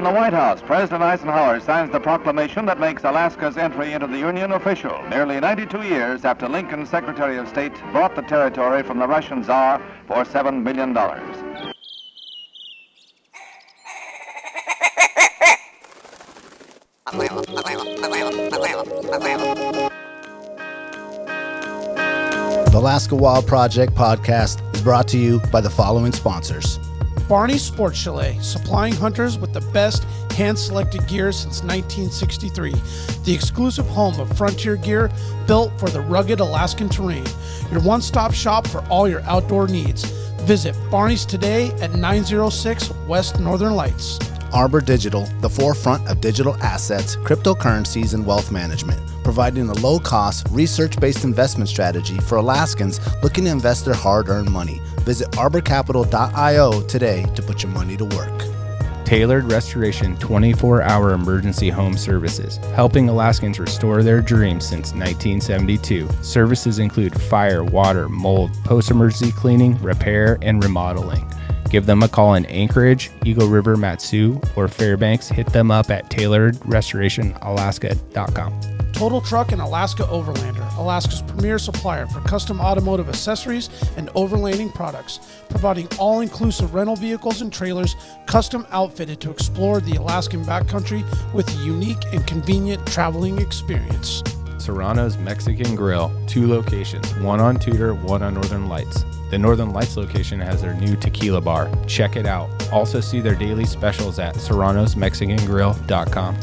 the White House, President Eisenhower signs the proclamation that makes Alaska's entry into the Union official, nearly 92 years after Lincoln's Secretary of State bought the territory from the Russian Tsar for $7 million. The Alaska Wild Project podcast is brought to you by the following sponsors. Barney's Sports Chalet, supplying hunters with the best hand-selected gear since 1963. The exclusive home of frontier gear built for the rugged Alaskan terrain. Your one-stop shop for all your outdoor needs. Visit Barney's today at 906 West Northern Lights. Arbor Digital, the forefront of digital assets, cryptocurrencies, and wealth management, providing a low-cost, research-based investment strategy for Alaskans looking to invest their hard-earned money. Visit arborcapital.io today to put your money to work. Tailored Restoration 24-hour emergency home services, helping Alaskans restore their dreams since 1972. Services include fire, water, mold, post-emergency cleaning, repair, and remodeling. Give them a call in Anchorage, Eagle River, Matsu, or Fairbanks. Hit them up at tailoredrestorationalaska.com. Total Truck and Alaska Overlander, Alaska's premier supplier for custom automotive accessories and overlanding products, providing all-inclusive rental vehicles and trailers custom outfitted to explore the Alaskan backcountry with a unique and convenient traveling experience. Serrano's Mexican Grill, 2 locations, one on Tudor, one on Northern Lights. The Northern Lights location has their new tequila bar. Check it out. Also see their daily specials at serranosmexicangrill.com.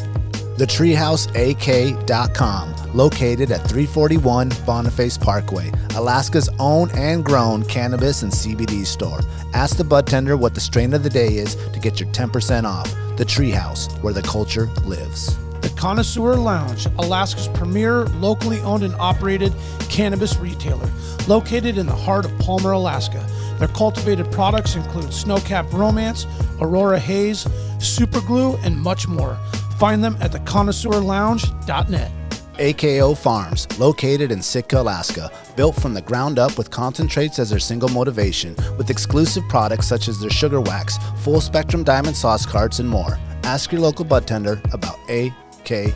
TheTreehouseAK.com, located at 341 Boniface Parkway, Alaska's own and grown cannabis and CBD store. Ask the bud tender what the strain of the day is to get your 10% off. The Treehouse, where the culture lives. The Connoisseur Lounge, Alaska's premier locally owned and operated cannabis retailer, located in the heart of Palmer, Alaska. Their cultivated products include Snowcap Romance, Aurora Haze, Superglue, and much more. Find them at theconnoisseurlounge.net. AKO Farms, located in Sitka, Alaska, built from the ground up with concentrates as their single motivation, with exclusive products such as their sugar wax, full spectrum diamond sauce carts, and more. Ask your local bud tender about AKO.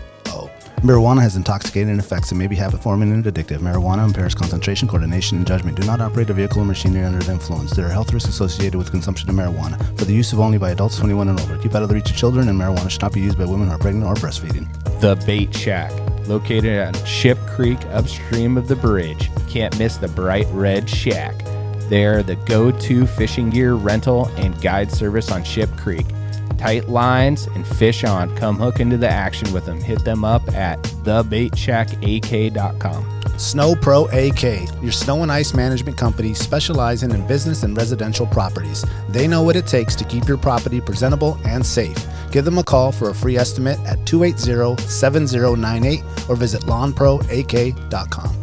Marijuana has intoxicating effects and may be habit-forming and addictive. Marijuana impairs concentration, coordination, and judgment. Do not operate a vehicle or machinery under the influence. There are health risks associated with consumption of marijuana. For the use of only by adults 21 and over. Keep out of the reach of children, and marijuana should not be used by women who are pregnant or breastfeeding. The Bait Shack, located on Ship Creek upstream of the bridge. Can't miss the bright red shack. They are the go-to fishing gear rental and guide service on Ship Creek. Tight lines and fish on. Come hook into the action with them. Hit them up at thebaitshackak.com. Snow Pro AK, your snow and ice management company specializing in business and residential properties. They know what it takes to keep your property presentable and safe. Give them a call for a free estimate at 280-7098 or visit lawnproak.com.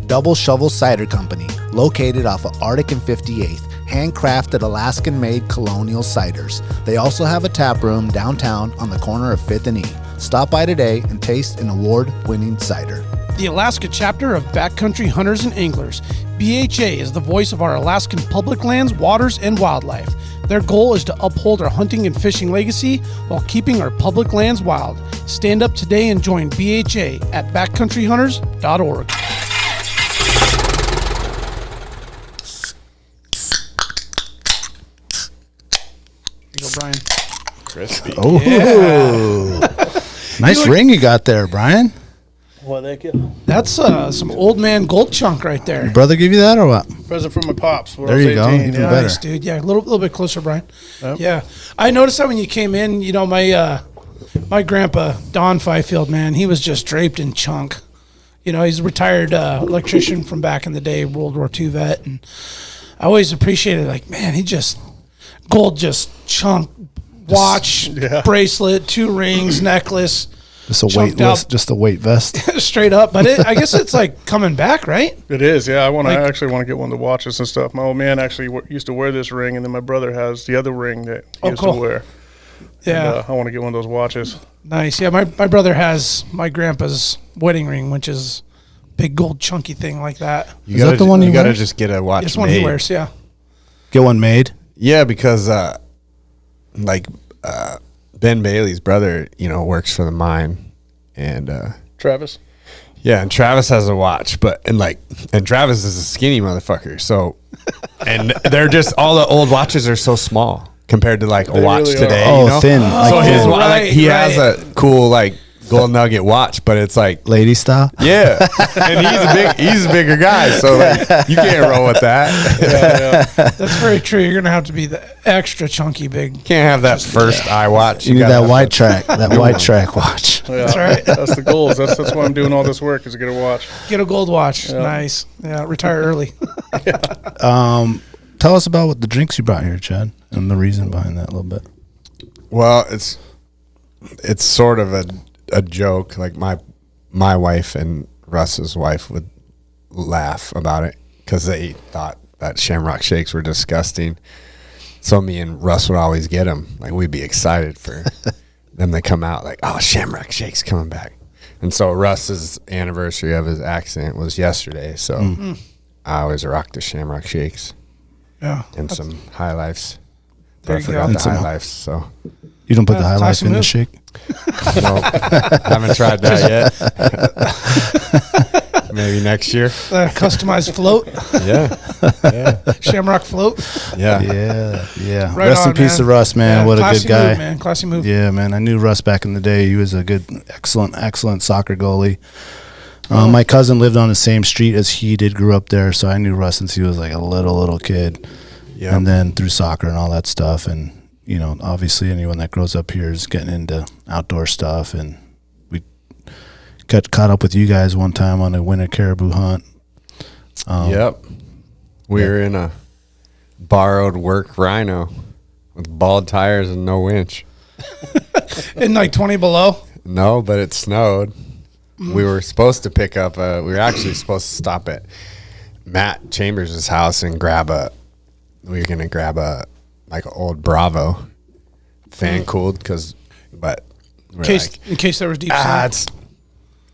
Double Shovel Cider Company, located off of Arctic and 58th. Handcrafted Alaskan-made colonial ciders. They also have a tap room downtown on the corner of 5th and E. Stop by today and taste an award-winning cider. The Alaska chapter of Backcountry Hunters and Anglers. BHA is the voice of our Alaskan public lands, waters, and wildlife. Their goal is to uphold our hunting and fishing legacy while keeping our public lands wild. Stand up today and join BHA at backcountryhunters.org. Here you go, Brian. Crispy. Oh, yeah. Nice ring you got there, Brian. Well, thank you. That's some old man gold chunk right there. Your brother give you that or what? Present from my pops. There you go. Even better. Nice, dude. Yeah, a little bit closer, Brian. Yep. Yeah, I noticed that when you came in. You know, my grandpa Don Fifield, man, he was just draped in chunk. You know, he's a retired electrician from back in the day, World War II vet, and I always appreciated, like, man, he just gold, just chunk, watch, bracelet, 2 rings, necklace. Just a weight vest. Straight up. But I guess it's like coming back, right? It is, yeah. I actually want to get one of the watches and stuff. My old man actually used to wear this ring, and then my brother has the other ring that he used to wear. Yeah. And, I want to get one of those watches. Nice. Yeah, my brother has my grandpa's wedding ring, which is big gold chunky thing like that. You got the one you got to just get a watch This made. one he wears, yeah. Get one made? Yeah, because Ben Bailey's brother, works for the mine, and Travis. Yeah, and Travis has a watch, and Travis is a skinny motherfucker. So, and they're just all the old watches are so small compared to like a watch really today. thin. So his he right. has a cool gold nugget watch, but it's like lady style. Yeah, and he's a bigger guy, so you can't roll with that. Yeah. That's very true. You're gonna have to be the extra chunky big. Can't have that first eye watch. You need that white track, watch. Yeah, That's right. That's the goals. That's why I'm doing all this work, is to get a watch. Get a gold watch. Yeah. Nice. Yeah. Retire early. Tell us about what the drinks you brought here, Chad, and the reason behind that a little bit. Well, it's sort of a joke. Like my wife and Russ's wife would laugh about it because they thought that Shamrock Shakes were disgusting. So me and Russ would always get them. Like, we'd be excited for them to come out. Like, oh, Shamrock Shakes coming back. And so Russ's anniversary of his accident was yesterday. So I always rock the Shamrock Shakes. Yeah. And some High Lifes. There I you forgot go. the High Lifes, so. You don't put the High Life classy in the move. shake? No, haven't tried that yet. Maybe next year. Customized float. Yeah. Shamrock float. Yeah. Yeah. Right Rest on, in peace to man. Russ, man. Yeah, What a classy good guy. move, man. Classy move. Yeah, man. I knew Russ back in the day. He was a good, excellent soccer goalie. My cousin lived on the same street as he did, grew up there, so I knew Russ since he was like a little kid. Yeah. And then through soccer and all that stuff. And, obviously anyone that grows up here is getting into outdoor stuff. And we got caught up with you guys one time on a winter caribou hunt. Yep. We were in a borrowed work Rhino with bald tires and no winch. In like 20 below. No, but it snowed. We were supposed to pick up we were actually supposed to stop at Matt Chambers' house and we were going to grab a old Bravo fan cooled but In case there was deep snow.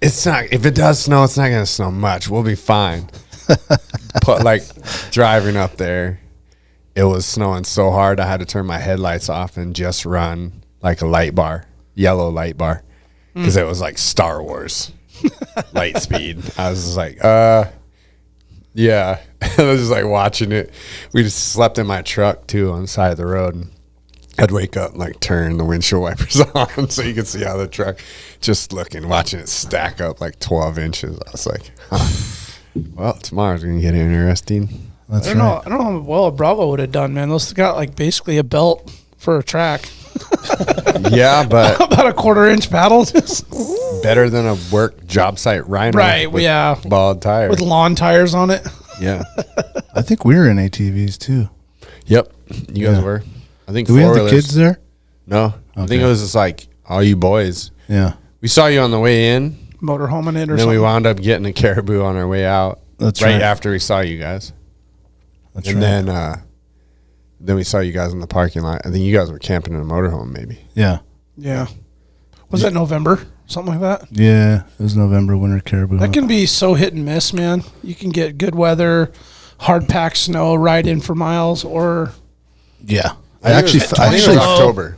it's not, if it does snow, it's not going to snow much. We'll be fine. But driving up there, it was snowing so hard I had to turn my headlights off and just run like a light bar, yellow light bar, because it was like Star Wars light speed. I was just like, yeah. I was just watching it. We just slept in my truck too on the side of the road. And I'd wake up and turn the windshield wipers on so you could see how the truck, just watching it stack up 12 inches. I was like, well, tomorrow's going to get interesting. That's I don't know how well a Bravo would have done, man. Those got basically a belt for a track. Yeah, but About a 1/4-inch paddle. better than a work job site Rhino. Right, with yeah. bald tires. With lawn tires on it. Yeah. I think we were in ATVs too. Yep. You guys were. I think Do we have the four-wheelers. kids there? No. I think it was just all you boys. Yeah. We saw you on the way in. Motorhoming it or And then something. we wound up getting a caribou on our way out. That's right right. after we saw you guys. That's And right. then we saw you guys in the parking lot. I think you guys were camping in a motorhome, maybe. Yeah. Yeah. Was that November? Something like that? Yeah. It was November winter caribou That hunt. can be so hit and miss, man. You can get good weather, hard packed snow, ride in for miles, or Yeah. I think it was October.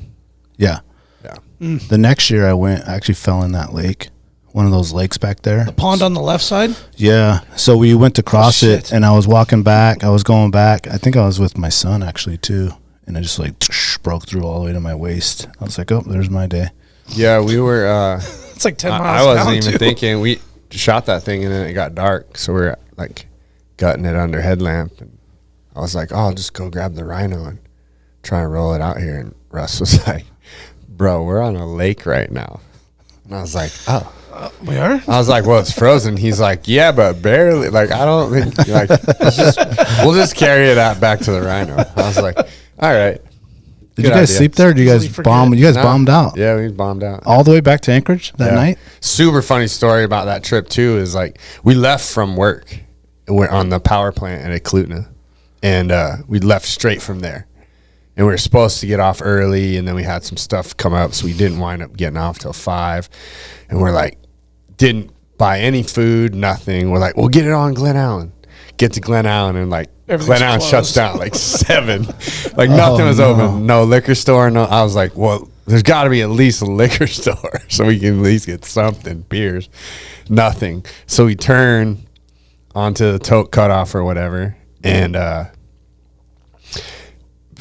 Yeah. Yeah. The next year I actually fell in that lake, one of those lakes back there. the pond on the left side. Yeah. So we went to cross it, shit. and I was walking back. I was going back. I think I was with my son actually too, and I just broke through all the way to my waist. I was like, oh, there's my day. Yeah, we were. It's like 10 miles. I wasn't down, even too. thinking. We shot that thing, and then it got dark, so we were gutting it under headlamp. And I was like, oh, I'll just go grab the Rhino and try and roll it out here. And Russ was like, bro, we're on a lake right now. And I was like, oh. We are? I was like, well, it's frozen. He's like, yeah, but barely. I don't think, we'll just carry it out back to the Rhino. I was like, all right. Did you guys sleep there? Or did you guys Easily bomb? forget. You guys No. bombed out Yeah, we bombed out. all the way back to Anchorage that night. Super funny story about that trip too is we left from work. We're on the power plant at Eklutna, and we left straight from there. And we were supposed to get off early, and then we had some stuff come up, so we didn't wind up getting off till 5. And we're didn't buy any food, nothing. We're we'll get it on Glen Allen. Get to Glen Allen, and Everything's Glen Allen closed. shuts down 7. Nothing was open. No liquor store. No. I was like, well, there's got to be at least a liquor store so we can at least get something, beers. Nothing. So we turn onto the tote cutoff or whatever, and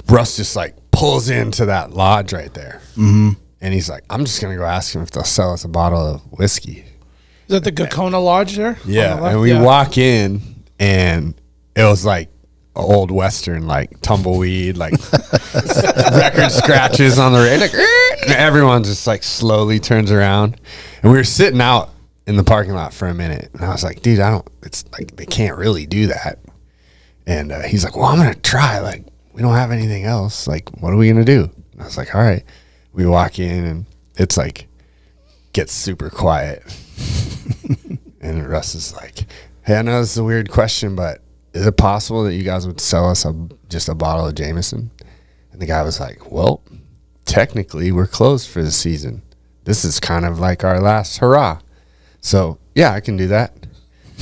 Russ just like pulls into that lodge right there. Mm-hmm. And he's like, I'm just going to go ask him if they'll sell us a bottle of whiskey. Is that the Gakona Lodge there? Yeah. And we walk in, and it was like old Western, like tumbleweed, like record scratches on the radio. Like, and everyone just like slowly turns around. And we were sitting out in the parking lot for a minute. And I was like, dude, it's like, they can't really do that. And he's like, well, I'm going to try. Like, we don't have anything else. Like, what are we going to do? And I was like, all right. We walk in, and it's like, gets super quiet. And Russ is like, hey, I know this is a weird question, but is it possible that you guys would sell us just a bottle of Jameson? And the guy was like, well, technically we're closed for the season. This is kind of like our last hurrah. So, yeah, I can do that.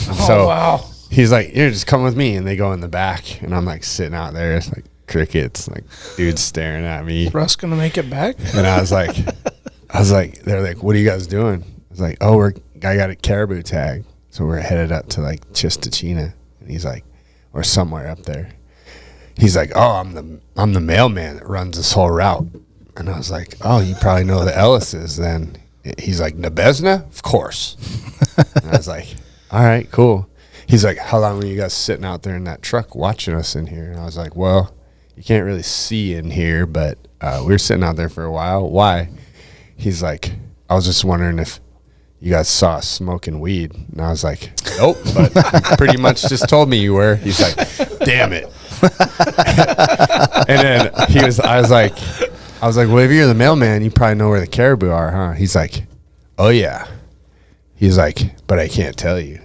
Wow. He's like, here, just come with me. And they go in the back, and I'm like sitting out there. It's like crickets, like dudes staring at me. Russ going to make it back? And I was like, they're like, what are you guys doing? I was like, oh, I got a caribou tag. So we're headed up to like Chistachina. And he's like, or somewhere up there. He's like, oh, I'm the mailman that runs this whole route. And I was like, oh, you probably know the Ellises then. He's like, Nebezna? Of course. And I was like, all right, cool. He's like, how long were you guys sitting out there in that truck watching us in here? And I was like, well, you can't really see in here, but we were sitting out there for a while. Why? He's like, I was just wondering if you guys saw us smoking weed. And I was like, nope, but you pretty much just told me you were. He's like, damn it. And then I was like, well, if you're the mailman, you probably know where the caribou are, huh? He's like, oh yeah. He's like, but I can't tell you.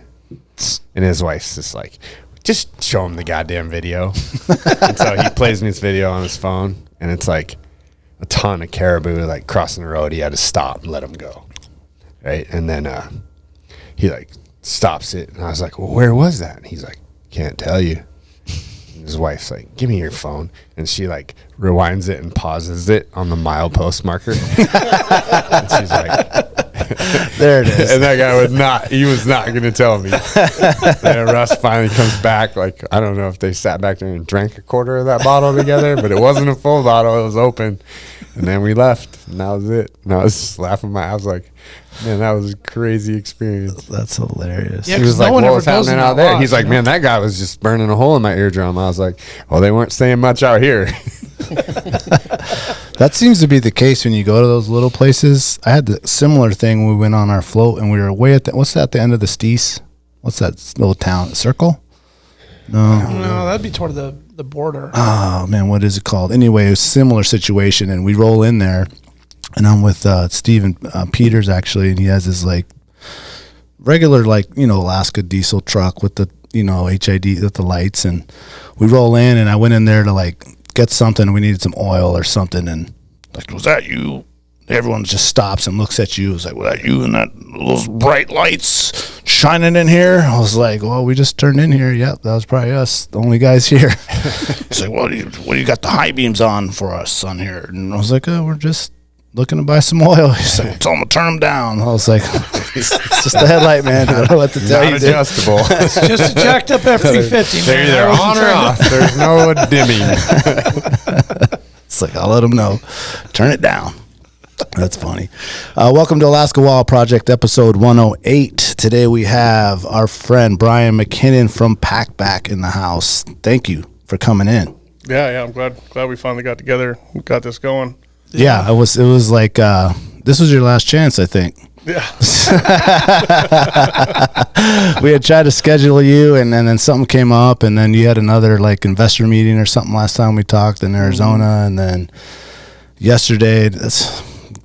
And his wife's just like, just show him the goddamn video. And so he plays me this video on his phone, and it's like a ton of caribou like crossing the road. He had to stop and let him go. Right. And then he like stops it. And I was like, well, where was that? And he's like, can't tell you. And his wife's like, give me your phone. And she like rewinds it and pauses it on the milepost marker. And she's like, there it is. And that guy was not going to tell me. And Russ finally comes back. Like, I don't know if they sat back there and drank a quarter of that bottle together, but it wasn't a full bottle. It was open. And then we left, and that was it. And I was just laughing. I was like, man, that was a crazy experience. That's hilarious. Yeah, he was like, what was happening out there? He's like, man, that guy was just burning a hole in my eardrum. I was like, well, they weren't saying much out here. That seems to be the case when you go to those little places. I had the similar thing when we went on our float, and we were way at what's that, the end of the Steese? What's that little town? Circle? No, that'd be toward the border. Oh, man, what is it called? Anyway, it was a similar situation, and we roll in there, and I'm with Steven Peters, actually, and he has his, like, regular, like, Alaska diesel truck with the, HID with the lights, and we roll in, and I went in there to, like, get something. We needed some oil or something, and like, was that you? Everyone just stops and looks at you. It's like, was that you and those bright lights shining in here? I was like, well, we just turned in here. Yep, that was probably us, the only guys here. He's like, what do you got the high beams on for us on here? And I was like, oh, we're just looking to buy some oil. He's like, tell them to turn them down. I was like, it's just the headlight, man. I don't know what to tell you. Not adjustable. It's just a jacked up F-350, They're either on or off. There's no dimming. It's like, I'll let them know. Turn it down. That's funny. Welcome to Alaska Wall Project, episode 108. Today we have our friend Brian McKinnon from PacBak in the house. Thank you for coming in. Yeah, I'm glad we finally got together and got this going. Yeah, it was like this was your last chance, I think. Yeah. We had tried to schedule you, and then something came up, and then you had another like investor meeting or something last time we talked in Arizona, and then yesterday.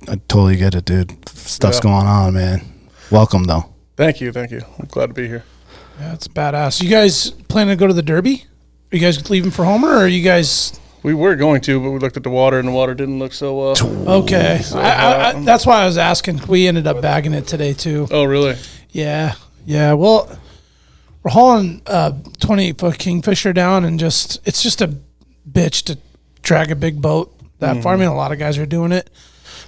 I totally get it, dude. Stuff's going on, man. Welcome, though. Thank you. I'm glad to be here. Yeah, it's badass. You guys planning to go to the Derby? Are you guys leaving for Homer, or are you guys? We were going to, but we looked at the water, and the water didn't look so. Okay, I that's why I was asking. We ended up bagging it today too. Oh, really? Yeah. Well, we're hauling 20-foot kingfisher down, and it's just a bitch to drag a big boat that far. I mean, a lot of guys are doing it.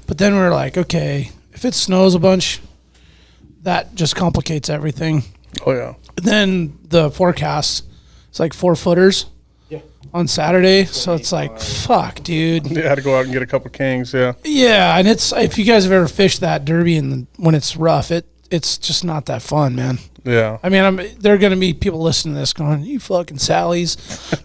But then we were like, okay, if it snows a bunch, that just complicates everything. Oh, yeah. And then the forecast, it's like 4 footers on Saturday. So it's like, fuck, dude. Yeah, I had to go out and get a couple kings, yeah. Yeah, and it's, if you guys have ever fished that derby and when it's rough, it's just not that fun, man. Yeah. I mean, there are going to be people listening to this going, you fucking Sallies.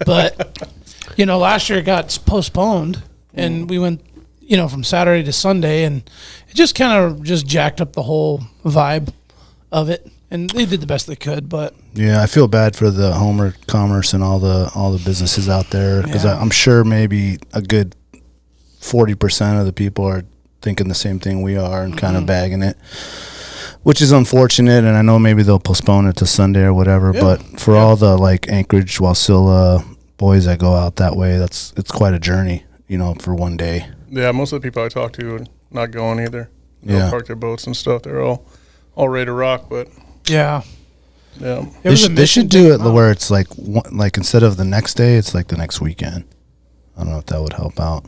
But, you know, last year it got postponed, and we went, you know, from Saturday to Sunday, and it just kind of just jacked up the whole vibe of it. And they did the best they could, but Yeah, I feel bad for the Homer Commerce and all the businesses out there, because I'm sure maybe a good 40% of the people are thinking the same thing we are and kind of bagging it, which is unfortunate. And I know maybe they'll postpone it to Sunday or whatever, but for all the like Anchorage, Wasilla boys that go out that way, it's quite a journey, you know, for one day. Yeah, most of the people I talk to are not going either. They'll park their boats and stuff. They're all ready to rock, but yeah. They should do it where it's like instead of the next day, it's like the next weekend. I don't know if that would help out.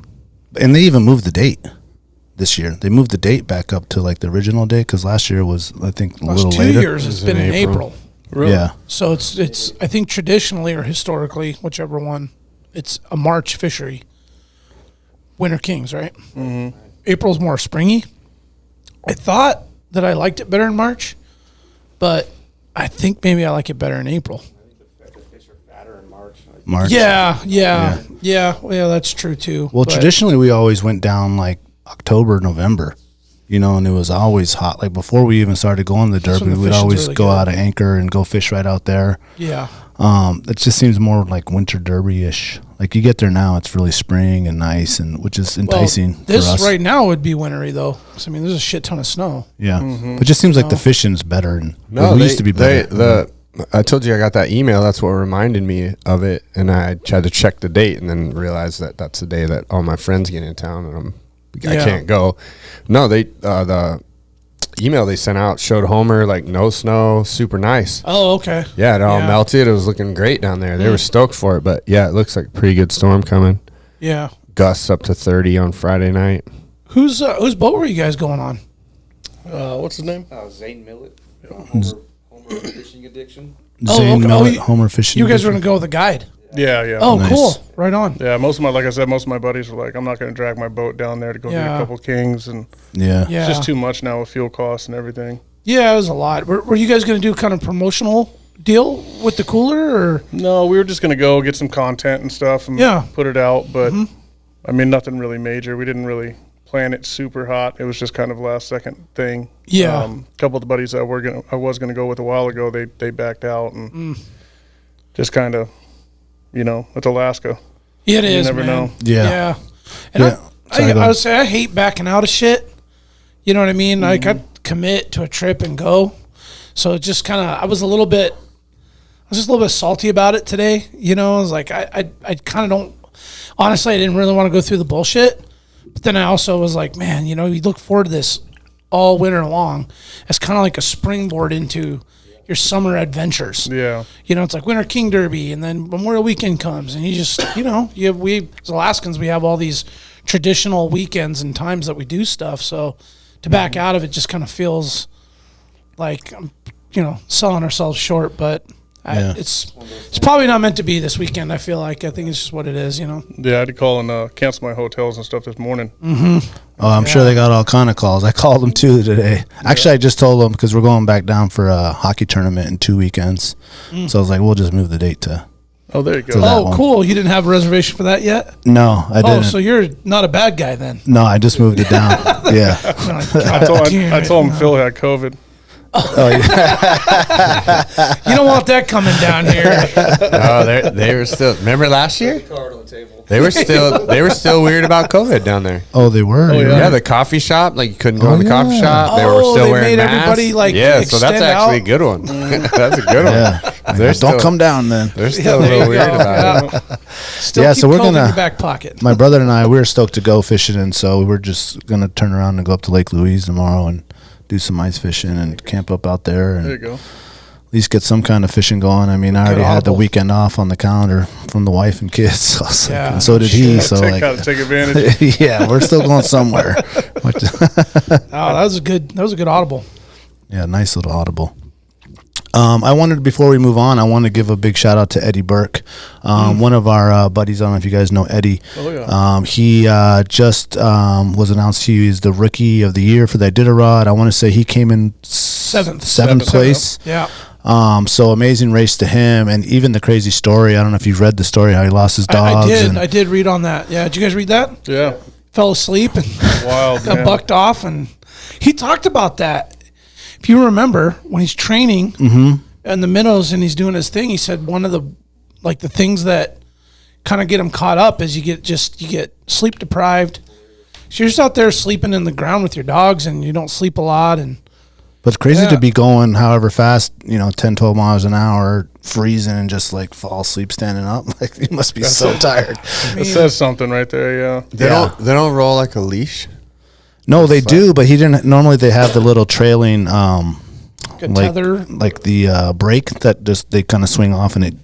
And they even moved the date this year. They moved the date back up to like the original date, because last year was, I think, a little later. 2 years it's been in April. Really? Yeah. So it's I think traditionally or historically, whichever one, it's a March fishery. Winter Kings, right? Mm-hmm. April's more springy. I thought that I liked it better in March, but I think maybe I like it better in April. I think the fish are fatter in March. Yeah, well, that's true too. Well, traditionally we always went down like October, November, you know, and it was always hot. Like before we even started going to the Derby, we'd always really go out of anchor and go fish right out there. Yeah. It just seems more like winter derby-ish. Like you get there now, it's really spring and nice, and which is enticing for us. This right now would be wintry though, 'cause, I mean, there's a shit ton of snow. Yeah, but it just seems like the fishing's better, and we used to be better. I told you I got that email. That's what reminded me of it, and I tried to check the date, and then realized that that's the day that all my friends get in town, and I can't go. No, the email they sent out showed Homer like no snow, super nice. Oh, okay. Yeah, it all melted. It was looking great down there. They were stoked for it, but yeah, it looks like a pretty good storm coming. Yeah. Gusts up to 30 on Friday night. Whose boat were you guys going on? What's his name? Zane Millett. Homer Fishing Addiction. Zane Millett, Homer Fishing. You guys were going to go with a guide? Yeah. Oh, nice. Cool. Right on. Yeah, like I said, most of my buddies were like, I'm not going to drag my boat down there to go get a couple kings, and it's just too much now with fuel costs and everything. Yeah, it was a lot. Were you guys going to do kind of promotional deal with the cooler, or? No, we were just going to go get some content and stuff and put it out, but I mean, nothing really major. We didn't really plan it super hot. It was just kind of a last second thing. Yeah. A couple of the buddies that I was going to go with a while ago, they backed out, and just kind of, you know, it's Alaska. It is, you never know. Yeah. And I would say I hate backing out of shit. You know what I mean? Like I'd commit to a trip and go. So it just kind of, I was just a little bit salty about it today. You know, I was like, I kind of don't, honestly, I didn't really want to go through the bullshit. But then I also was like, man, you know, you look forward to this all winter long. It's kind of like a springboard into your summer adventures. Yeah. You know, it's like Winter King Derby, and then Memorial Weekend comes, and you just, you know, we as Alaskans, we have all these traditional weekends and times that we do stuff. So to back out of it just kind of feels like, you know, selling ourselves short, but it's probably not meant to be this weekend. I feel like, I think it's just what it is, you know? Yeah, I had to call and cancel my hotels and stuff this morning. Oh, I'm sure they got all kind of calls. I called them too today. Actually, I just told them, because we're going back down for a hockey tournament in 2 weekends. So I was like, we'll just move the date to. Oh, there you go. Oh, cool. You didn't have a reservation for that yet? No, I didn't. Oh, so you're not a bad guy then? No, I just moved it down. Yeah. I told him Phil had COVID. Oh, yeah. You don't want that coming down here. Oh, they were still. Remember last year? They were still weird about COVID down there. Oh, they were. Oh, Yeah, the coffee shop. Like you couldn't go in the coffee shop. They were still wearing masks. Everybody like so that's actually a good one. That's a good one. Yeah. Don't come down then. They're still a little weird about it. Still keep so we're COVID in gonna your back pocket. My brother and I, we were stoked to go fishing, and so we're just gonna turn around and go up to Lake Louise tomorrow and do some ice fishing and camp up out there. And there you go. at least get some kind of fishing going. I mean, I already had the weekend off on the calendar from the wife and kids, so, and so did he. So gotta take advantage. Yeah, we're still going somewhere. Oh, that was a good audible. Yeah, nice little audible. Before we move on, I want to give a big shout out to Eddie Burke, one of our buddies. I don't know if you guys know Eddie. Oh, yeah. He just was announced he is the rookie of the year for the Iditarod. I want to say he came in seventh place. Yeah. So amazing race to him, and even the crazy story. I don't know if you've read the story how he lost his dogs. I did read on that. Yeah, did you guys read that? Yeah. Fell asleep and Wild, got bucked off, and he talked about that. If you remember, when he's training in the minnows and he's doing his thing, he said one of the things that kind of get him caught up is you get sleep deprived. So you're just out there sleeping in the ground with your dogs and you don't sleep a lot. But it's crazy to be going however fast, 10, 12 miles an hour, freezing and just like fall asleep standing up. Like you must be tired. It says something right there, yeah. They don't roll like a leash. No, they do, but he didn't. Normally, they have the little trailing, tether, like the brake that just they kind of swing off, and it's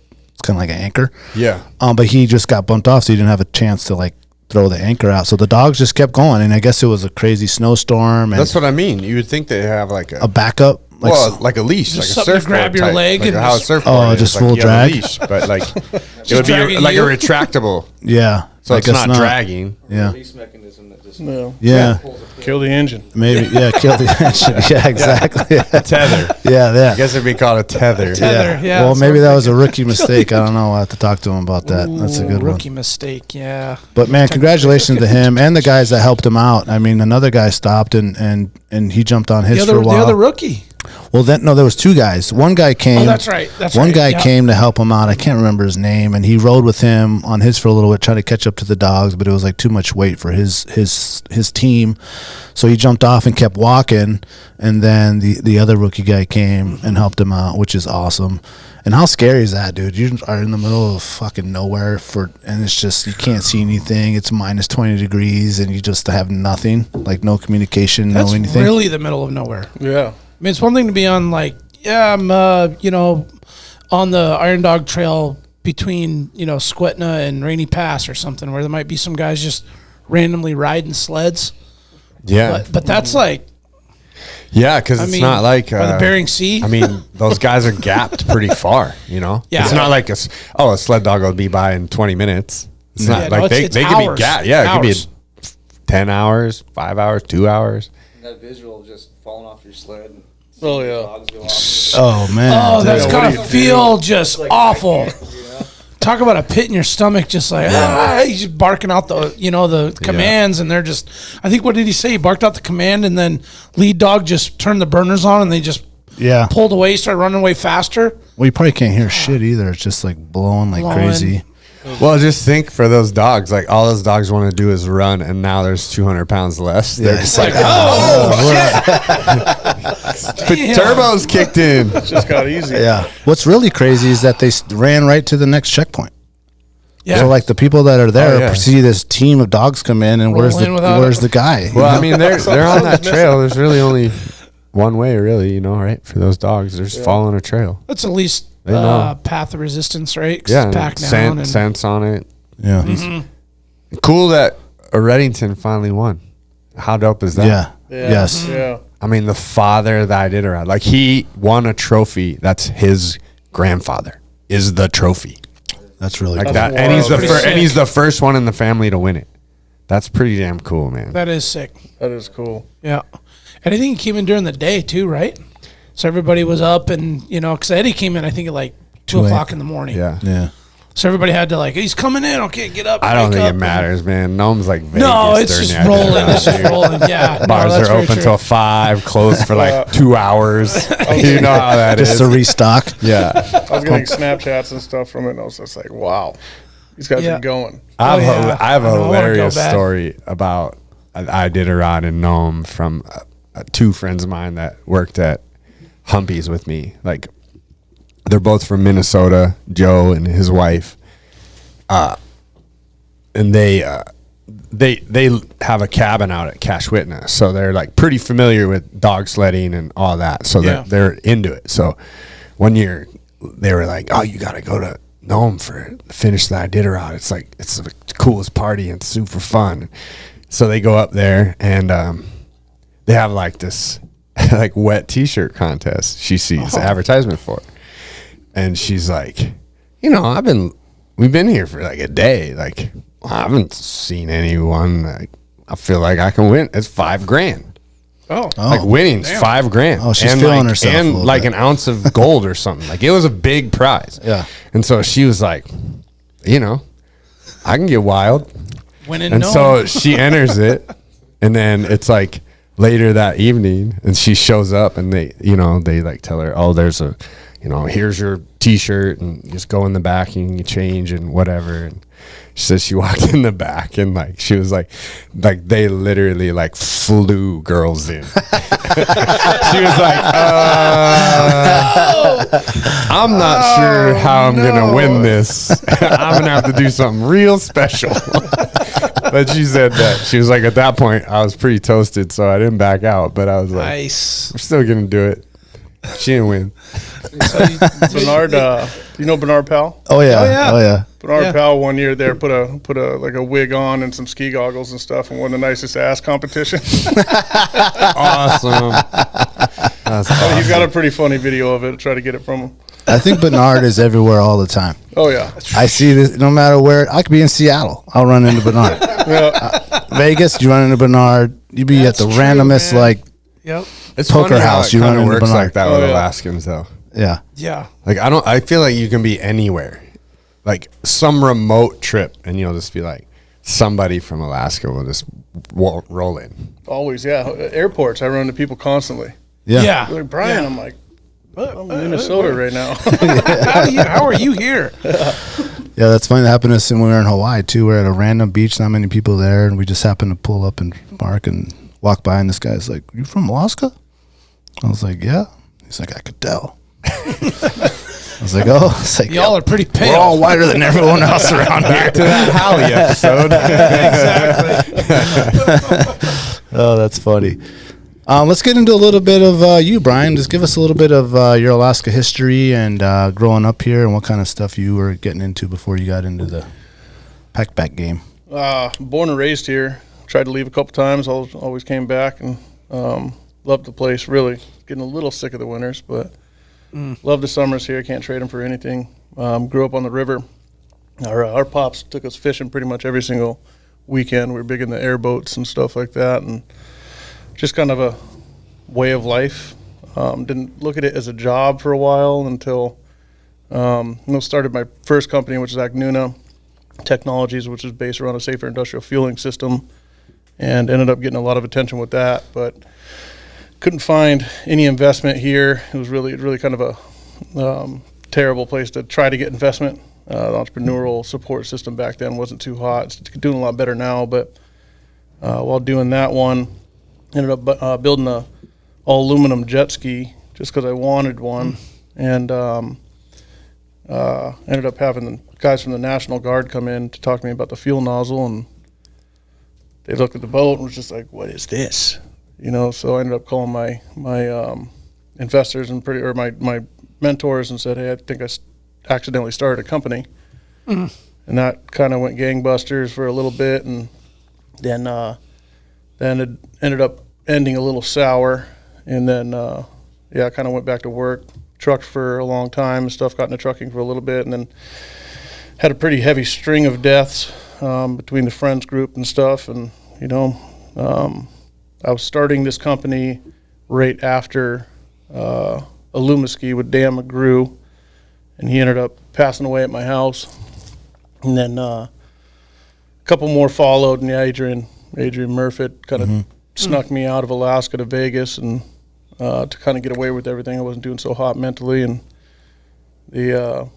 kind of like an anchor. Yeah. But he just got bumped off, so he didn't have a chance to like throw the anchor out. So the dogs just kept going, and I guess it was a crazy snowstorm. And that's what I mean. You would think they have like a backup. Like a leash, like a surfboard grab your type, leg like and how a surfboard just is, full like you have a drag. leash, but like it would be like a retractable. Yeah, so it's not dragging. Yeah, Release mechanism that just yeah. Kill the engine. Maybe kill the engine. Yeah, exactly. A tether. Yeah. I guess it'd be called a tether. Yeah. Well, maybe that was a rookie mistake. I don't know. I'll have to talk to him about that. That's a good rookie one. mistake. Yeah. But man, congratulations to him and the guys that helped him out. I mean, another guy stopped and he jumped on his for a while. The other rookie. Well, there was two guys. One guy came. Oh, that's right. One guy came to help him out. I can't remember his name, and he rode with him on his for a little bit, trying to catch up to the dogs, but it was like too much weight for his team. So he jumped off and kept walking, and then the other rookie guy came and helped him out, which is awesome. And how scary is that, dude? You are in the middle of fucking nowhere and it's just you can't see anything. It's minus 20 degrees, and you just have nothing, like no communication, no anything. That's really the middle of nowhere. Yeah. I mean, it's one thing to be on I'm on the Iron Dog Trail between Squetna and Rainy Pass or something, where there might be some guys just randomly riding sleds. Yeah, but that's like. Yeah, because it's not like by the Bering Sea. I mean, those guys are gapped pretty far. Yeah, it's not like a sled dog will be by in 20 minutes. It's not like they could be gapped. Yeah, it could be 10 hours, 5 hours, 2 hours. And that visual of just falling off your sled. And oh yeah. Dogs go off. Oh man. Oh, that's gotta feel just awful. Talk about a pit in your stomach, just like he's just barking out the commands, and they're just. I think what did he say? He barked out the command, and then lead dog just turned the burners on, and they just pulled away, started running away faster. Well, you probably can't hear shit either. It's just like blowing crazy. Well, just think for those dogs, like all those dogs want to do is run, and now there's 200 pounds less. They're just like, shit. Turbo's kicked in. It just got easy. Yeah. What's really crazy is that they ran right to the next checkpoint. Yeah. So like the people that are there see this team of dogs come in, and where's the guy? Well, I mean they're on that trail. There's really only one way, really, right? For those dogs, they're just following a trail. That's at least path of resistance, right? Yeah, sense on it. Yeah. Mm-hmm. Cool that a Reddington finally won. How dope is that? Yeah. Yes. Yeah. I mean, the father that I did around, like he won a trophy. That's his grandfather is the trophy. That's really like cool. that, and he's the first one in the family to win it. That's pretty damn cool, man. That is sick. That is cool. Yeah, and I think he came in during the day too, right? So everybody was up, and because Eddie came in, I think at like 2 o'clock in the morning. Yeah. So everybody had to he's coming in. Okay, get up. I don't think it matters, man. Nome's like Vegas. No, it's just rolling. It's just rolling. Yeah, bars are open till 5, closed for like 2 hours. You know how that is. Just to restock. Yeah, I was getting Snapchats and stuff from it, and I was just like, wow, these guys are going. I have a hilarious story about I did a rod in Nome from 2 friends of mine that worked at Humpies with me. Like, they're both from Minnesota, Joe and his wife. And they have a cabin out at Cache Witness, so they're like pretty familiar with dog sledding and all that. So they're into it. So one year they were like, oh, you got to go to Nome for finish the Iditarod. It's like, it's the coolest party and super fun. So they go up there and they have like this like wet t-shirt contest. She sees advertisement for it. And she's like, you know, we've been here for like a day. Like, I haven't seen anyone. Like, I feel like I can win. It's $5,000. Like winning's $5,000. Oh, she's and feeling like, herself. And like an ounce of gold or something. Like, it was a big prize. Yeah. And so she was like, you know, I can get wild. Winning. And so she enters it, and then it's like later that evening, and she shows up, and they like tell her, oh, there's a, you know, here's your t-shirt, and just go in the back and you change and whatever. And she says she walked in the back, and like she was like they literally like flew girls in. She was like, I'm not sure how I'm gonna win this. I'm gonna have to do something real special. But she said that she was like, at that point I was pretty toasted, so I didn't back out. But I was like, nice, we're still gonna do it. She didn't win. Bernard, you know Bernard Powell? Oh yeah. Bernard Powell one year there put a like a wig on and some ski goggles and stuff and won the nicest ass competition. Awesome. That's awesome. He's got a pretty funny video of it. Try to get it from him. I think Bernard is everywhere all the time. Oh yeah. I see this no matter where. I could be in Seattle. I'll run into Bernard. Vegas, you run into Bernard. You be at the randomest like It's poker house. You run into works Bernard. like that with Alaskans though. Yeah. Yeah. Like I feel like you can be anywhere, like some remote trip, and you'll just be like, somebody from Alaska will just roll in. Always, yeah. Airports, I run into people constantly. Yeah. They're like, Brian, I'm like, I'm in Minnesota right now. How are you here? Yeah, that's funny. That happened to us when we were in Hawaii too. We're at a random beach, not many people there, and we just happened to pull up and park and walk by, and this guy's like, "You from Alaska?" I was like, "Yeah." He's like, "I could tell." I was like, "Oh, it's like, y'all are pretty pale. We're all whiter than everyone else around here." To that Howie episode. Exactly. Oh, that's funny. Let's get into a little bit of you, Brian. Just give us a little bit of your Alaska history and growing up here and what kind of stuff you were getting into before you got into the PacBak game. Born and raised here. Tried to leave a couple times. Always came back and loved the place. Really getting a little sick of the winters, but love the summers here. Can't trade them for anything. Grew up on the river. Our pops took us fishing pretty much every single weekend. We were big in the airboats and stuff like that, and just kind of a way of life. Didn't look at it as a job for a while until started my first company, which is Agnuna Technologies, which is based around a safer industrial fueling system, and ended up getting a lot of attention with that, but couldn't find any investment here. It was really kind of a terrible place to try to get investment. The entrepreneurial support system back then wasn't too hot. It's doing a lot better now, but while doing that one, ended up building a all aluminum jet ski just because I wanted one, and ended up having the guys from the National Guard come in to talk to me about the fuel nozzle, and they looked at the boat and was just like, "What is this?" So I ended up calling my investors and my mentors and said, "Hey, I think I accidentally started a company," and that kind of went gangbusters for a little bit, and then it ended up ending a little sour, and then I kind of went back to work, trucked for a long time and stuff, got into trucking for a little bit, and then had a pretty heavy string of deaths between the friends group and stuff, and I was starting this company right after Alumaski with Dan McGrew, and he ended up passing away at my house, and then a couple more followed, and Adrien Murfitt kind of snuck me out of Alaska to Vegas, and to kind of get away with everything. I wasn't doing so hot mentally, and the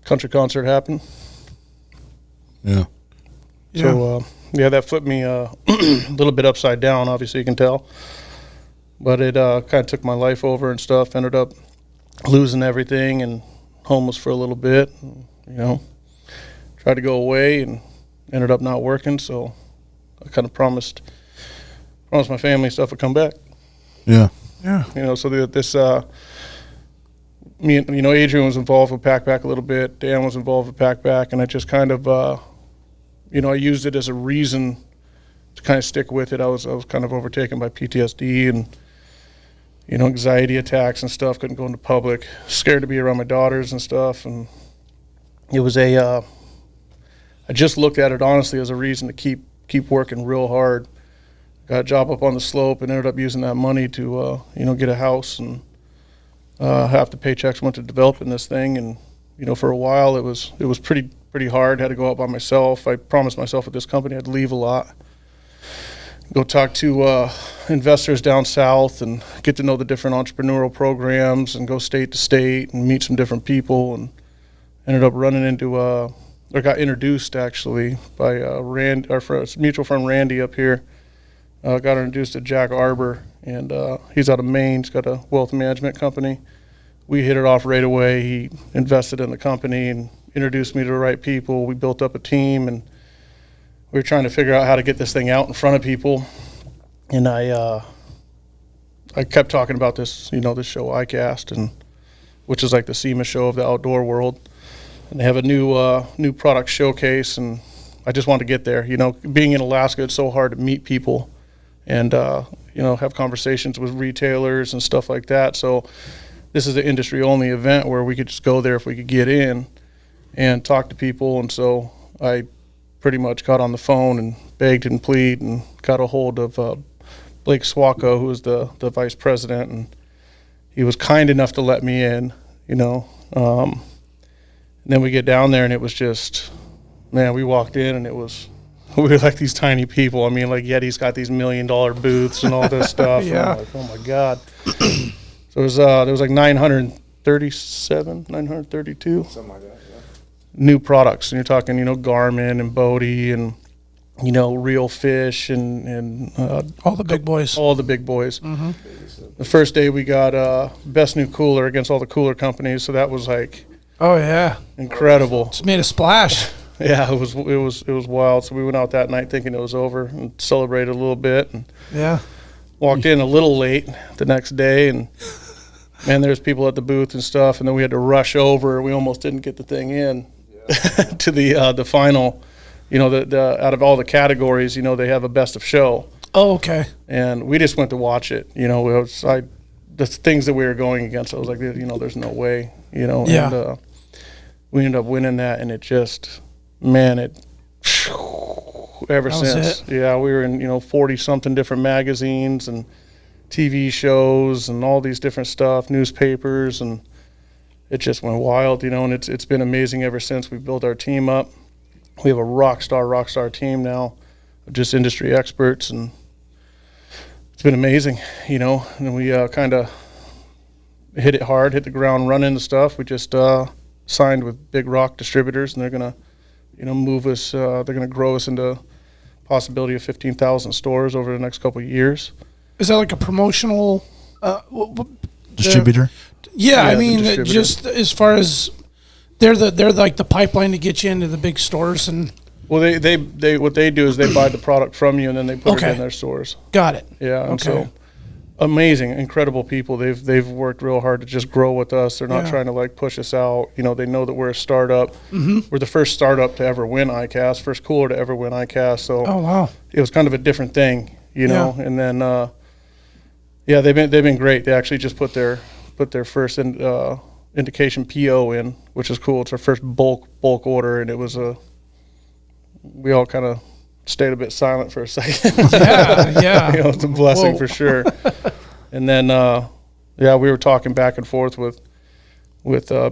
country concert happened. Yeah. So that flipped me a little bit upside down. Obviously, you can tell, but it kind of took my life over and stuff. Ended up losing everything and homeless for a little bit. Tried to go away and ended up not working. So I kind of promised my family stuff would come back. Yeah. Yeah. So this Adrien was involved with PacBak a little bit. Dan was involved with PacBak, and I just kind of, I used it as a reason to kind of stick with it. I was kind of overtaken by PTSD and, anxiety attacks and stuff. Couldn't go into public. Scared to be around my daughters and stuff. And it was I just looked at it honestly as a reason to keep working real hard. Got a job up on the slope and ended up using that money to, get a house, and half the paychecks went to developing this thing. And, for a while it was pretty hard. Had to go out by myself. I promised myself at this company I'd leave a lot, go talk to investors down south and get to know the different entrepreneurial programs, and go state to state and meet some different people, and ended up running into or got introduced actually by Rand, our mutual friend Randy up here. Got introduced to Jack Arbor, and he's out of Maine. He's got a wealth management company. We hit it off right away. He invested in the company and introduced me to the right people. We built up a team, and we were trying to figure out how to get this thing out in front of people. And I kept talking about this, this show ICast, and which is like the SEMA show of the outdoor world. And they have a new product showcase, and I just wanted to get there. Being in Alaska, it's so hard to meet people and have conversations with retailers and stuff like that. So this is an industry-only event where we could just go there if we could get in and talk to people. And so I pretty much got on the phone and begged and pleaded and got a hold of Blake Swacco, who was the vice president, and he was kind enough to let me in, and then we get down there, and it was just, man, we walked in, and we were like these tiny people. I mean, like Yeti's got these $1 million booths and all this stuff. Yeah. I'm like, oh my God. So it was, there was like 932. Something like that, yeah. New products, and you're talking, Garmin and Bodie and, Real Fish and All the big boys. all the big boys. Mm-hmm. The first day we got best new cooler against all the cooler companies, so that was like Oh yeah, incredible. just made a splash. Yeah, it was wild. So we went out that night thinking it was over and celebrated a little bit, and Yeah. walked in a little late the next day, and man, there's people at the booth and stuff, and then we had to rush over. We almost didn't get the thing in to the final. The out of all the categories, they have a best of show, Oh okay. and we just went to watch it. The things that we were going against, I was like, there's no way, Yeah. and we ended up winning that, and it just, man, ever That was since, it. yeah, we were in 40 something different magazines and TV shows and all these different stuff, newspapers, and it just went wild, and it's been amazing ever since. We built our team up. We have a rock star team now of just industry experts, and it's been amazing, and then we kind of hit it hard, hit the ground running and stuff. We just signed with big Rock Distributors, and they're gonna move us, they're gonna grow us into possibility of 15,000 stores over the next couple of years. Is that like a promotional Distributor. Yeah, I the mean, distributor. just as far as they're like the pipeline to get you into the big stores, and Well, they what they do is they buy the product from you, and then they put it Okay. in their stores. got it. Yeah, and Okay. so amazing, incredible people. They've worked real hard to just grow with us. They're not Yeah. trying to like push us out. They know that we're a startup. Mm-hmm. We're the first startup to ever win ICast, first cooler to ever win ICast. So Oh wow. it was kind of a different thing, Yeah. And then they've been great. They actually just put their first indication PO in, which is cool. It's our first bulk order, and it was we all kind of stayed a bit silent for a second. Yeah. It's a blessing Whoa. for sure. And then we were talking back and forth with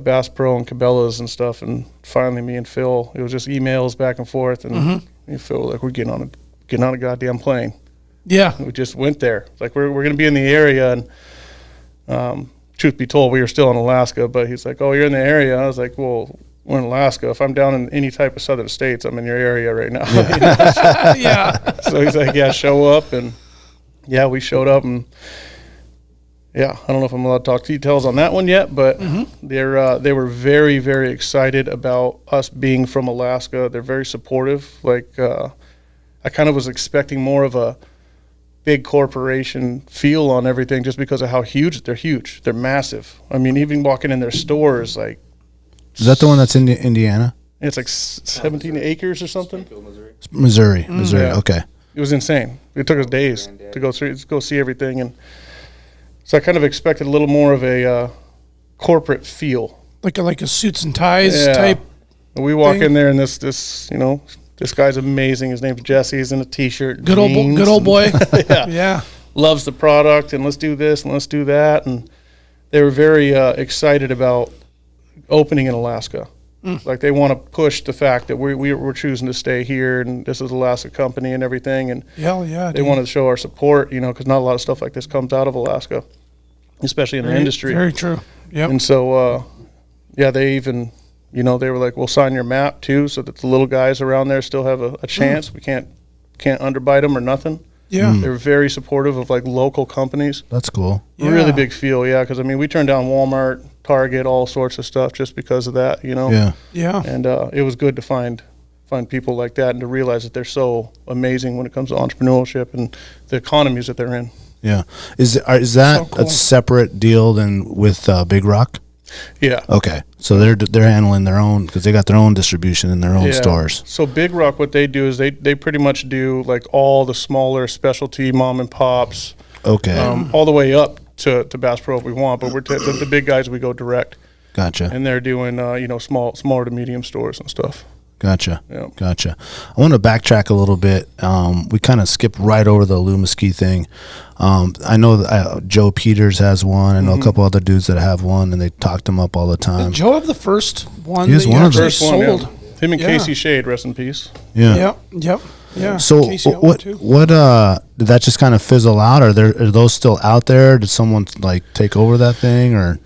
Bass Pro and Cabela's and stuff, and finally me and Phil, it was just emails back and forth, and me and Phil were like, we're getting on a goddamn plane. Yeah. We just went there. It's like we're going to be in the area, and truth be told, we were still in Alaska. But he's like, "Oh, you're in the area." I was like, "Well, we're in Alaska. If I'm down in any type of southern states, I'm in your area right now." Yeah. So he's like, "Yeah, show up," and yeah, we showed up, and yeah, I don't know if I'm allowed to talk details on that one yet, but they were very, very excited about us being from Alaska. They're very supportive. Like I kind of was expecting more of a big corporation feel on everything just because of how huge. They're massive. I mean, even walking in their stores, like, Is that the one that's in Indiana? it's like 17 acres or something. Missouri. Yeah. Okay. It was insane. It took us days to go see everything, and so I kind of expected a little more of a corporate feel. Like a suits and ties Yeah. type. And we walk thing. in there, and this this guy's amazing. His name's Jesse. He's in a t-shirt. Good old boy. Yeah. Yeah. Loves the product, and let's do this and let's do that. And they were very excited about opening in Alaska. Like, they want to push the fact that we're choosing to stay here, and this is Alaska company and everything. And Hell yeah. they wanted to show our support, because not a lot of stuff like this comes out of Alaska, especially in our industry. Very true. Yep. And so, they even, they were like, we'll sign your map too, so that the little guys around there still have a chance. We can't underbite them or nothing. Yeah. They were very supportive of like local companies. That's cool. Yeah. Really big feel, yeah. Because I mean, we turned down Walmart, Target, all sorts of stuff just because of that, Yeah. Yeah. And it was good to find people like that and to realize that they're so amazing when it comes to entrepreneurship and the economies that they're in. Yeah. Is that So cool. a separate deal than with Big Rock? Yeah. Okay. So they're handling their own, because they got their own distribution in their own stores. So Big Rock, what they do is they pretty much do like all the smaller specialty mom and pops, Okay. all the way up to Bass Pro if we want. But the big guys, we go direct, Gotcha. and they're doing smaller to medium stores and stuff. Gotcha. Yeah. Gotcha. I want to backtrack a little bit. We kind of skipped right over the Alumaski thing. I know that Joe Peters has one. I know a couple other dudes that have one, and they talked them up all the time. Did Joe have the first one He was that you one of the actually First one, sold? yeah. Him and Yeah. Casey Shade, rest in peace. Yeah. Yep. Yeah. So Casey had one what too. did that just kind of fizzle out? Are those still out there? Did someone like take over that thing, or?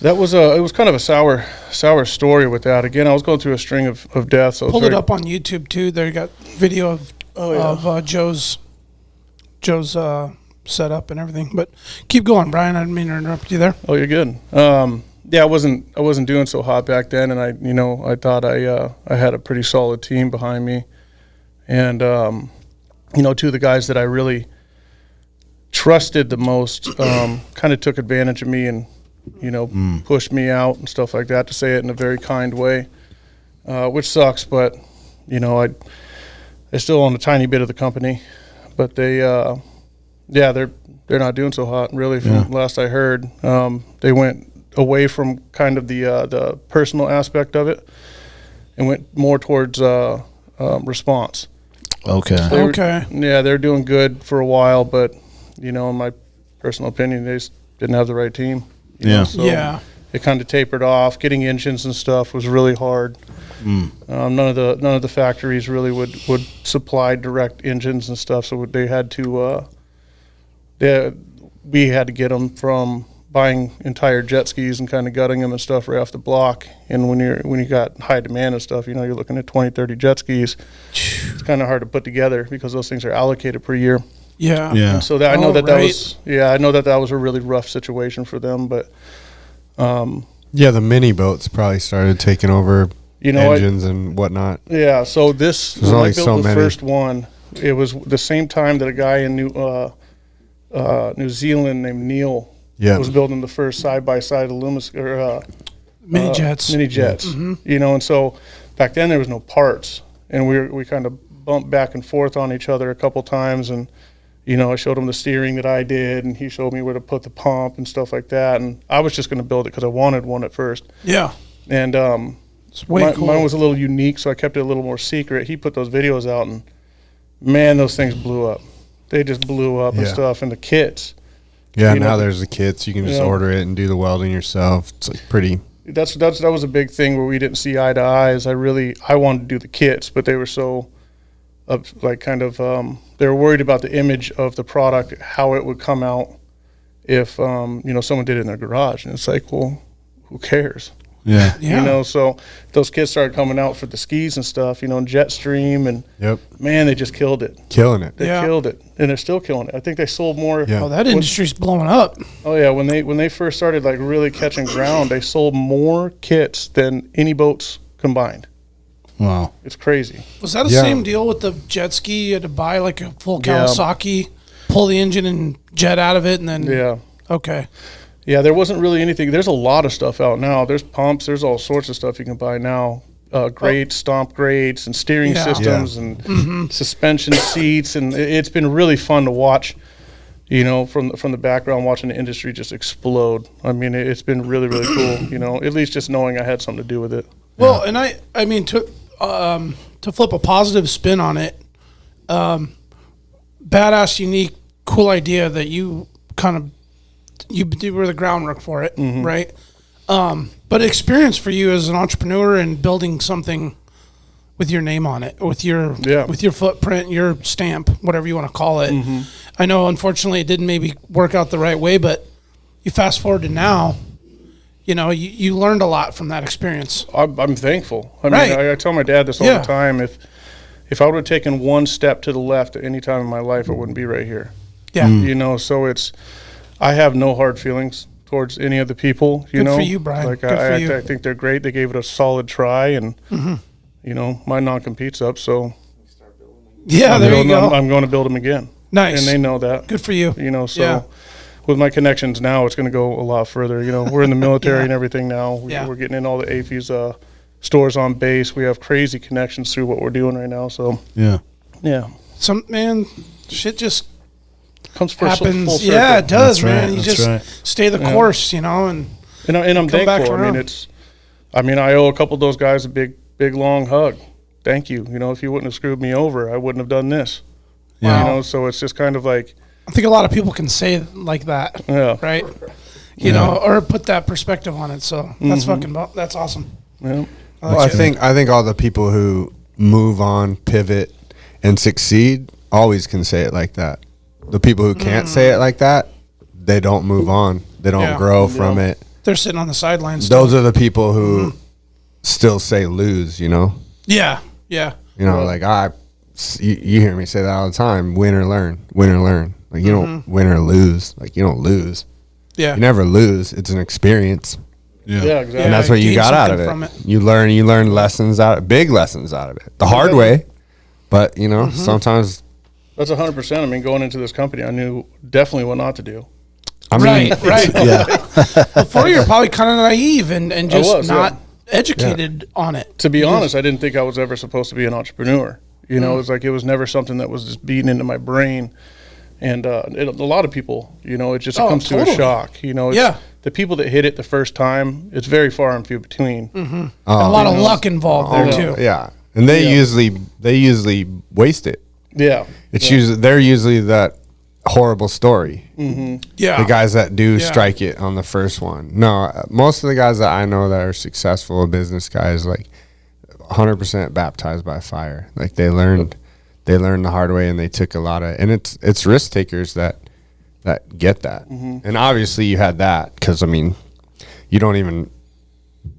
That was it was kind of a sour story with that. Again, I was going through a string of deaths. So Pulled it up on YouTube too. There you got video of Joe's setup and everything. But keep going, Brian. I didn't mean to interrupt you there. Oh, you're good. I wasn't doing so hot back then, and I thought I had a pretty solid team behind me, and two of the guys that I really trusted the most kind of took advantage of me and pushed me out and stuff like that, to say it in a very kind way, which sucks, but I still own a tiny bit of the company, but they're not doing so hot really from last I heard. They went away from kind of the personal aspect of it and went more towards response. Okay. They're doing good for a while, but in my personal opinion, they just didn't have the right team. So it kind of tapered off. Getting engines and stuff was really hard. None of the factories really would supply direct engines and stuff, so they had to. We had to get them from buying entire jet skis and kind of gutting them and stuff right off the block. And when you got high demand and stuff, you're looking at 20, 30 jet skis. It's kind of hard to put together because those things are allocated per year. Yeah. Yeah. So I know that was a really rough situation for them, but the mini boats probably started taking over engines and whatnot. Yeah, so when only I built so the many. first one, it was the same time that a guy in New Zealand named Neil was building the first side-by-side Mini jets. Mini jets. And so back then there was no parts, and we kind of bumped back and forth on each other a couple times, and I showed him the steering that I did, and he showed me where to put the pump and stuff like that, and I was just going to build it because I wanted one at first. Yeah. And It's way cool. mine was a little unique, so I kept it a little more secret. He put those videos out, and man, those things blew up. They just blew up and stuff, and the kits. Yeah, now there's the kits. You can just Yeah. order it and do the welding yourself. It's like pretty. That was a big thing where we didn't see eye to eye. Is I wanted to do the kits, but they were so they were worried about the image of the product, how it would come out if someone did it in their garage, and it's like, well, who cares? Yeah. Yeah. So those kits started coming out for the skis and stuff, Jetstream, and man, they just killed it. Killing it. They killed it, and they're still killing it. I think they sold more. Yeah. Oh, that industry's blowing up. Oh yeah, when they first started like really catching ground, they sold more kits than any boats combined. Wow. It's crazy. Was that the same deal with the jet ski? You had to buy like a full Kawasaki pull the engine and jet out of it, and then Yeah. Okay. Yeah, there wasn't really anything. There's a lot of stuff out now. There's pumps. There's all sorts of stuff you can buy now. Grates, stomp grates, and steering systems, and suspension seats, and it's been really fun to watch. You know, from the background, watching the industry just explode. I mean, it's been really, really cool. You know, at least just knowing I had something to do with it. Well, and I mean to flip a positive spin on it, badass, unique, cool idea that you were the groundwork for it, right? But experience for you as an entrepreneur and building something with your name on it, with your footprint, your stamp, whatever you want to call it. I know, unfortunately, it didn't maybe work out the right way, but you fast forward to now, you know, you learned a lot from that experience. I'm thankful. I mean, I tell my dad this all the time. If I would have taken one step to the left at any time in my life, I wouldn't be right here. Yeah. You know, so I have no hard feelings towards any of the people, you know. Good for you, Brian. Like, Good for you. I think they're great. They gave it a solid try, and, you know, my non-compete's up, so. Yeah, there you go. I'm going to build them again. Nice. And they know that. Good for you. You know, so with my connections now, it's going to go a lot further. You know, we're in the military and everything now. We're getting in all the AFE's stores on base. We have crazy connections through what we're doing right now, so. Yeah. Shit just comes full happens. circle. Yeah, it does, That's man. right. You That's just right. stay the course, you know, and I'm come back thankful. around. I mean, I owe a couple of those guys a big long hug. Thank you. You know, if you wouldn't have screwed me over, I wouldn't have done this. Wow. You know, so it's just kind of like. I think a lot of people can say it like that, right? You know, or put that perspective on it. So that's that's awesome. Yeah. Well, I think all the people who move on, pivot, and succeed always can say it like that. The people who can't say it like that, they don't move on. They don't grow from it. They're sitting on the sidelines. Those are the people who still say lose, you know? Yeah, yeah. You know, like you hear me say that all the time, win or learn, win or learn. Like you don't win or lose. Like you don't lose. Yeah. You never lose. It's an experience. Yeah, exactly. And that's what you gain got out of something it. from it. You learn lessons big lessons out of it. The hard way. But, you know, sometimes That's 100%. I mean, going into this company, I knew definitely what not to do. I mean, Right. Before you're probably kind of naive and just not educated on it. To be honest, I didn't think I was ever supposed to be an entrepreneur. You know, it's like it was never something that was just beaten into my brain. And a lot of people, you know, it just comes to a shock. You know, it's the people that hit it the first time, it's very far and few between. A lot of luck involved there too. Yeah. And they usually waste it. Yeah. It's usually they're usually that horrible story. Yeah. The guys that do strike it on the first one. No, most of the guys that I know that are successful business guys, like 100% baptized by fire. Like they learned the hard way, and they took a lot of, and it's risk takers that get that. And obviously you had that, because I mean, you don't even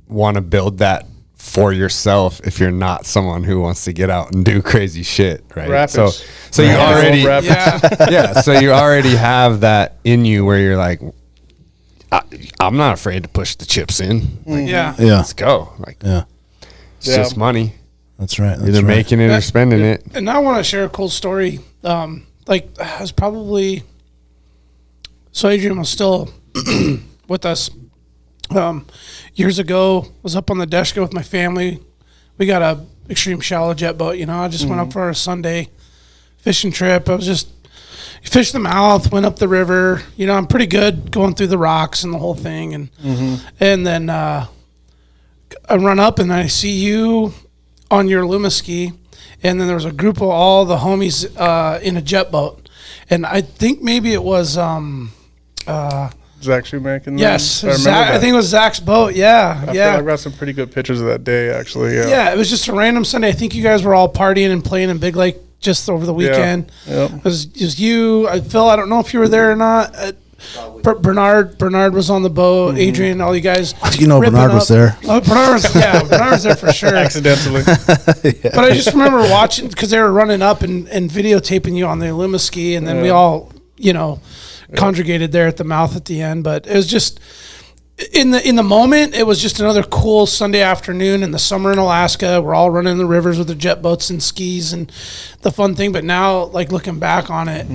want to build that for yourself if you're not someone who wants to get out and do crazy shit, right? Rapids. So you already Rapids. so you already have that in you where you're like, I'm not afraid to push the chips in. Like, let's go. Like, it's just money. That's right. Either making it or spending it. And I want to share a cool story. Like, I was probably, so Adrien was still with us. Years ago, was up on the Deshka with my family. We got a extreme shallow jet boat. You know, I just went up for a Sunday fishing trip. I was just fished the mouth, went up the river. You know, I'm pretty good going through the rocks and the whole thing. And then I run up and I see you on your Alumaski, and then there was a group of all the homies in a jet boat, and I think maybe it was Zach Shoemaker. Yes, I think it was Zach's boat. Yeah, I've got some pretty good pictures of that day, actually. Yeah, it was just a random Sunday. I think you guys were all partying and playing in Big Lake just over the weekend. It was you, Phil. I don't know if you were there or not. Bernard was on the boat. Adrien, all you guys. You know, Bernard was there. Oh, Bernard was there for sure. Accidentally. But I just remember watching, because they were running up and videotaping you on the Alumaski, and then we all, you know, congregated there at the mouth at the end. But it was just, in the moment, it was just another cool Sunday afternoon in the summer in Alaska. We're all running the rivers with the jet boats and skis and the fun thing. But now, like looking back on it,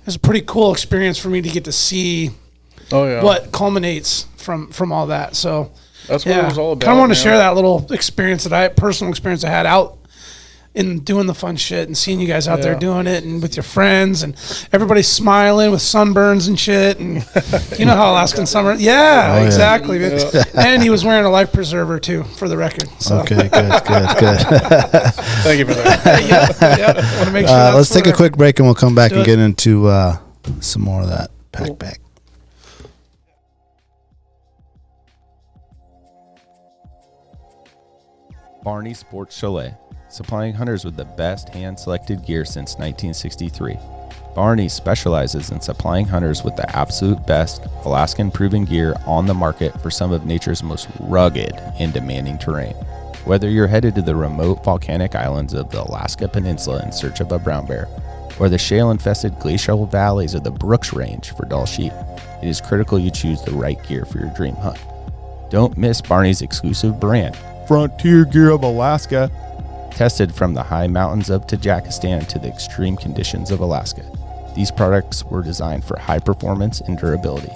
it's a pretty cool experience for me to get to see what culminates from all that. So that's what it was all about. Kind of want to share that little personal experience I had out in doing the fun shit and seeing you guys out there doing it and with your friends and everybody smiling with sunburns and shit. And you know how Alaskan summer. Yeah, exactly. Yeah. And he was wearing a life preserver too, for the record. So. Okay, good. Thank you for that. Want to make sure let's take a quick break and we'll come back and get into some more of that PacBak. Barney Sports Chalet, supplying hunters with the best hand-selected gear since 1963. Barney specializes in supplying hunters with the absolute best Alaskan-proven gear on the market for some of nature's most rugged and demanding terrain. Whether you're headed to the remote volcanic islands of the Alaska Peninsula in search of a brown bear, or the shale-infested glacial valleys of the Brooks Range for Dall sheep, it is critical you choose the right gear for your dream hunt. Don't miss Barney's exclusive brand, Frontier Gear of Alaska, tested from the high mountains of Tajikistan to the extreme conditions of Alaska. These products were designed for high performance and durability.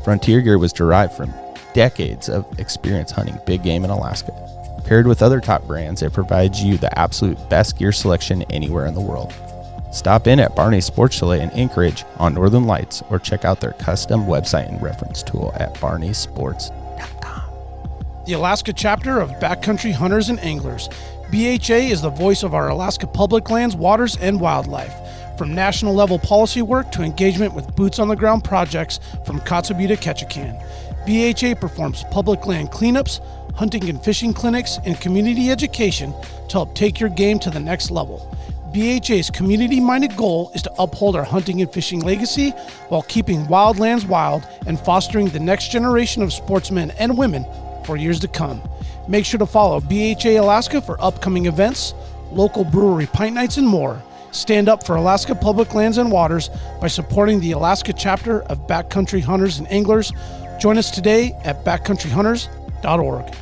Frontier Gear was derived from decades of experience hunting big game in Alaska. Paired with other top brands, it provides you the absolute best gear selection anywhere in the world. Stop in at Barney Sports Chalet in Anchorage on Northern Lights or check out their custom website and reference tool at barneysports.com. The Alaska chapter of Backcountry Hunters and Anglers. BHA is the voice of our Alaska public lands, waters, and wildlife. From national level policy work to engagement with boots on the ground projects from Kotzebue to Ketchikan, BHA performs public land cleanups, hunting and fishing clinics, and community education to help take your game to the next level. BHA's community-minded goal is to uphold our hunting and fishing legacy while keeping wildlands wild and fostering the next generation of sportsmen and women for years to come. Make sure to follow BHA Alaska for upcoming events, local brewery pint nights, and more. Stand up for Alaska public lands and waters by supporting the Alaska chapter of Backcountry Hunters and Anglers. Join us today at backcountryhunters.org.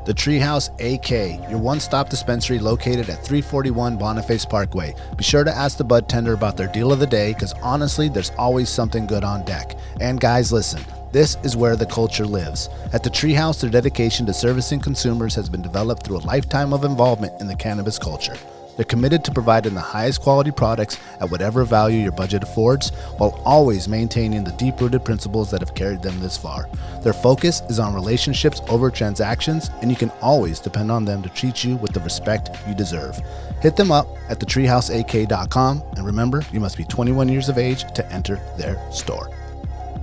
The Treehouse AK, your one-stop dispensary located at 341 Boniface Parkway. Be sure to ask the bud tender about their deal of the day, because honestly, there's always something good on deck. And guys, listen, this is where the culture lives. At the Treehouse, their dedication to servicing consumers has been developed through a lifetime of involvement in the cannabis culture. They're committed to providing the highest quality products at whatever value your budget affords, while always maintaining the deep-rooted principles that have carried them this far. Their focus is on relationships over transactions, and you can always depend on them to treat you with the respect you deserve. Hit them up at thetreehouseak.com, and remember, you must be 21 years of age to enter their store.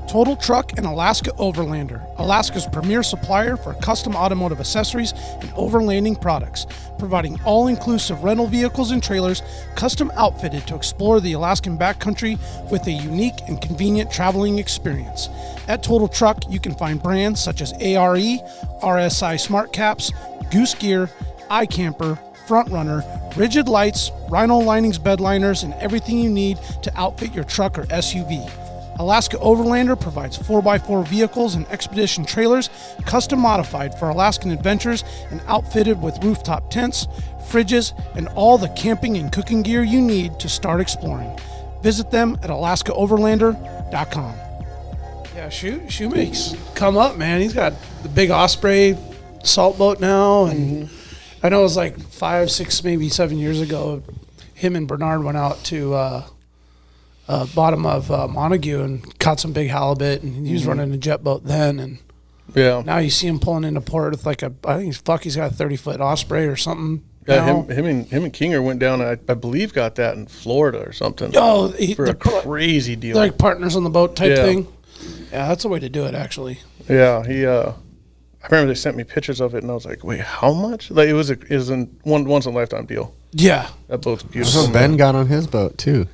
Total Truck and Alaska Overlander, Alaska's premier supplier for custom automotive accessories and overlanding products, providing all-inclusive rental vehicles and trailers custom outfitted to explore the Alaskan backcountry with a unique and convenient traveling experience. At Total Truck, you can find brands such as ARE, RSI Smart Caps, Goose Gear, iCamper, Front Runner, Rigid Lights, Rhino Linings bed liners, and everything you need to outfit your truck or SUV. Alaska Overlander provides 4x4 vehicles and expedition trailers custom modified for Alaskan adventures and outfitted with rooftop tents, fridges, and all the camping and cooking gear you need to start exploring. Visit them at alaskaoverlander.com. Yeah, Shoe makes come up, man. He's got the big Osprey salt boat now, and I know it was like 5, 6, maybe 7 years ago, him and Bernard went out to bottom of Montague and caught some big halibut, and he was running a jet boat then, and now you see him pulling into port with like he's got a 30-foot Osprey or something. Yeah, him and Kinger went down. I believe got that in Florida or something. Oh, for a crazy deal. They're like partners on the boat type thing. Yeah, that's the way to do it, actually. Yeah, I remember they sent me pictures of it, and I was like, "Wait, how much?" Like it was a once in a lifetime deal. Yeah, that boat's beautiful. So Ben got on his boat too.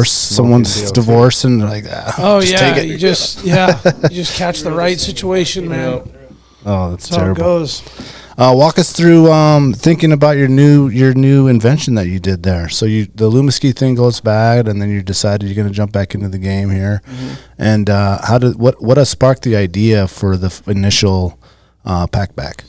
Someone's divorced, and like that. Oh yeah, you just catch the right situation, man. Oh, that's terrible. How it goes. Walk us through thinking about your new invention that you did there. So the Alumaski thing goes bad, and then you decided you're going to jump back into the game here. Mm-hmm. And what has sparked the idea for the initial PacBak?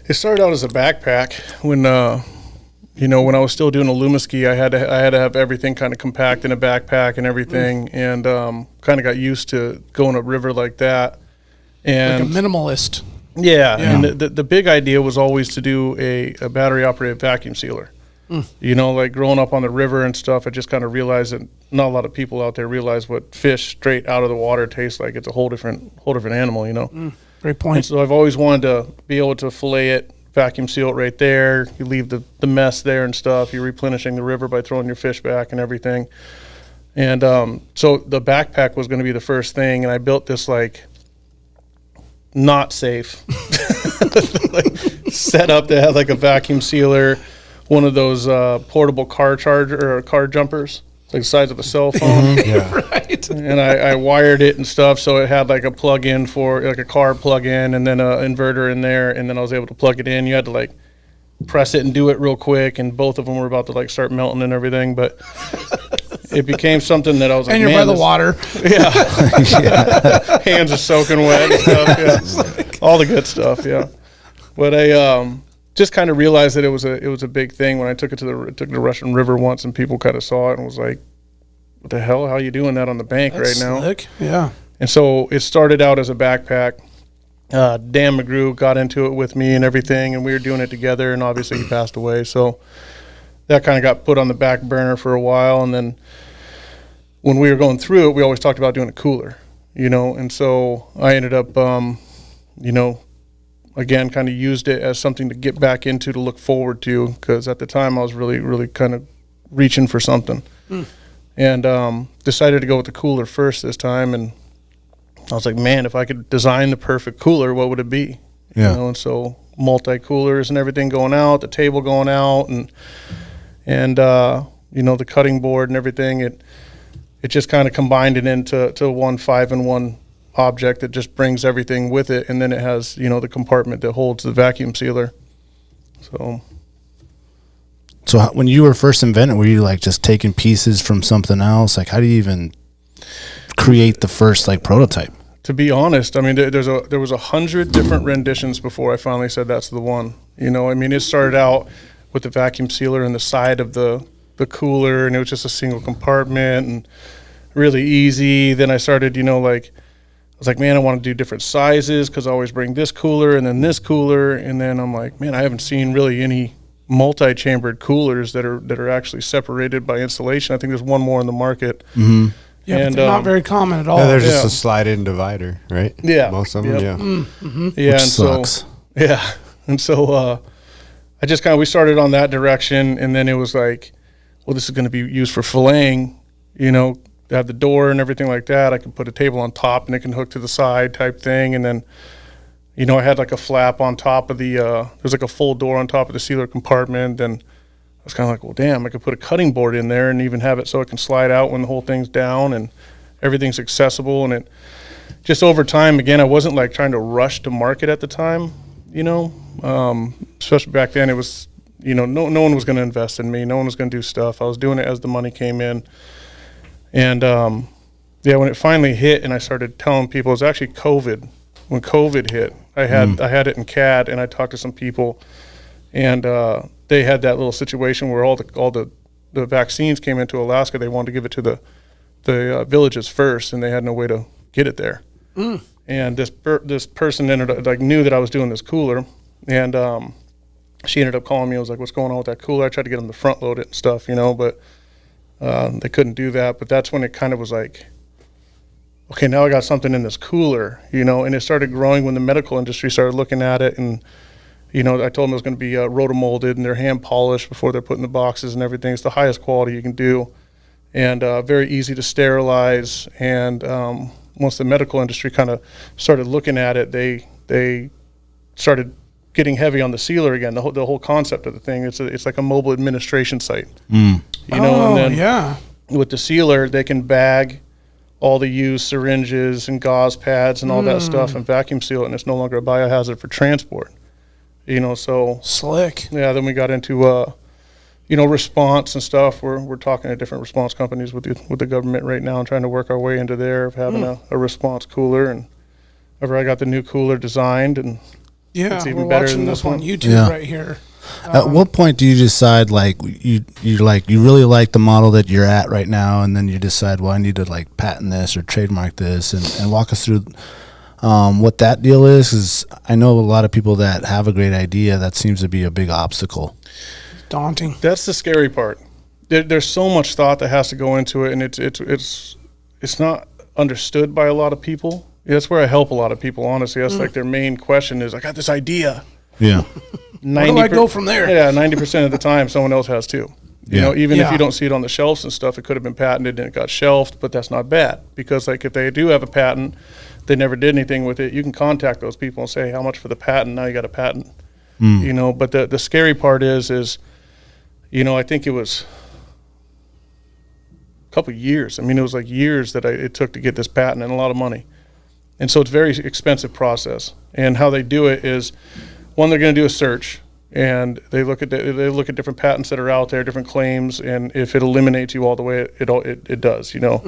It started out as a backpack when when I was still doing Alumaski, I had to have everything kind of compact in a backpack and everything, and kind of got used to going a river like that. And like a minimalist. Yeah. And the big idea was always to do a battery operated vacuum sealer. Like growing up on the river and stuff, I just kind of realized that not a lot of people out there realize what fish straight out of the water tastes like. It's a whole different animal, Great point. And so I've always wanted to be able to fillet it, vacuum seal it right there. You leave the mess there and stuff. You're replenishing the river by throwing your fish back and everything. And so the backpack was going to be the first thing, and I built this like not safe set up that had like a vacuum sealer, one of those portable car charger or car jumpers, like the size of a cell phone. Right. And I wired it and stuff, so it had like a plug-in for like a car plug-in, and then an inverter in there, and then I was able to plug it in. You had to like press it and do it real quick, and both of them were about to like start melting and everything, but it became something that I was like, and you're by the water. Yeah. Hands are soaking wet and stuff, yeah. All the good stuff, yeah. But I just kind of realized that it was a big thing when I took it to the Russian River once, and people kind of saw it and was like, what the hell? How are you doing that on the bank right now? Slick. Yeah. And so it started out as a backpack. Dan McGrew got into it with me and everything, and we were doing it together, and obviously he passed away. So that kind of got put on the back burner for a while. And then when we were going through it, we always talked about doing a cooler, and so I ended up, again, kind of used it as something to get back into, to look forward to, because at the time I was really, really kind of reaching for something. And decided to go with the cooler first this time, and I was like, man, if I could design the perfect cooler, what would it be? Yeah. And so multi-coolers and everything going out, the table going out, and the cutting board and everything, it just kind of combined it into one 5-in-1 object that just brings everything with it, and then it has the compartment that holds the vacuum sealer. So when you were first inventing, were you like just taking pieces from something else? Like, how do you even create the first like prototype? To be honest, I mean, there was 100 different renditions before I finally said that's the one. It started out with the vacuum sealer in the side of the cooler, and it was just a single compartment and really easy. Then I started, I was like, man, I want to do different sizes, because I always bring this cooler and then this cooler, and then I'm like, man, I haven't seen really any multi-chambered coolers that are actually separated by insulation. I think there's one more in the market. Mm-hmm. Yeah, and, but they're not very common at all. Yeah, they're just a slide-in divider, right? Yeah, most of them. Yep. Yeah, mm-hmm. Yeah, which sucks. And so I just we started on that direction, and then it was like, well, this is going to be used for filleting. They have the door and everything like that. I can put a table on top, and it can hook to the side type thing, and then. I had like a flap on top of there's like a full door on top of the sealer compartment, and I was kind of like, well, damn, I could put a cutting board in there and even have it so it can slide out when the whole thing's down and everything's accessible. And it just over time, again, I wasn't like trying to rush to market at the time, especially back then. It was, no one was going to invest in me. No one was going to do stuff. I was doing it as the money came in. And when it finally hit and I started telling people, it was actually COVID. When COVID hit, I had it in CAD, and I talked to some people, and they had that little situation where all the vaccines came into Alaska. They wanted to give it to the villages first, and they had no way to get it there. And this person ended up knew that I was doing this cooler, and she ended up calling me. I was like, "What's going on with that cooler?" I tried to get them to front load it and stuff, but they couldn't do that. But that's when it kind of was like, okay, now I got something in this cooler, and it started growing when the medical industry started looking at it. And, I told them it was going to be roto molded, and they're hand polished before they're put in the boxes and everything. It's the highest quality you can do, and very easy to sterilize. And once the medical industry kind of started looking at it, they started getting heavy on the sealer again, the whole concept of the thing. It's like a mobile administration site, and then with the sealer, they can bag all the used syringes and gauze pads and all that stuff and vacuum seal it, and it's no longer a biohazard for transport. So Slick. yeah, then we got into response and stuff. We're talking to different response companies with the government right now and trying to work our way into there of having a response cooler. And I got the new cooler designed, and Yeah, it's we're even better watching than this this one. on YouTube Yeah. right here. At what point do you decide you really like the model that you're at right now, and then you decide, well, I need to like patent this or trademark this, and walk us through what that deal is? Because I know a lot of people that have a great idea that seems to be a big obstacle. Daunting. That's the scary part. There's so much thought that has to go into it, and it's not understood by a lot of people. That's where I help a lot of people, honestly. That's like their main question is, I got this idea. Yeah. Where do I go from there? Yeah, 90% of the time, someone else has too. Even if Yeah. you don't see it on the shelves and stuff, it could have been patented and it got shelved, but that's not bad. Because like if they do have a patent, they never did anything with it, you can contact those people and say, how much for the patent? Now you got a patent. But the scary part is I think it was a couple of years. I mean, it was like years that it took to get this patent, and a lot of money. And so it's a very expensive process. And how they do it is, one, they're going to do a search, and they look at different patents that are out there, different claims, and if it eliminates you all the way, it does. No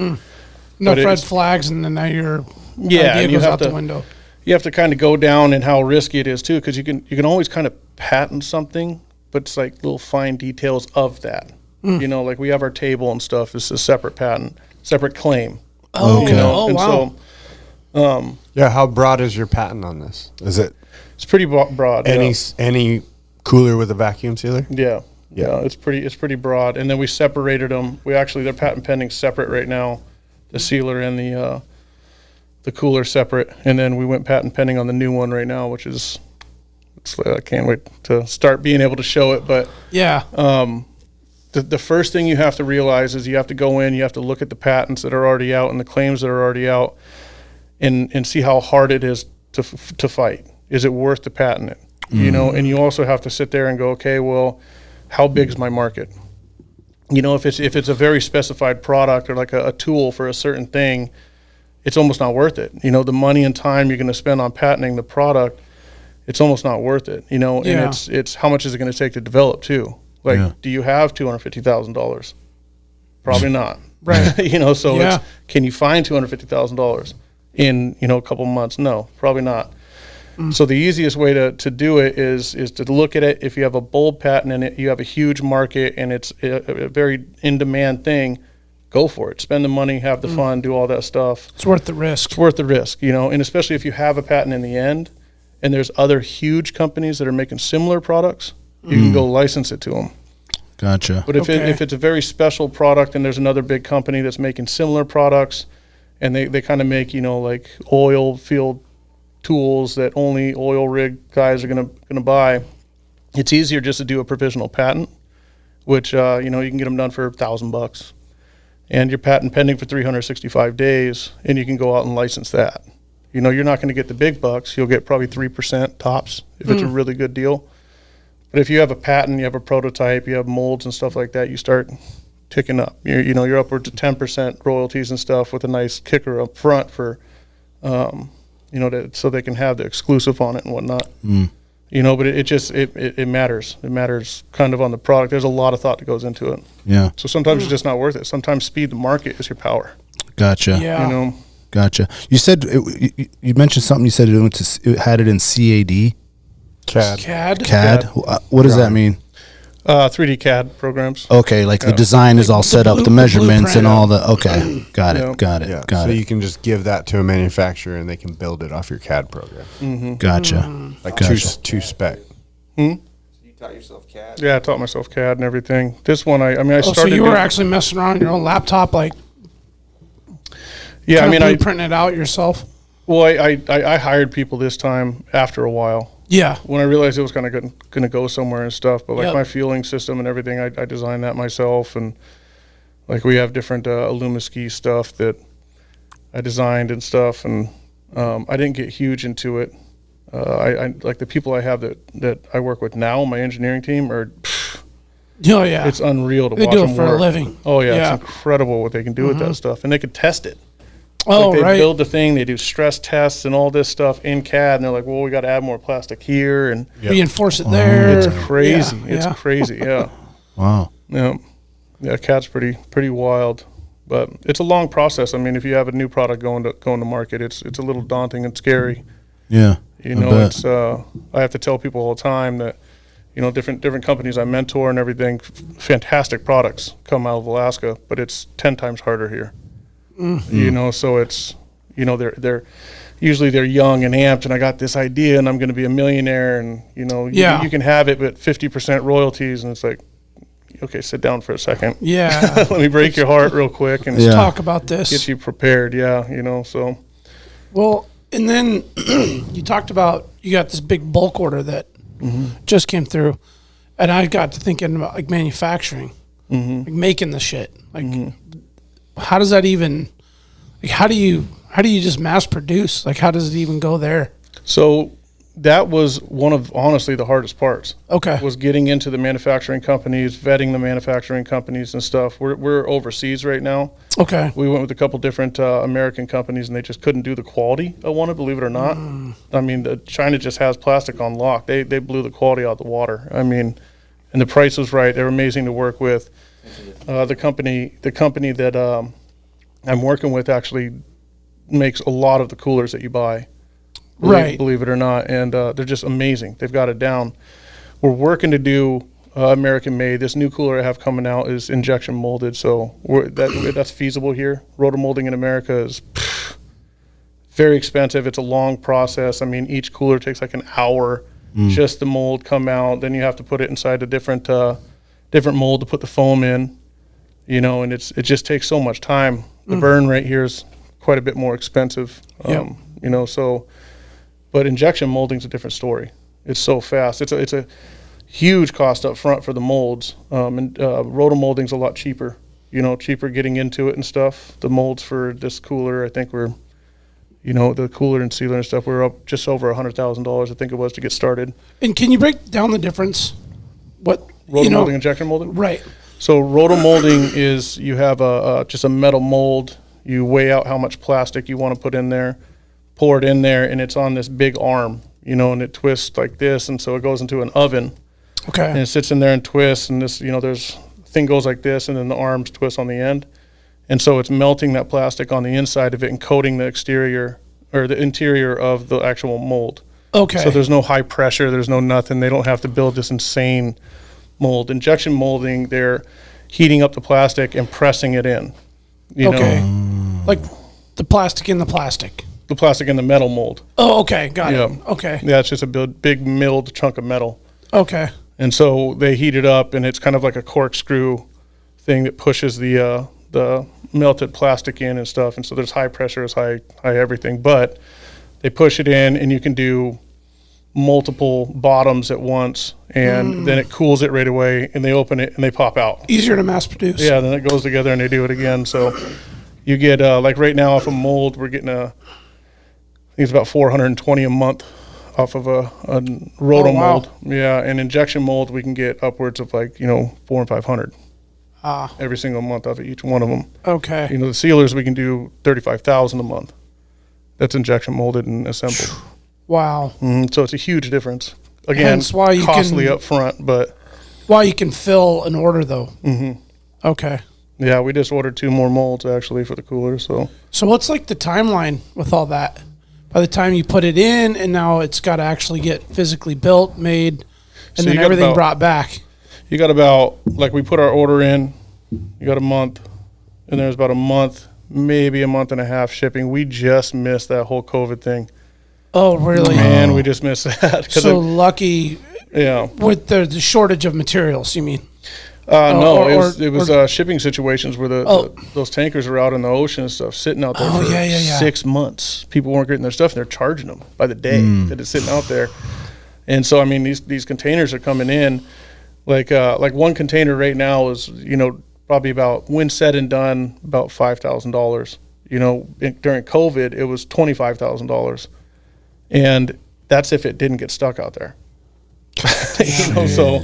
But red it's- flags, and then now your Yeah, idea and you goes have out to- the window. You have to kind of go down and how risky it is too, because you can always kind of patent something, but it's like little fine details of that. Like we have our table and stuff. It's a separate patent, separate claim. Oh, Okay. oh And wow. so Yeah, how broad is your patent on this? Is it it's pretty broad. any cooler with a vacuum sealer? Yeah. It's pretty broad. And then we separated them. They're patent pending separate right now, the sealer and the cooler separate. And then we went patent pending on the new one right now, which is, I can't wait to start being able to show it. But Yeah. the first thing you have to realize is you have to go in, you have to look at the patents that are already out and the claims that are already out, and see how hard it is to fight. Is it worth to patent it? And you also have to sit there and go, okay, well, how big is my market? If it's a very specified product or like a tool for a certain thing, it's almost not worth it. The money and time you're going to spend on patenting the product, it's almost not worth it. And Yeah. it's how much is it going to take to develop too? Like, do you have $250,000? Probably not. Right. So Yeah. can you find $250,000 in, a couple months? No, probably not. So the easiest way to do it is to look at it. If you have a bold patent in it, you have a huge market, and it's a very in-demand thing, go for it. Spend the money, have the fun, do all that stuff. It's worth the risk. It's worth the risk, and especially if you have a patent in the end, and there's other huge companies that are making similar products, you can go license it to them. Gotcha. But if it's a very special product and there's another big company that's making similar products, and they kind of make like oil field tools that only oil rig guys are gonna buy, it's easier just to do a provisional patent, which you can get them done for $1,000, and your patent pending for 365 days, and you can go out and license that. You're not going to get the big bucks. You'll get probably 3% tops if it's a really good deal. But if you have a patent, you have a prototype, you have molds and stuff like that, you start ticking up. You're upwards of 10% royalties and stuff with a nice kicker up front for, so they can have the exclusive on it and whatnot. But it matters. It matters kind of on the product. There's a lot of thought that goes into it. Yeah. So sometimes it's just not worth it. Sometimes speed to market is your power. Gotcha. Yeah. Gotcha. You said you mentioned something. You said it had it in CAD. CAD. CAD. What does that mean? 3D CAD programs. Okay, like the design is all set up, the measurements and all the. Okay, got it. Yeah. Got it. Yeah. Got So it. you can just give that to a manufacturer and they can build it off your CAD program. Gotcha. Like Gotcha. two spec. You taught yourself CAD. Yeah, I taught myself CAD and everything. This one, I Oh, so started. you were doing- actually messing around on your own laptop, like Yeah, blueprinting it out yourself. Well, I hired people this time after a while Yeah. when I realized it was kind of going to go somewhere and stuff. But like Yep. my fueling system and everything, I designed that myself. And like we have different Alumaskis stuff that I designed and stuff. And I didn't get huge into it. I like the people I have that I work with now, my engineering team, are Oh yeah. it's unreal to They watch do it them for a work. living. Oh yeah, Yeah. it's incredible what they can do with that stuff, and they could test it. Oh, they right. build the thing, they do stress tests and all this stuff in CAD, and they're like, well, we got to add more plastic here, and Reinforce it there. it's crazy. Yeah, It's yeah. crazy. Yeah. Wow. Yeah. CAD's pretty wild, but it's a long process. I mean, if you have a new product going to market, it's a little daunting and scary. Yeah. You know, it's I have to tell people all the time that, you know, different companies I mentor and everything, fantastic products come out of Alaska, but it's 10 times harder here. You know, so it's, you know, they're usually they're young and amped, and I got this idea and I'm going to be a millionaire, and you know, you can have it, but 50% royalties, and it's like, okay, sit down for a second. Yeah. Let me break your heart real quick and Let's talk about this. get you prepared. Yeah, you know, so. Well, and then you talked about you got this big bulk order that just came through, and I got to thinking about like manufacturing, like making the shit. Like, how does that even? Like, how do you just mass produce? Like, how does it even go there? So that was one of, honestly, the hardest parts. Okay. Was getting into the manufacturing companies, vetting the manufacturing companies and stuff. We're overseas right now. Okay. We went with a couple different American companies, and they just couldn't do the quality I wanted, believe it or not. I mean, China just has plastic on lock. They blew the quality out of the water. I mean, and the price was right. They were amazing to work with. The company that I'm working with actually makes a lot of the coolers that you buy. Right. Believe it or not, and they're just amazing. They've got it down. We're working to do American made. This new cooler I have coming out is injection molded, so that's feasible here. Roto molding in America is very expensive. It's a long process. I mean, each cooler takes like an hour just the mold come out. Then you have to put it inside a different mold to put the foam in. You know, and it just takes so much time. The burn rate here is quite a bit more expensive. You know, so. But injection molding's a different story. It's so fast. It's a huge cost up front for the molds. And roto molding's a lot cheaper. You know, cheaper getting into it and stuff. The molds for this cooler, I think we're, you know, the cooler and sealer and stuff, we're up just over $100,000, I think it was, to get started. And can you break down the difference? What Roto molding, injection molding? Right. So roto molding is you have just a metal mold. You weigh out how much plastic you want to put in there, pour it in there, and it's on this big arm, you know, and it twists like this, and so it goes into an oven. Okay. And it sits in there and twists, and this, you know, there's thing goes like this, and then the arms twist on the end, and so it's melting that plastic on the inside of it and coating the exterior or the interior of the actual mold. Okay. So there's no high pressure, there's no nothing. They don't have to build this insane mold. Injection molding, they're heating up the plastic and pressing it in. You know, like the plastic in the plastic. the plastic in the metal mold. Oh, okay, got Yeah. it. Okay, Yeah, it's just a big milled chunk of metal. okay. And so they heat it up, and it's kind of like a corkscrew thing that pushes the melted plastic in and stuff. And so there's high pressure, it's high everything. But they push it in, and you can do multiple bottoms at once, and then it cools it right away, and they open it, and they pop out. Easier to mass produce. Yeah, then it goes together, and they do it again. So you get, like right now off a mold, we're getting I think it's about $420 a month off of a roto Oh, wow. mold. Yeah, and injection mold, we can get upwards of like, $400 and $500 every single month off of each one of them. Okay. The sealers, we can do $35,000 a month. That's injection molded and assembled. Wow. So it's a huge difference. Again, Hence why you costly can- up front, but Why you can fill an order though. Mm-hmm. Okay. yeah, we just ordered 2 more molds actually for the cooler. So So what's like the timeline with all that? By the time you put it in, and now it's got to actually get physically built, made, and So then you got everything about- brought back. you got about, like we put our order in, you got a month, and there's about a month, maybe a month and a half shipping. We just missed that whole COVID thing. Oh, really? Man, we just missed that. 'Cause So lucky yeah. with the shortage of materials, you mean? No, or- it was or- shipping situations where those tankers are out in the ocean and stuff, sitting out there Oh, for yeah. 6 months. People weren't getting their stuff, and they're charging them by the day that it's sitting out there. And so, I mean, these containers are coming in, like one container right now is, probably about, when said and done, about $5,000. During COVID, it was $25,000. And that's if it didn't get stuck out there. So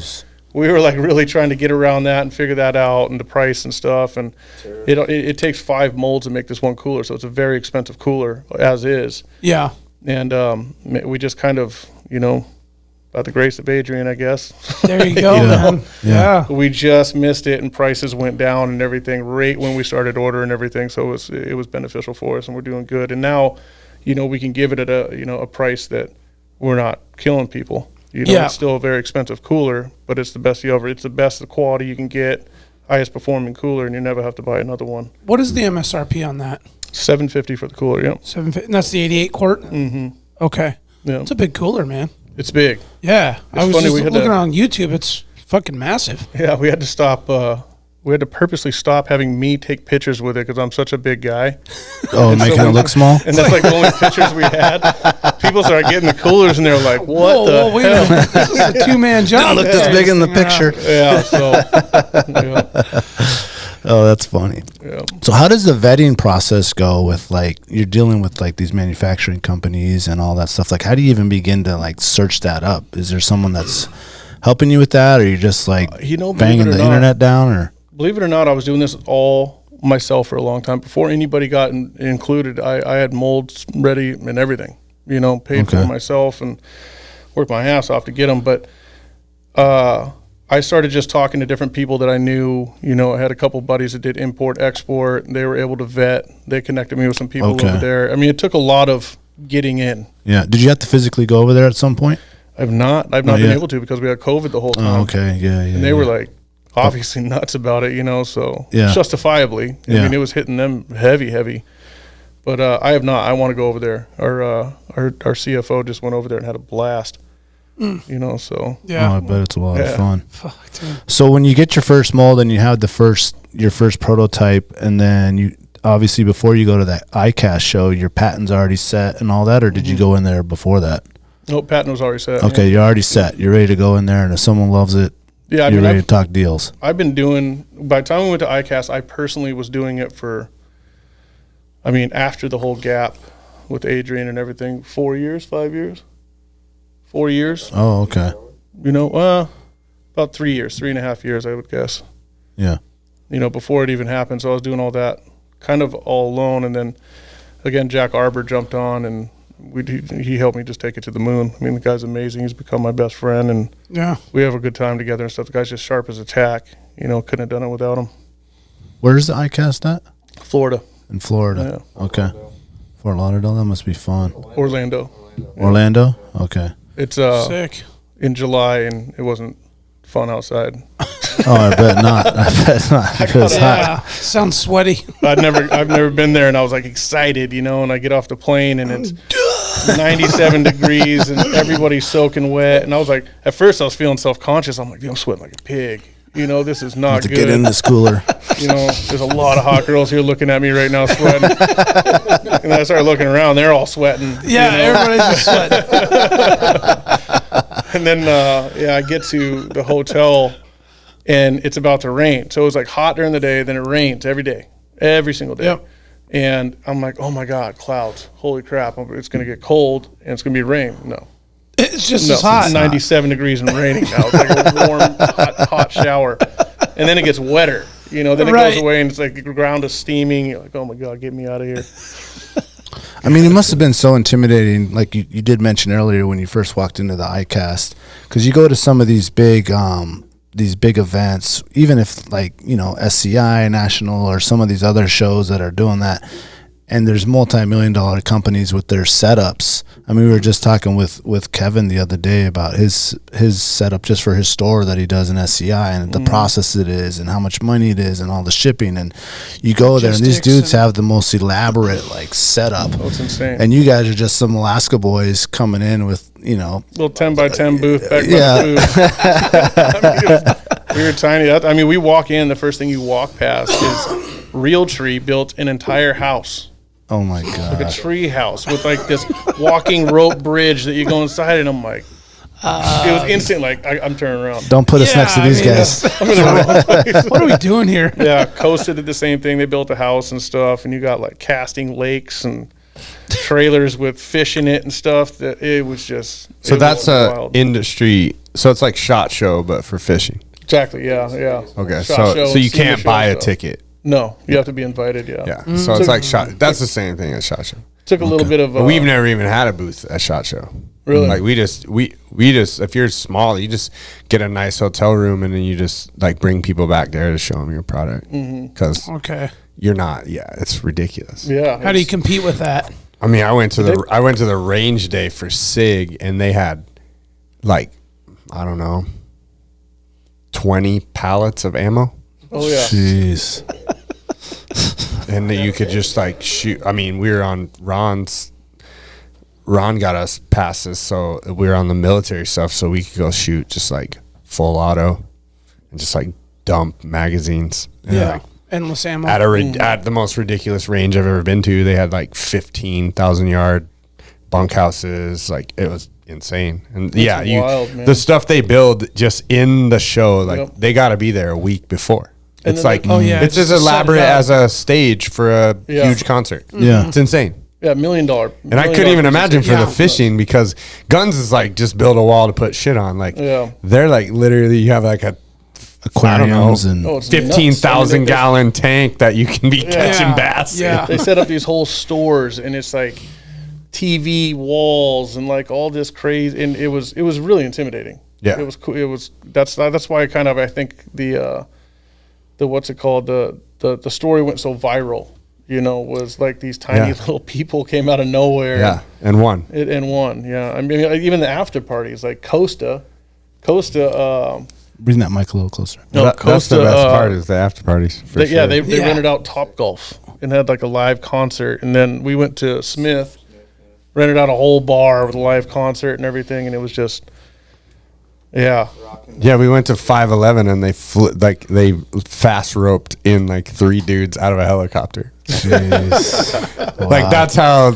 we were like really trying to get around that and figure that out and the price and stuff. And it takes 5 molds to make this one cooler. So it's a very expensive cooler as is. Yeah. And we just kind of, by the grace of Adrien, I guess. There you go, man. Yeah. We just missed it, and prices went down and everything right when we started ordering everything. So it was beneficial for us, and we're doing good. And now, we can give it at a price that we're not killing people. It's still a very expensive cooler, but it's the best ever. It's the best of quality you can get, highest performing cooler, and you never have to buy another one. What is the MSRP on that? $750 for the cooler. Yep. $750. And that's the 88 quart. Mm-hmm. Okay. Yeah. It's a big cooler, man. It's big. Yeah. I was funny, just looking on YouTube. It's fucking massive. Yeah, we had to stop. We had to purposely stop having me take pictures with it because I'm such a big guy. Oh, making it look small? And that's like the only pictures we had. People started getting the coolers, and they were like, what the wait hell? a minute. This is a 2-man job. Didn't look this big in the picture. Yeah, so. Yeah. Oh, that's funny. Yeah. So how does the vetting process go with, like, you're dealing with, like, these manufacturing companies and all that stuff? Like, how do you even begin to, like, search that up? Is there someone that's helping you with that, or you're just, like, banging the internet down? Or believe it or not, I was doing this all myself for a long time. Before anybody got included, I had molds ready and everything, paid for myself and worked my ass off to get them. But I started just talking to different people that I knew. I had a couple buddies that did import, export. They were able to vet. They connected me with some people over there. I mean, it took a lot of getting in. Yeah. Did you have to physically go over there at some point? I've not been able to because we had COVID the whole time. Oh, okay. Yeah. And they were like, obviously nuts about it, so justifiably. I mean, it was hitting them heavy. But I have not. I want to go over there. Our CFO just went over there and had a blast. So yeah. Oh, I bet it's a lot of fun. Fuck, dude. So when you get your first mold and you have your first prototype, and then you obviously before you go to that ICast show, your patent's already set and all that, or did you go in there before that? No, patent was already set. Okay, you're already set. You're ready to go in there, and if someone loves it, you're ready to talk deals. I've been doing, by the time we went to ICast, I personally was doing it for, after the whole gap with Adrien and everything, 4 years, 5 years? 4 years. Oh, okay. About 3 years, 3.5 years, I would guess. Yeah. Before it even happened. So I was doing all that kind of all alone. And then, again, Jack Arbor jumped on, and he helped me just take it to the moon. I mean, the guy's amazing. He's become my best friend, and we have a good time together and stuff. The guy's just sharp as a tack. Couldn't have done it without him. Where's the ICast at? Florida. In Florida. Yeah. Okay. Fort Lauderdale. That must be fun. Orlando. Orlando? Okay. It's sick. In July, and it wasn't fun outside. Oh, I bet not. It's hot. Sounds sweaty. I've never been there, and I was like excited, and I get off the plane and it's 97 degrees and everybody's soaking wet, and I was like, at first I was feeling self-conscious. I'm like, dude, I'm sweating like a pig. This is not good. To get in this cooler. There's a lot of hot girls here looking at me right now sweating. And then I started looking around. They're all sweating. Yeah, everybody's just sweating. And then, I get to the hotel, and it's about to rain. So it was like hot during the day, then it rains every day, every single day. Yep. And I'm like, oh, my God, clouds. Holy crap. It's going to get cold, and it's going to be rain. No. It's just as hot. It's 97 degrees and raining now. It's like a warm, hot shower. And then it gets wetter. Then it goes away, and it's like the ground is steaming. You're like, oh, my God, get me out of here. It must have been so intimidating, like you did mention earlier when you first walked into the ICast, because you go to some of these big events, even if, like, SCI, National, or some of these other shows that are doing that, and there's multi-million-dollar companies with their setups. We were just talking with Kevin the other day about his setup just for his store that he does in SCI, and the process it is, and how much money it is, and all the shipping. And you go there, and these dudes have the most elaborate, like, setup. Oh, it's insane. And you guys are just some Alaska boys coming in with, little 10 by 10 booth back by the booth. We were tiny. We walk in, the first thing you walk past is Realtree built an entire house. Oh my God. Like a tree house with like this walking rope bridge that you go inside, and I'm like, it was instant. Like I'm turning around. Don't put us next to these guys. I'm in the wrong place. What are we doing here? Yeah, Costa did the same thing. They built a house and stuff, and you got like casting lakes and trailers with fish in it and stuff. That it was just. So that's a industry. So it's like SHOT Show, but for fishing. Exactly. Yeah. Yeah. Okay, Shot show, so you senior can't show buy a stuff. ticket. No, you have to be invited. Yeah. Yeah, so it's like shot. That's the same thing as SHOT Show. Took a little bit of. But we've never even had a booth at SHOT Show. Really? Like we just if you're small, you just get a nice hotel room and then you just like bring people back there to show them your product because Okay. you're not. Yeah, it's ridiculous. Yeah. How do you compete with that? I mean, I went to the range day for SIG and they had like I don't know 20 pallets of ammo. Oh yeah. Jeez. And then you could just like shoot. I mean, we were on Ron got us passes, so we were on the military stuff, so we could go shoot just like full auto and just like dump magazines. Yeah. Like, Endless ammo. at the most ridiculous range I've ever been to, they had like 15,000 yard bunkhouses. Like it was insane. And wild, man. the stuff they build just in the show, like Yep. they got to be there a week before. And It's then like yeah, it's as just set it elaborate up. as a stage for a Yeah. huge concert. Yeah. It's insane. Yeah. $1 million. And I couldn't even imagine for Yeah. the fishing because guns is like just build a wall to put shit on. Like Yeah. they're like literally you have like a Aquariums and Oh, it's nuts. 15,000 I mean, gallon tank that you can be catching bass. Yeah. They set up these whole stores and it's like TV walls and like all this crazy, and it was really intimidating. Yeah. It was cool. It was that's why kind of I think the what's it called, the story went so viral, was like these tiny little people came out of nowhere. Yeah, and one. And won. Yeah. I mean, like, even the after parties, like Costa, bring that mic a little closer. no, That's Costa, the best part is the after parties. For they, yeah, sure. they Yeah. rented out Top Golf and had like a live concert, and then we went to Smith, rented out a whole bar with a live concert and everything, and it was just, yeah, we went to 511 and they fast roped in like 3 dudes out of a helicopter. Jeez. Like Wow. that's how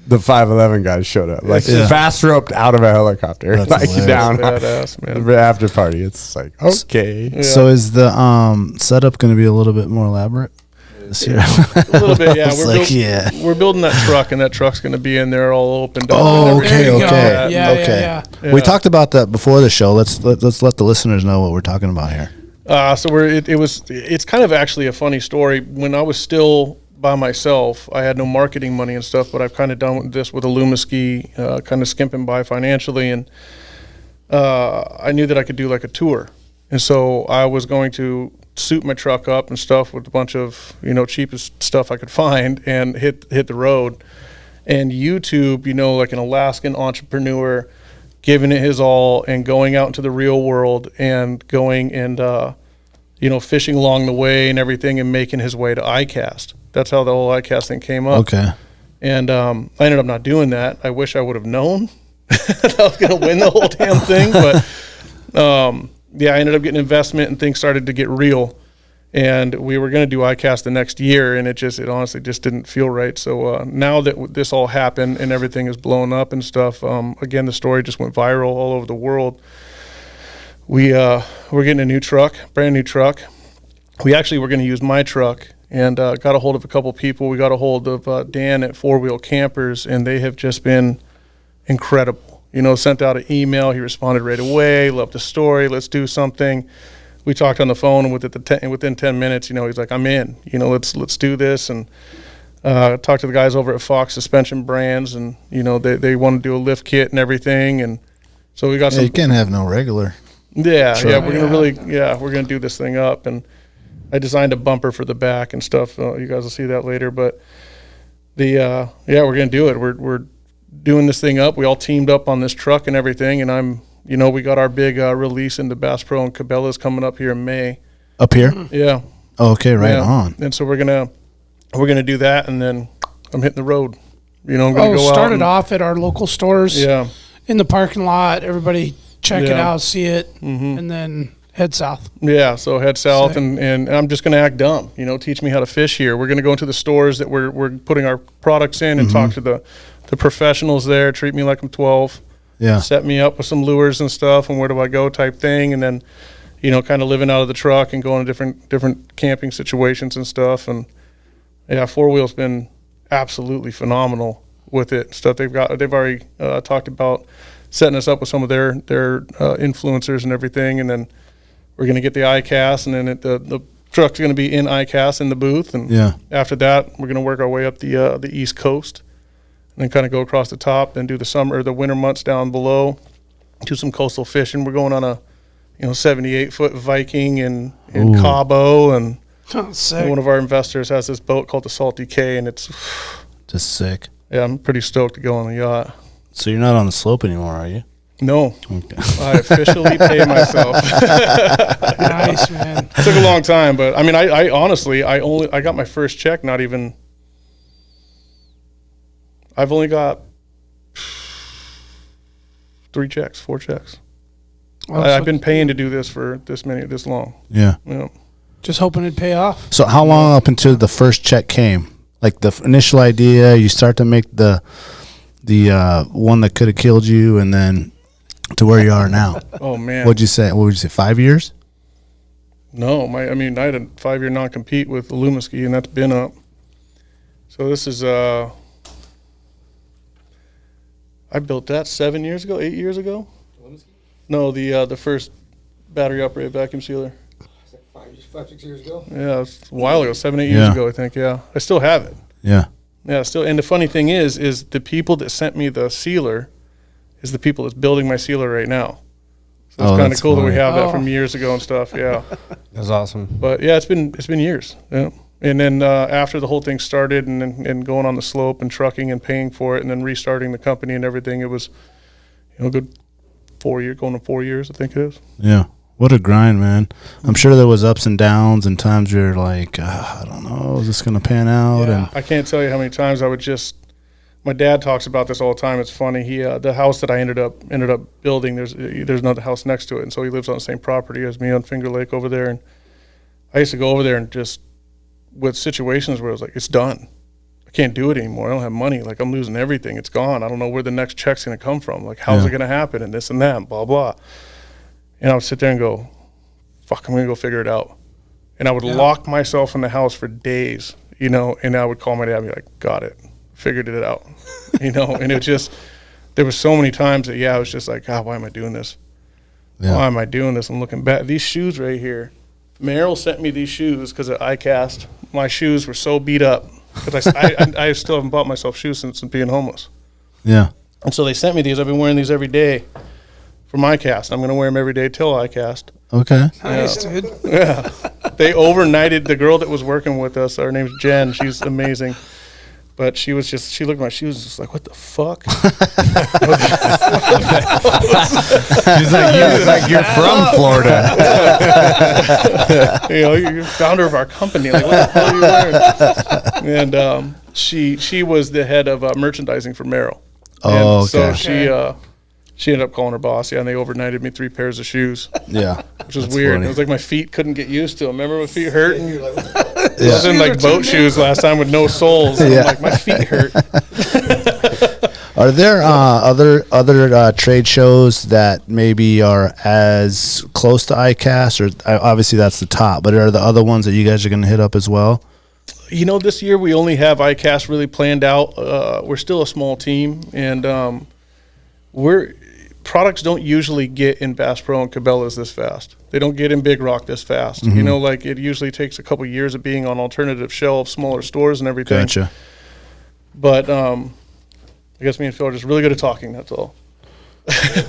the 511 guys showed up. Like Yeah. fast roped out of a helicopter, That's like hilarious. down badass, man. the after party. It's like okay. Yeah. So is the setup going to be a little bit more elaborate this year? A little bit, yeah. It's like, yeah. We're building that truck, and that truck's going to be in there all opened up. Oh, and okay, everything. There you go. okay, Yeah, okay. yeah. We talked about that before the show. Let's let the listeners know what we're talking about here. So it's kind of actually a funny story. When I was still by myself, I had no marketing money and stuff, but I've kind of done this with Alumaski, kind of skimping by financially, and I knew that I could do like a tour, and so I was going to suit my truck up and stuff with a bunch of cheapest stuff I could find and hit the road. And YouTube, like an Alaskan entrepreneur giving it his all and going out into the real world and going and fishing along the way and everything and making his way to ICast. That's how the whole ICast thing came up. Okay. And I ended up not doing that. I wish I would have known that I was going to win the whole damn thing. But I ended up getting investment and things started to get real. And we were going to do ICast the next year, and it honestly just didn't feel right. So now that this all happened and everything is blown up and stuff, again, the story just went viral all over the world. We're getting a new truck, brand new truck. We actually were going to use my truck and got a hold of a couple people. We got a hold of Dan at 4-Wheel Campers, and they have just been incredible. Sent out an email. He responded right away. Loved the story. Let's do something. We talked on the phone, and within 10 minutes, he's like, I'm in. Let's do this. And talked to the guys over at Fox Suspension Brands, and they want to do a lift kit and everything. And so we got some. You can't have no regular. Yeah, Sure. yeah, we're gonna do this thing up, and I designed a bumper for the back and stuff. You guys will see that later, but we're gonna do it. We're doing this thing up. We all teamed up on this truck and everything, and we got our big release into Bass Pro and Cabela's coming up here in May. Up here? Yeah. Okay, right Yeah. on. And so we're gonna do that, and then I'm hitting the road. I'm gonna go out. Started off at our local stores. Yeah. In the parking lot, everybody check it Yeah. out, see it, and then head south. Yeah, so head south, Sick. and I'm just going to act dumb, teach me how to fish here. We're going to go into the stores that we're putting our products in and talk to the professionals there, treat me like I'm 12, Yeah. set me up with some lures and stuff, and where do I go type thing, and then, kind of living out of the truck and going to different camping situations and stuff. And yeah, 4-Wheel's been absolutely phenomenal with it. Stuff they've already talked about setting us up with some of their influencers and everything, and then we're going to get the ICast, and then the truck's going to be in ICast in the booth. And after that, we're going to work our way up the East Coast, and then kind of go across the top, then do the winter months down below, do some coastal fishing. We're going on a 78-foot Viking in Cabo, and one of our investors has this boat called the Salty K, and it's just sick. Yeah, I'm pretty stoked to go on the yacht. So you're not on the slope anymore, are you? No. Okay. I officially pay myself. Nice, man. It took a long time, but I mean, I honestly, I got my first check. I've only got 4 checks. I've been paying to do this for this long. Yeah. Just hoping it'd pay off. So how long up until the first check came? Like the initial idea, you start to make the one that could have killed you, and then to where you are now. Oh man. What would you say? 5 years? No, I had a 5-year non-compete with Alumaski, and that's been up. So this is I built that 8 years ago. No, the first battery operated vacuum sealer. 5-6 years ago. Yeah, it's a while ago, 7-8 years ago, I think. Yeah, I still have it. Yeah. Yeah, still. And the funny thing is the people that sent me the sealer is the people that's building my sealer right now. So it's kind of cool that we have that from years ago and stuff. Yeah, that's awesome. But yeah, it's been years. Yeah. And then after the whole thing started and going on the slope and trucking and paying for it and then restarting the company and everything, it was good 4 years, going on 4 years, I think it is. Yeah. What a grind, man. I'm sure there was ups and downs and times you're like, I don't know, is this going to pan out? Yeah. And I can't tell you how many times I would just, my dad talks about this all the time. It's funny. He, the house that I ended up building, there's another house next to it. And so he lives on the same property as me on Finger Lake over there. And I used to go over there and just with situations where I was like, it's done. I can't do it anymore. I don't have money. Like, I'm losing everything. It's gone. I don't know where the next check's going to come from. Like, how's it going to happen? And this and that, and blah, blah. And I would sit there and go, fuck, I'm going to go figure it out. And I would lock myself in the house for days, and I would call my dad and be like, got it, figured it out, and it just, there were so many times that, I was just like, God, why am I doing this? Yeah. Why am I doing this? I'm looking back. These shoes right here, Merrill sent me these shoes because at ICast, my shoes were so beat up because I still haven't bought myself shoes since being homeless. Yeah. And so they sent me these. I've been wearing these every day. For my cast, I'm going to wear them every day till I cast. Okay. Nice, dude. Yeah. They overnighted the girl that was working with us. Her name's Jen. She's amazing. But she looked at my shoes just like, what the fuck? She's like, you're from Florida. You're founder of our company. Like, what the hell are you wearing? And she was the head of merchandising for Merrill. Oh, okay. So she ended up calling her boss, and they overnighted me 3 pairs of shoes. Yeah. Which was weird. Funny. It was like my feet couldn't get used to them. Remember my feet hurt? And you're like, what the fuck? I was in like boat shoes last time with no soles. And I'm like, my feet hurt. Are there other trade shows that maybe are as close to ICast, or obviously that's the top, but are the other ones that you guys are going to hit up as well? This year we only have ICast really planned out. We're still a small team, and products don't usually get in Bass Pro and Cabela's this fast. They don't get in Big Rock this fast. Mm-hmm. It usually takes a couple years of being on alternative shelves, smaller stores and everything. Gotcha. But I guess me and Phil are just really good at talking, that's all.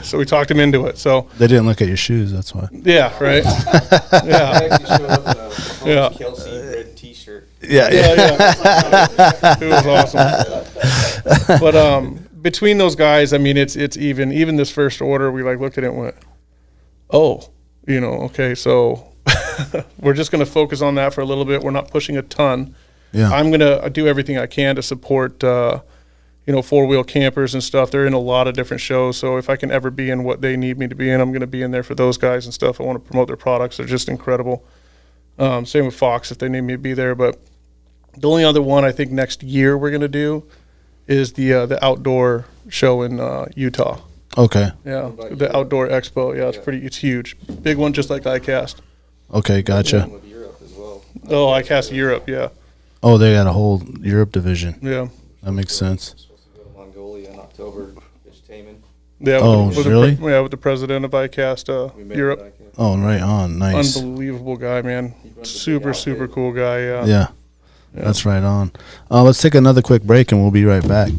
So we talked him into it. So they didn't look at your shoes, that's why. Yeah, right. Yeah. I actually showed up in a Kelsey red t-shirt. Yeah. It was awesome. But between those guys, it's even this first order, we looked at it and went, okay, so we're just going to focus on that for a little bit. We're not pushing a ton. Yeah. I'm going to do everything I can to support, four-wheel campers and stuff. They're in a lot of different shows, so if I can ever be in what they need me to be in, I'm going to be in there for those guys and stuff. I want to promote their products. They're just incredible. Same with Fox if they need me to be there. But the only other one I think next year we're going to do is the outdoor show in Utah. Okay. Yeah, the Outdoor Expo. Yeah, it's huge. Big one, just like ICast. Okay, gotcha. With Europe as well. Oh, ICast Europe, yeah. Oh, they got a whole Europe division. Yeah. That makes sense. Supposed to go to Mongolia in October, fish taming. Yeah. Oh, really? With the president of ICast We met Europe. with ICast. Oh, right on. Nice. Unbelievable guy, man. Super cool guy. Yeah. Yeah. That's right on. Let's take another quick break and we'll be right back.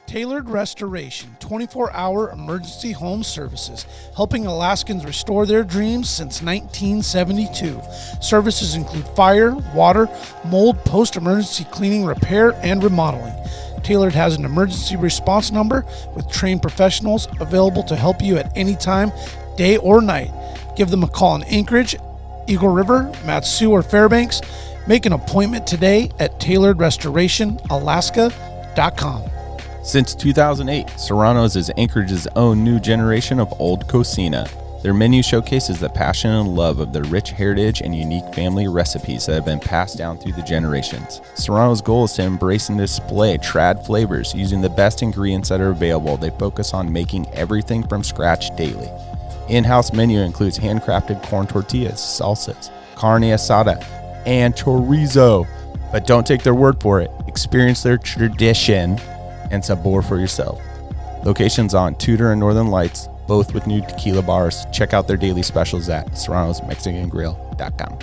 Tailored Restoration, 24-hour emergency home services, helping Alaskans restore their dreams since 1972. Services include fire, water, mold, post-emergency cleaning, repair, and remodeling. Tailored has an emergency response number with trained professionals available to help you at any time, day or night. Give them a call in Anchorage, Eagle River, Matsu, or Fairbanks. Make an appointment today at tailoredrestorationalaska.com. Since 2008, Serrano's is Anchorage's own new generation of old cocina. Their menu showcases the passion and love of their rich heritage and unique family recipes that have been passed down through the generations. Serrano's goal is to embrace and display trad flavors using the best ingredients that are available. They focus on making everything from scratch daily. In-house menu includes handcrafted corn tortillas, salsas, carne asada, and chorizo. But don't take their word for it. Experience their tradition and sabor for yourself. Locations on Tudor and Northern Lights, both with new tequila bars. Check out their daily specials at serranosmexicangrill.com.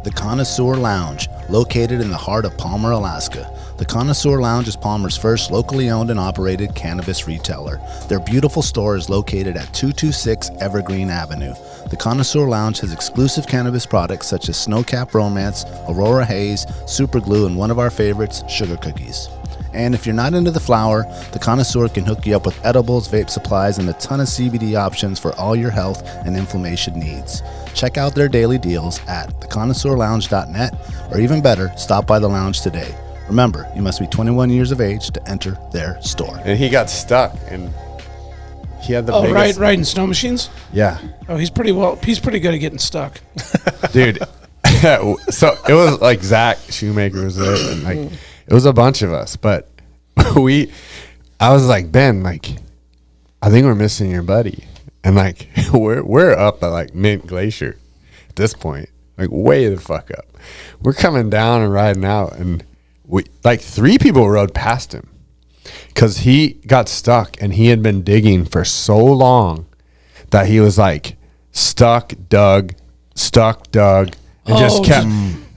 The Connoisseur Lounge, located in the heart of Palmer, Alaska. The Connoisseur Lounge is Palmer's first locally owned and operated cannabis retailer. Their beautiful store is located at 226 Evergreen Avenue. The Connoisseur Lounge has exclusive cannabis products such as Snowcap Romance, Aurora Haze, Super Glue, and one of our favorites, Sugar Cookies. And if you're not into the flower, the Connoisseur can hook you up with edibles, vape supplies, and a ton of CBD options for all your health and inflammation needs. Check out their daily deals at theconnoisseurlounge.net, or even better, stop by the lounge today. Remember, you must be 21 years of age to enter their store. And he got stuck, and he had the biggest... riding snow machines? Yeah. Oh, he's pretty good at getting stuck. Dude, so it was like Zach Shoemaker was there, and like it was a bunch of us, but I was like, Ben, like, I think we're missing your buddy. And like we're up at like Mint Glacier at this point, like way the fuck up. We're coming down and riding out, and we like 3 people rode past him because he got stuck, and he had been digging for so long that he was like stuck, dug, and just kept.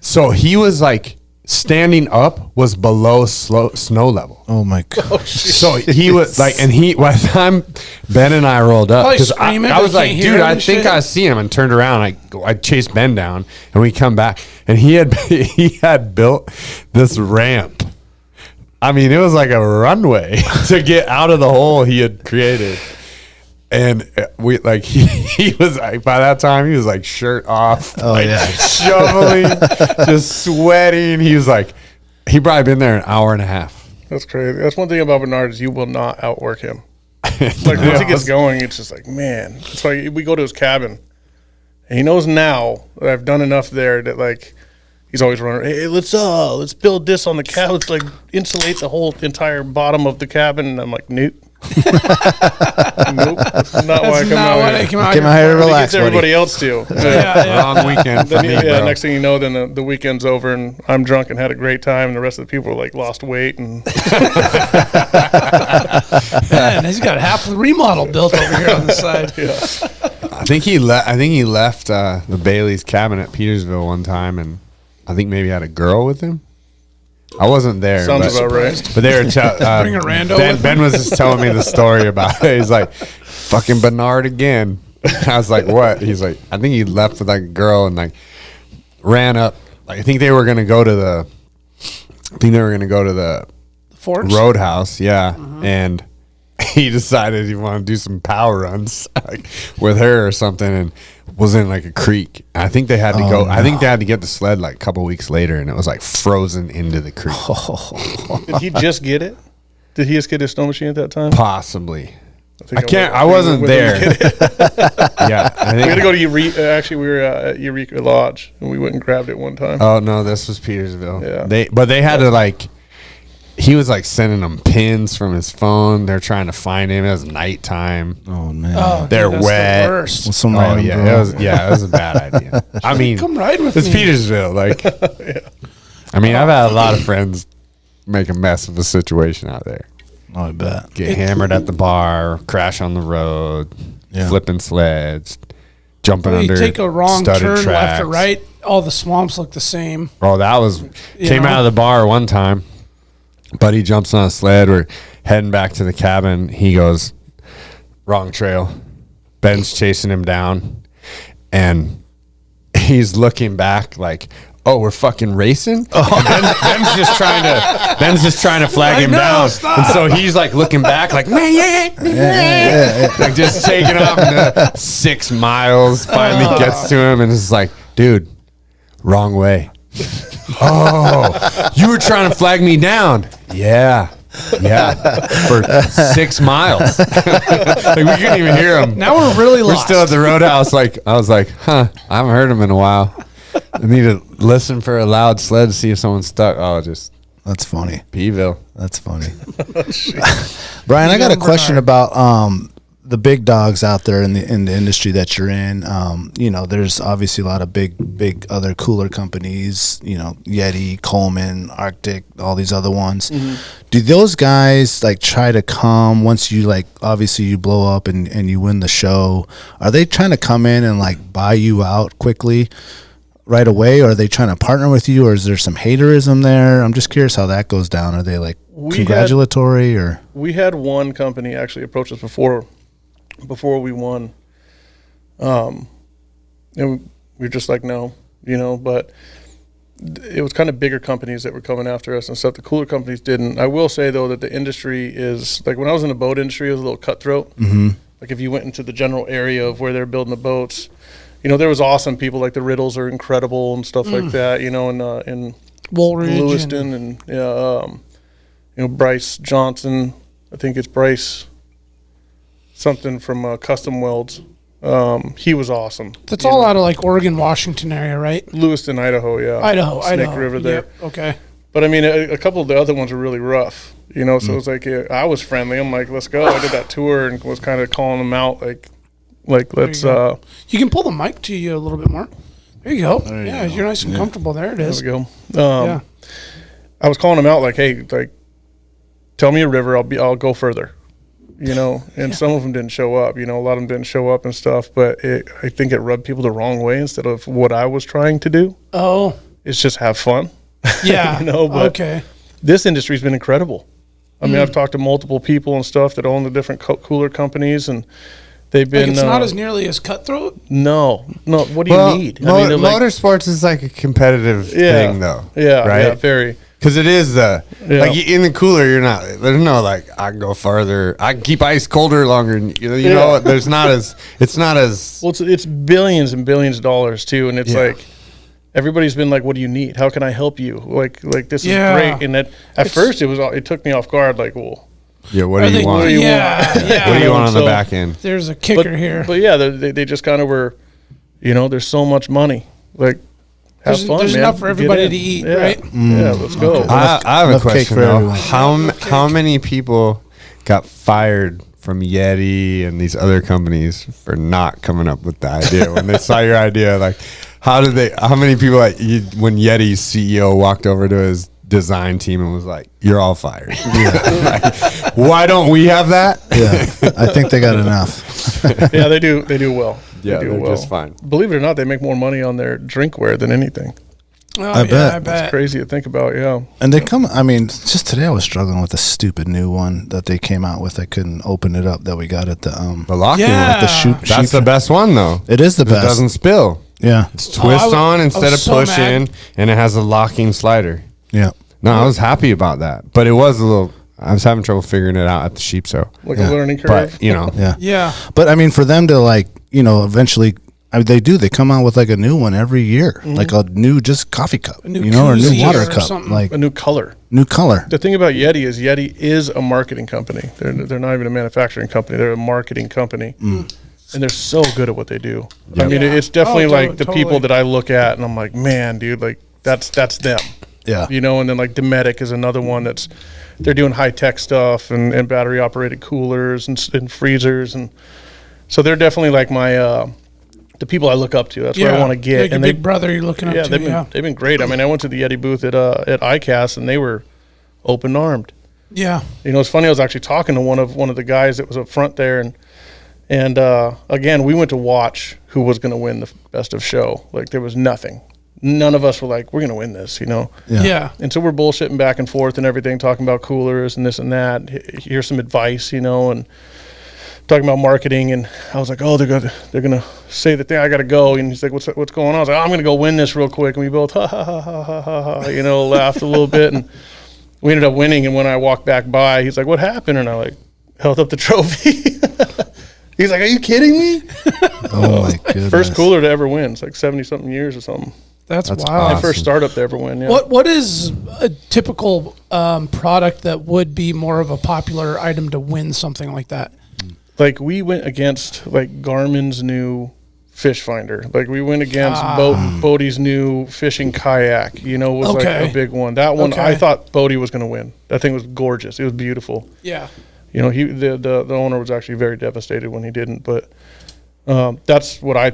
So he was like standing up was below snow level. Oh my god! So he was like, and by the time Ben and I rolled up, because I was like, dude, I think I see him, and turned around. I chased Ben down, and we come back, and he had built this ramp. I mean, it was like a runway to get out of the hole he had created. And we like he was like, by that time he was like shirt off, shoveling, just sweating. He was like, he probably been there an hour and a half. That's crazy. That's one thing about Bernard is you will not outwork him. Like once he gets going, it's just like, man. That's why we go to his cabin, and he knows now that I've done enough there that like he's always running. Hey, let's build this on the cabin. Let's like insulate the whole entire bottom of the cabin. And I'm like, nope. Nope, that's not why I came out here to relax. Everybody else too. Long weekend for me, bro. Next thing you know, then the weekend's over, and I'm drunk and had a great time, and the rest of the people are like lost weight and. Man, he's got half the remodel built over here on the side. Yeah. I think he left the Bailey's cabin at Petersville one time, and I think maybe had a girl with him. I wasn't there. Sounds about right. But they were bring a rando. Ben was just telling me the story about it. He's like, "Fucking Bernard again." I was like, "What?" He's like, "I think he left with like a girl and like ran up. Like, I think they were gonna go to the Forks? Roadhouse, yeah, and." He decided he wanted to do some power runs like, with her or something, and was in like a creek. I think they had to go. No. I think they had to get the sled like a couple weeks later, and it was like frozen into the creek. Did he just get it? Did he just get his snow machine at that time? Possibly. I wasn't there. Yeah, we had to go to Eureka. Actually, we were at Eureka Lodge, and we went and grabbed it one time. Oh no, this was Petersville. Yeah, they had to like. He was like sending them pins from his phone. They're trying to find him. It was nighttime. Oh man, they're wet. The worst. It was a bad idea. I mean, come ride with it's me. Petersville. Like, I mean, I've had a lot of friends make a mess of a situation out there. Oh, I bet. Get hammered at the bar, crash on the road, flipping sleds, jumping under. You take a wrong studded turn tracks. left or right, all the swamps look the same. Oh, that was came out of the bar one time. Buddy jumps on a sled. We're heading back to the cabin. He goes, wrong trail. Ben's chasing him down, and he's looking back like, "Oh, we're fucking racing." Ben's just trying to flag him down, and so he's like looking back like, like just taking off into 6 miles. Finally gets to him, and it's like, "Dude, wrong way." "Oh, you were trying to flag me down." Yeah, for 6 miles. Like, we couldn't even hear him. Now we're really We're lost. still at the roadhouse. Like, I was like, I haven't heard him in a while. I need to listen for a loud sled to see if someone's stuck. Oh, just That's funny. Beeville. That's funny. Brian, I got a question about the big dogs out there in the industry that you're in. You know, there's obviously a lot of big other cooler companies, you know, Yeti, Coleman, Arctic, all these other ones. Mm-hmm. Do those guys like try to come once you like obviously you blow up and you win the show? Are they trying to come in and like buy you out quickly right away, or are they trying to partner with you, or is there some haterism there? I'm just curious how that goes down. Are they like congratulatory or? We had one company actually approach us before we won, and we were just like, no, you know, but it was kind of bigger companies that were coming after us and stuff. The cooler companies didn't. I will say though that the industry is like, when I was in the boat industry, it was a little cutthroat. Mm-hmm. Like if you went into the general area of where they're building the boats, you know, there was awesome people like the Riddles are incredible and stuff like that, you know, in Woolridge Lewiston and you know, Bryce Johnson, I think it's Bryce something from Custom Welds. He was awesome. That's all out of like Oregon, Washington area, right? Lewiston, Idaho, yeah. Idaho. Snake River there. Yep. Okay. But I mean, a couple of the other ones were really rough, you know, so it was like, I was friendly. I'm like, let's go. I did that tour and was kind of calling them out like let's, you can pull the mic to you a little bit more. There you go. You're nice and comfortable. There it is. There we go. I was calling them out like, hey, like, tell me a river. I'll go further. You know, and some of them didn't show up. You know, a lot of them didn't show up and stuff. But I think it rubbed people the wrong way instead of what I was trying to do. Oh, it's just have fun. Yeah. You know, but okay. This industry's been incredible. I mean, I've talked to multiple people and stuff that own the different cooler companies, and they've been. Like it's not as nearly as cutthroat. No. What do you need? I mean, motorsports is like a competitive thing, though. Yeah, right. Yeah, very. Because it is like in the cooler, you're not. There's no like I can go farther. I can keep ice colder longer. You know, there's not as. It's not as. Well, it's billions and billions of dollars too, and it's like everybody's been like, "What do you need? How can I help you?" Like this is great. And at first it took me off guard. Like, well, what do you want? What do you want? What do you want on the back end? There's a kicker here. But yeah, they just kind of were. You know, there's so much money. Like. Have fun, there's man. enough for everybody to eat, right? Yeah, let's go. Okay. I have a question though. How many people got fired from Yeti and these other companies for not coming up with the idea when they saw your idea? Like, how many people when Yeti's CEO walked over to his design team and was like, "You're all fired." Like, why don't we have that? Yeah, I think they got enough. Yeah, they do well. Yeah, they're just fine. Believe it or not, they make more money on their drinkware than anything. Oh, I bet. It's crazy to think about, And they come, I mean, just today I was struggling with a stupid new one that they came out with. I couldn't open it up that we got at the locking one. With the shoot. That's the best one, though. It is the best. It doesn't spill. Yeah. It's twist on instead of push in, and it has a locking slider. Yeah. No, I was happy about that. But it was a little, I was having trouble figuring it out at the sheep show. Like a learning curve. But, you know. Yeah. But, I mean, for them to, like, you know, eventually... they come out with like a new one every year, like a new just coffee cup, or a new water cup, like a new color. The thing about Yeti is a marketing company. They're not even a manufacturing company. They're a marketing company, and they're so good at what they do. Yep. I mean, it's definitely like the people that I look at, and I'm like, man, dude, like that's them. Yeah, you know. And then like Dometic is another one they're doing high tech stuff and battery operated coolers and freezers, and so they're definitely like my. The people I look up to, that's where I want to get. Like your big brother you're looking up to. They've been great. I mean, I went to the Yeti booth at ICast, and they were open armed. Yeah. You know, it's funny. I was actually talking to one of the guys that was up front there, and again, we went to watch who was going to win the best of show. Like, there was nothing. None of us were like, we're going to win this, you know? Yeah. And so we're bullshitting back and forth and everything, talking about coolers and this and that. Here's some advice, you know, and talking about marketing. And I was like, oh, they're gonna say the thing. I got to go. And he's like, what's going on? I was like, oh, I'm going to go win this real quick. And we both, ha, ha, ha, ha, ha, ha, ha, you know, laughed a little bit. And we ended up winning. And when I walked back by, he's like, what happened? And I like held up the trophy. He's like, are you kidding me? Oh my goodness. First cooler to ever win. It's like 70-something years or something. That's wild. awesome. My first startup to ever win, yeah. What is a typical product that would be more of a popular item to win something like that? Like, we went against, like, Garmin's new fish finder. Like, we went against Bodie's new fishing kayak, you know, was like a big one. That one, I thought Bodie was going to win. That thing was gorgeous. It was beautiful. Yeah. You know, the owner was actually very devastated when he didn't, but that's what I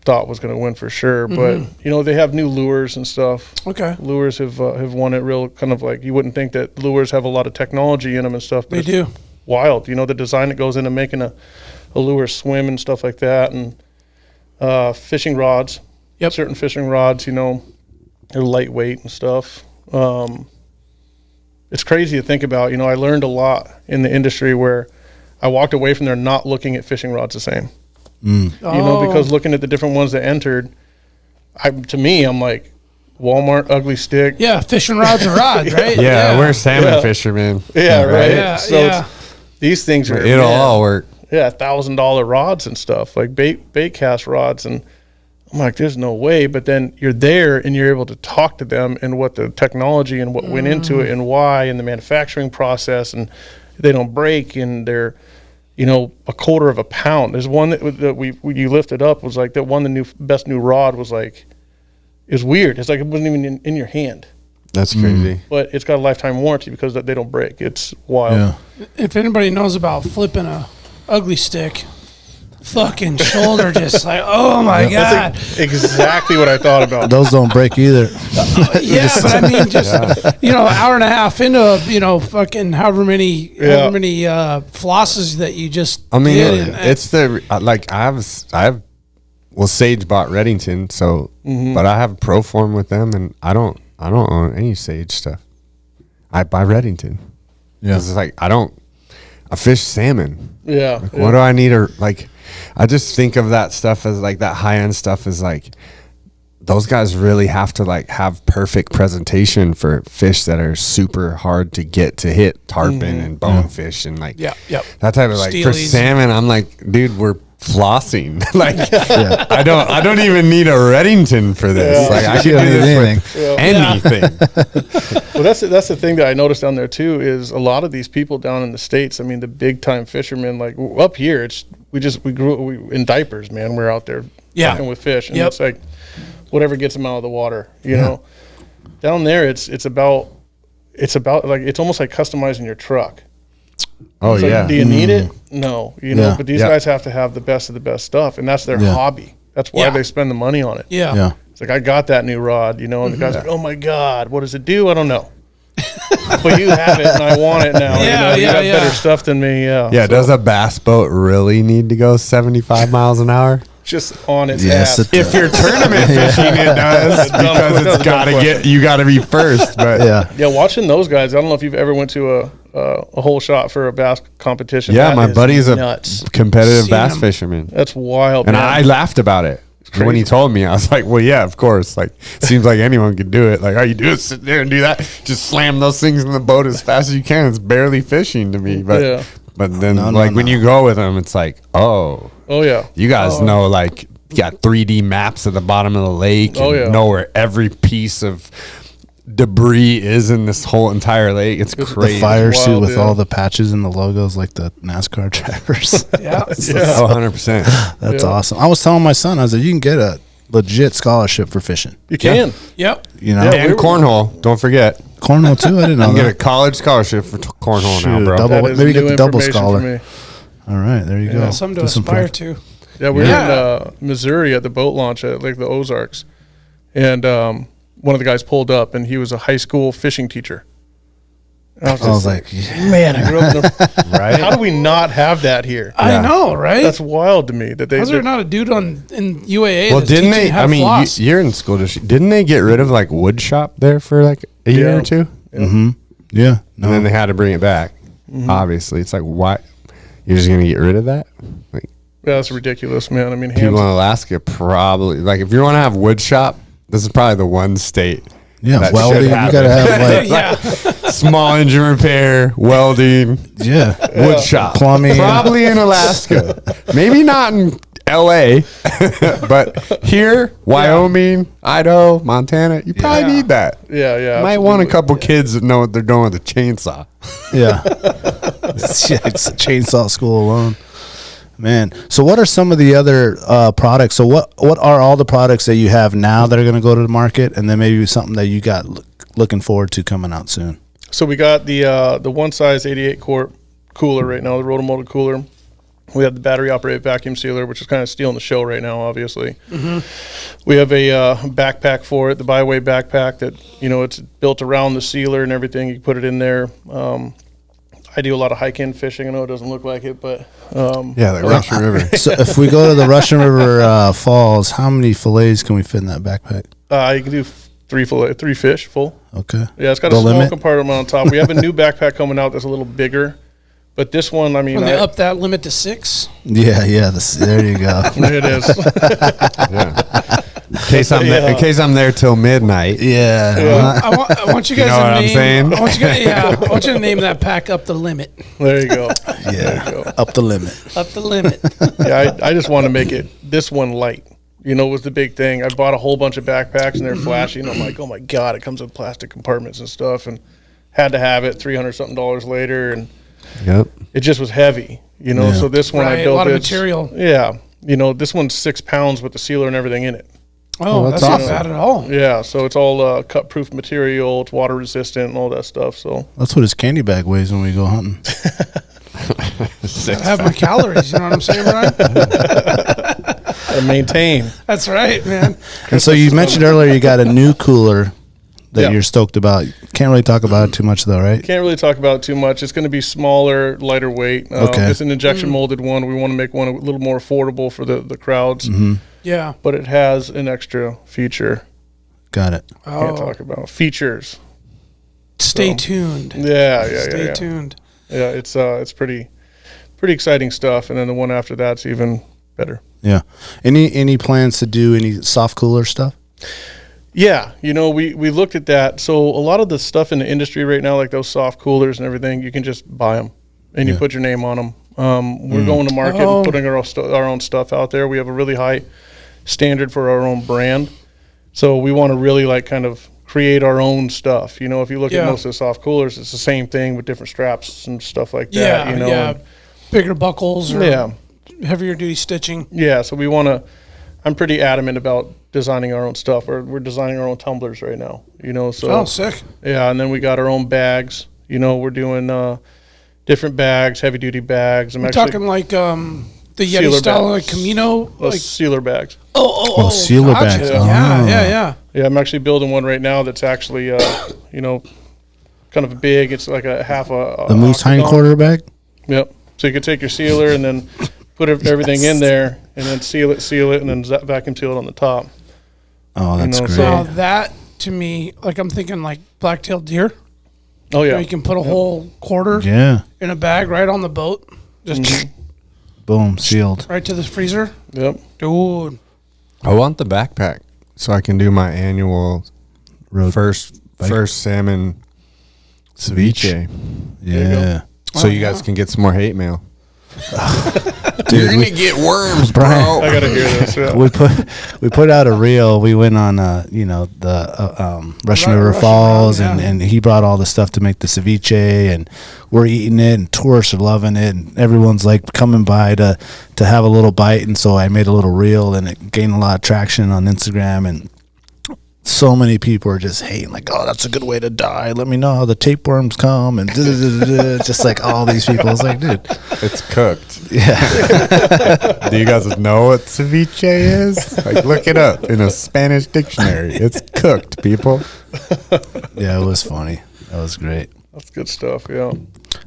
thought was going to win for sure. But you know, they have new lures and stuff. Okay. Lures have won it real kind of like, you wouldn't think that lures have a lot of technology in them and stuff. But They do. Wild. You know, the design that goes into making a lure swim and stuff like that, and fishing rods. Yep. Certain fishing rods, you know, they're lightweight and stuff. It's crazy to think about. You know, I learned a lot in the industry where I walked away from there not looking at fishing rods the same. You know, because looking at the different ones that entered, to me, I'm like, Walmart ugly stick. Yeah, fishing rods and rods, right? Yeah, we're salmon fishermen. Yeah, right. Yeah, So these things are It'll all work. Yeah, $1,000 rods and stuff, like bait cast rods, and I'm like, there's no way. But then you're there and you're able to talk to them and what the technology and what went into it and why, and the manufacturing process, and they don't break, and they're, you know, a quarter of a pound. There's one that you lifted up was like that one. The best new rod was like, it was weird. It's like it wasn't even in your hand. That's crazy. But it's got a lifetime warranty because they don't break. It's wild. Yeah. If anybody knows about flipping a ugly stick, fucking shoulder just like, oh my God. That's exactly what I thought about. Those don't break either. Yeah, but I mean, just, you know, hour and a half into, you know, fucking however many flosses that you just I mean, did. it's the, like, I have, well, Sage bought Reddington, so, but I have a pro form with them, and I don't own any Sage stuff. I buy Reddington. Yeah. 'Cause it's like, I fish salmon. Yeah. Like, what do I need? Or like, I just think of that stuff as like that high end stuff is like, those guys really have to like have perfect presentation for fish that are super hard to get to hit tarpon and bonefish and like that type of like for Steelies. salmon. I'm like, dude, we're flossing. Like, I don't even need a Reddington for this. Like, I can do this with anything. Well, that's the thing that I noticed down there too, is a lot of these people down in the States, I mean, the big time fishermen, like up here, we grew in diapers, man. We're out there fucking with fish, and it's like whatever gets them out of the water, you know. Down there, it's about like, it's almost like customizing your truck. Oh, it's like, do you need it? No, you know. But these guys have to have the best of the best stuff, and that's their hobby. That's why they spend the money on it. Yeah. It's like, I got that new rod, you know, and the guy's like, oh my God, what does it do? I don't know. But you have it, and I want it now. You got better stuff than me. Yeah. Yeah. So, does a bass boat really need to go 75 miles an hour? Just on its ass. If you're tournament fishing, it does, because it's you got to be first. But watching those guys, I don't know if you've ever went to a whole shot for a bass competition. Yeah, my buddy's nuts. a competitive bass fisherman. That's wild, and man. I laughed about it. When he told me, I was like, well, yeah, of course. Like, seems like anyone could do it. Like, all you do is sit there and do that. Just slam those things in the boat as fast as you can. It's barely fishing to me. But then, when you go with them, it's like, oh yeah, you guys know, like, you got 3D maps at the bottom of the lake. And know where every piece of debris is in this whole entire lake. It's crazy. The fire suit with all the patches and the logos like the NASCAR drivers. 100%. That's awesome. I was telling my son, I was like, you can get a legit scholarship for fishing. You can. Yep. You know, and cornhole. Don't forget cornhole too. I didn't know. You get a college scholarship for cornhole now, bro. Maybe get the double scholar. All right, there you go. Something to aspire to. Yeah, we were in Missouri at the boat launch at Lake the Ozarks, and one of the guys pulled up, and he was a high school fishing teacher. I was like, man, I grew up in the, Right? how do we not have that here? I know, right? That's wild to me that they. How's there not a dude in UAA? Well, that's didn't teaching they? how I to mean, floss? you're in school district. Didn't they get rid of like wood shop there for like a year or two? Mm-hmm. Yeah. And then they had to bring it back. Obviously, it's like, why? You're just gonna get rid of that? Like, Yeah, that's ridiculous, man. I mean, people in Alaska probably like if you want to have wood shop, this is probably the one state. Yeah, that welding. should You have gotta it. have like Small engine repair, welding, wood shop, plumbing. Probably in Alaska, maybe not in LA, but here, Wyoming, Idaho, Montana, you probably need that. Yeah. Might want a couple kids that know what they're doing with a chainsaw. Yeah. It's a chainsaw school alone. Man. So what are some of the other products? So what are all the products that you have now that are going to go to the market, and then maybe something that you got looking forward to coming out soon? So we got the one size 88 quart cooler right now, the rotomolded cooler. We have the battery operated vacuum sealer, which is kind of stealing the show right now, obviously. We have a backpack for it, the Byway backpack that, it's built around the sealer and everything. You can put it in there. I do a lot of hike-in fishing. I know it doesn't look like it, but Yeah, like Russian River. So if we go to the Russian River Falls, how many fillets can we fit in that backpack? you can do three fish full. Okay. Yeah, it's got The a small limit? compartment on top. We have a new backpack coming out that's a little bigger, but this one, I mean, When they up that limit to 6? Yeah. There you go. it is. In case I'm there till midnight. Yeah. I want you guys know to what I'm name. saying? I want you to name that pack Up the Limit. There you go. Yeah. Up the limit. Up the Limit. Yeah, I just want to make this one light. Was the big thing. I bought a whole bunch of backpacks and they're flashy. And I'm like, oh my God, it comes with plastic compartments and stuff. And had to have it $300 something later. And it just was heavy, So this one I Right, built a lot of material. Yeah. This one's 6 pounds with the sealer and everything in it. Oh, that's not bad at all. Yeah. So it's all cut proof material. It's water resistant and all that stuff. So That's what his candy bag weighs when we go hunting. I have my calories. You know what I'm saying, Brian? to maintain. That's right, man. And so you mentioned earlier you got a new cooler that Yeah. you're stoked about. Can't really talk about it too much though, right? Can't really talk about it too much. It's going to be smaller, lighter weight. Okay. It's an injection molded one. We want to make one a little more affordable for the crowds. Yeah. But it has an extra feature. Got it. Can't talk about features. Stay So- tuned. Yeah. Stay tuned. Yeah, it's pretty exciting stuff. And then the one after that's even better. Yeah. Any plans to do any soft cooler stuff? Yeah, we looked at that. So a lot of the stuff in the industry right now, like those soft coolers and everything, you can just buy them and you put your name on them. We're going to market and putting our own stuff out there. We have a really high standard for our own brand. So we want to really kind of create our own stuff. If you look at most of the soft coolers, it's the same thing with different straps and stuff like that. Yeah. Bigger buckles or Yeah. heavier duty stitching. Yeah, so we want to. I'm pretty adamant about designing our own stuff. We're designing our own tumblers right now. So Oh, sick. yeah, and then we got our own bags. We're doing different bags, heavy duty bags. I'm We're actually talking like the Yeti Sealer style, bags. like Camino. Like, sealer bags. Oh, sealer gotcha. bags. Yeah. Yeah, I'm actually building one right now that's actually kind of big. It's like a half a The moose hind octagon. quarter bag? Yep. So you could take your sealer and then put everything in there, and then seal it, and then vacuum seal it on the top. Oh, that's know, great. So that to me, like I'm thinking like black-tailed deer. Oh yeah. You can put a whole quarter Yeah. in a bag right on the boat, just Boom, sealed. right to the freezer. Yep. Dude, I want the backpack so I can do my annual Road first salmon ceviche. Yeah. So you guys can get some more hate mail. Dude, You're gonna get worms, Brian. bro. I gotta hear this. Yeah. we put out a reel. We went on the Russian River Russian Falls, Run, yeah. and he brought all the stuff to make the ceviche, and we're eating it, and tourists are loving it, and everyone's like coming by to have a little bite, and so I made a little reel, and it gained a lot of traction on Instagram, and so many people are just hating, like, oh, that's a good way to die. Let me know how the tapeworms come, and just like all these people. It's like, dude, It's cooked. yeah. Do you guys know what ceviche is? Like, look it up in a Spanish dictionary. It's cooked, people. Yeah, it was funny. That was great. That's good stuff. Yeah.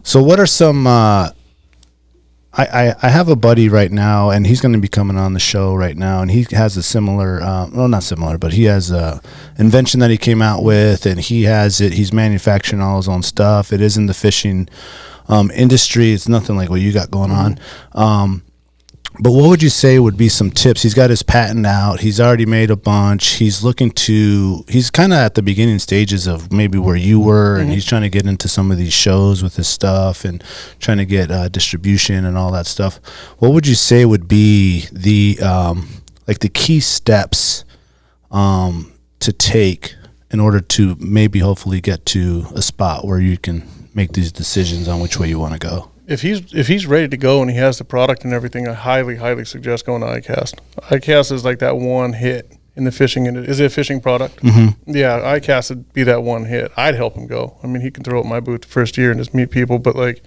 So what are some? I have a buddy right now, and he's going to be coming on the show right now, and he has a similar, well, not similar, but he has a invention that he came out with, and he has it. He's manufacturing all his own stuff. It is in the fishing industry. It's nothing like what you got going on. But what would you say would be some tips? He's got his patent out. He's already made a bunch. He's looking to, he's kind of at the beginning stages of maybe where you were, and he's trying to get into some of these shows with his stuff and trying to get distribution and all that stuff. What would you say would be the, like the key steps to take in order to maybe hopefully get to a spot where you can make these decisions on which way you want to go? If he's ready to go and he has the product and everything, I highly suggest going to ICast. ICast is like that one hit in the fishing industry. Is it a fishing product? Mm-hmm. Yeah, ICast would be that one hit. I'd help him go. I mean, he can throw up my booth the first year and just meet people, but like,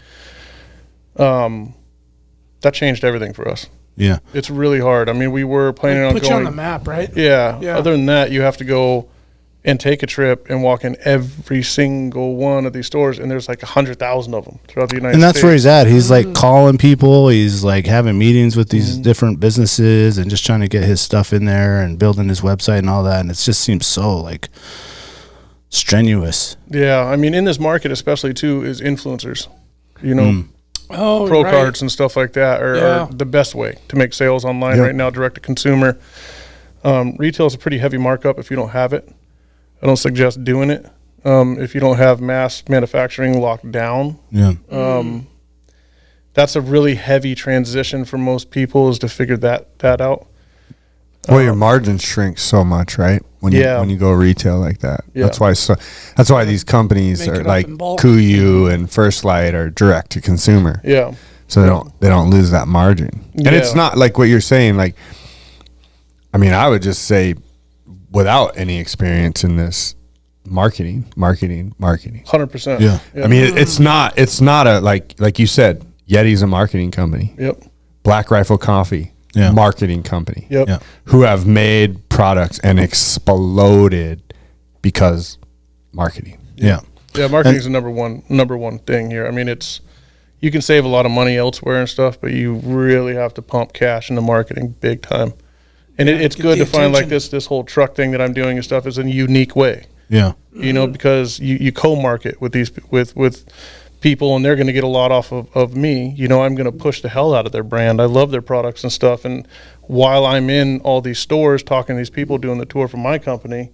that changed everything for us. Yeah, it's really hard. I mean, we were planning on put going. You on the map, right? Yeah. Other than that, you have to go and take a trip and walk in every single one of these stores, and there's like 100,000 of them throughout the United States. And that's where he's at. He's like calling people. He's like having meetings with these different businesses and just trying to get his stuff in there and building his website and all that. And it just seems so like strenuous. Yeah, I mean, in this market especially too is influencers. You know, pro right. cards and stuff like that are the best way to make sales online right now, direct to consumer. Retail is a pretty heavy markup if you don't have it. I don't suggest doing it if you don't have mass manufacturing locked down. Yeah. That's a really heavy transition for most people, is to figure that out. Well, your margins shrink so much, right? When you go retail like that. Yeah. That's why these companies are like Kuyu and First Light are direct to consumer. Yeah. So they don't lose that margin. And it's not like what you're saying. Like, I mean, I would just say, without any experience in this, marketing. 100%. Yeah. I mean, it's not a, like you said, Yeti's a marketing company. Yep. Black Rifle Coffee, marketing company. Yep. Yeah. Who have made products and exploded because marketing. Yeah. Yeah, marketing is the number one thing here. I mean, you can save a lot of money elsewhere and stuff, but you really have to pump cash into marketing big time. And it's good to find like this whole truck thing that I'm doing and stuff is a unique way. Yeah. You know, because you co-market with these with people, and they're going to get a lot off of me. You know, I'm going to push the hell out of their brand. I love their products and stuff. And while I'm in all these stores talking to these people doing the tour for my company,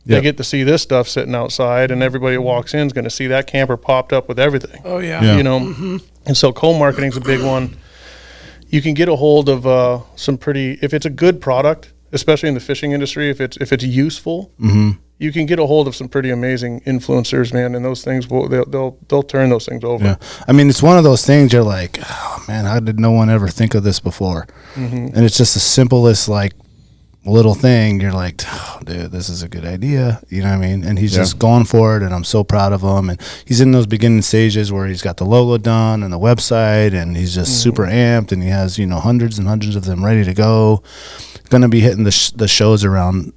they get to see this stuff sitting outside, and everybody that walks in is going to see that camper popped up with everything. Oh yeah. You know, and so co-marketing is a big one. You can get a hold of some pretty, if it's a good product, especially in the fishing industry, if it's useful, you can get a hold of some pretty amazing influencers, man, and those things they'll turn those things over. Yeah. I mean, it's one of those things you're like, oh man, how did no one ever think of this before? And it's just the simplest like little thing. You're like, oh, dude, this is a good idea. You know what I mean? And he's just going for it, and I'm so proud of him. And he's in those beginning stages where he's got the logo done and the website, and he's just super amped, and he has, you know, hundreds and hundreds of them ready to go. Going to be hitting the shows around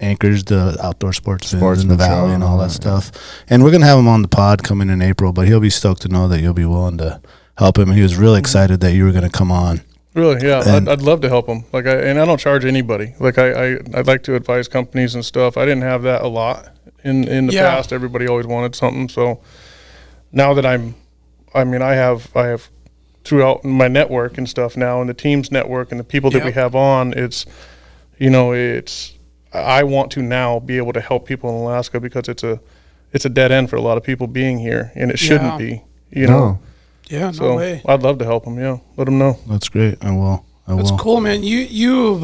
Anchorage, the outdoor sports in the valley and all that stuff. And we're going to have him on the pod coming in April, but he'll be stoked to know that you'll be willing to help him. And he was really excited that you were going to come on. Really, yeah, I'd love to help them. Like, I don't charge anybody. Like, I'd like to advise companies and stuff. I didn't have that a lot in the past. Everybody always wanted something. So now that I have throughout my network and stuff now, and the team's network and the people that we have on, I want to now be able to help people in Alaska, because it's a dead end for a lot of people being here, and it shouldn't be. You know. Yeah, so no way. I'd love to help them. Yeah, let them know. That's great. I will. That's cool, man. You've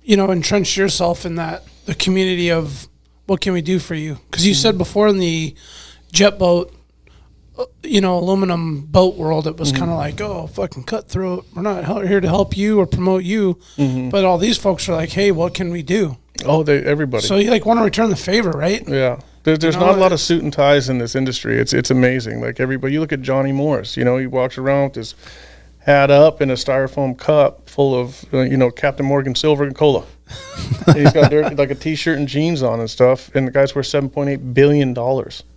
entrenched yourself in the community of what can we do for you? Because you said before in the jet boat, aluminum boat world, it was kind of like, oh, fucking cutthroat. We're not here to help you or promote you. But all these folks are like, hey, what can we do? Oh, everybody. So you want to return the favor, right? Yeah. There's not a lot of suit and ties in this industry. It's amazing. Like everybody, you look at Johnny Morris. He walks around with his hat up in a styrofoam cup full of Captain Morgan Silver and cola. And he's got like a t-shirt and jeans on and stuff, and the guy's worth $7.8 billion.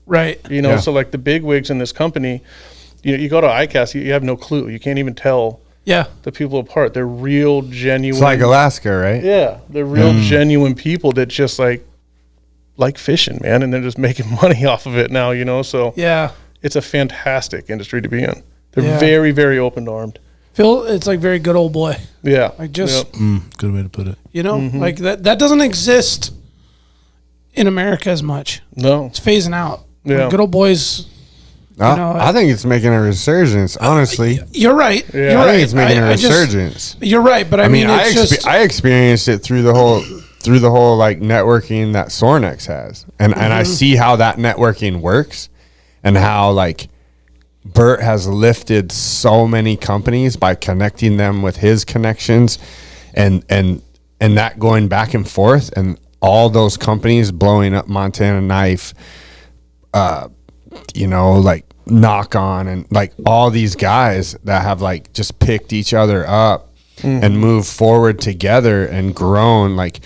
Right. So like the big wigs in this company, you go to ICast, you have no clue. You can't even tell the people apart. They're real, genuine. It's like Alaska, right? Yeah, they're real, genuine people that just like fishing, man, and they're just making money off of it now, So it's a fantastic industry to be in. They're very, very open-armed. Phil, it's like very good old boy. Yeah. Like just, good way to put it. Like that doesn't exist in America as much. No. It's phasing out. Yeah. Like good old boys. I think it's making a resurgence, honestly. You're right. Yeah. You're I right. think it's making a resurgence. You're right, but I mean, it's I experienced it through the whole like networking that Sornex has, and I see how that networking works, and how like Bert has lifted so many companies by connecting them with his connections, and that going back and forth, and all those companies blowing up Montana Knife, like Knock On, and like all these guys that have like just picked each other up and moved forward together and grown like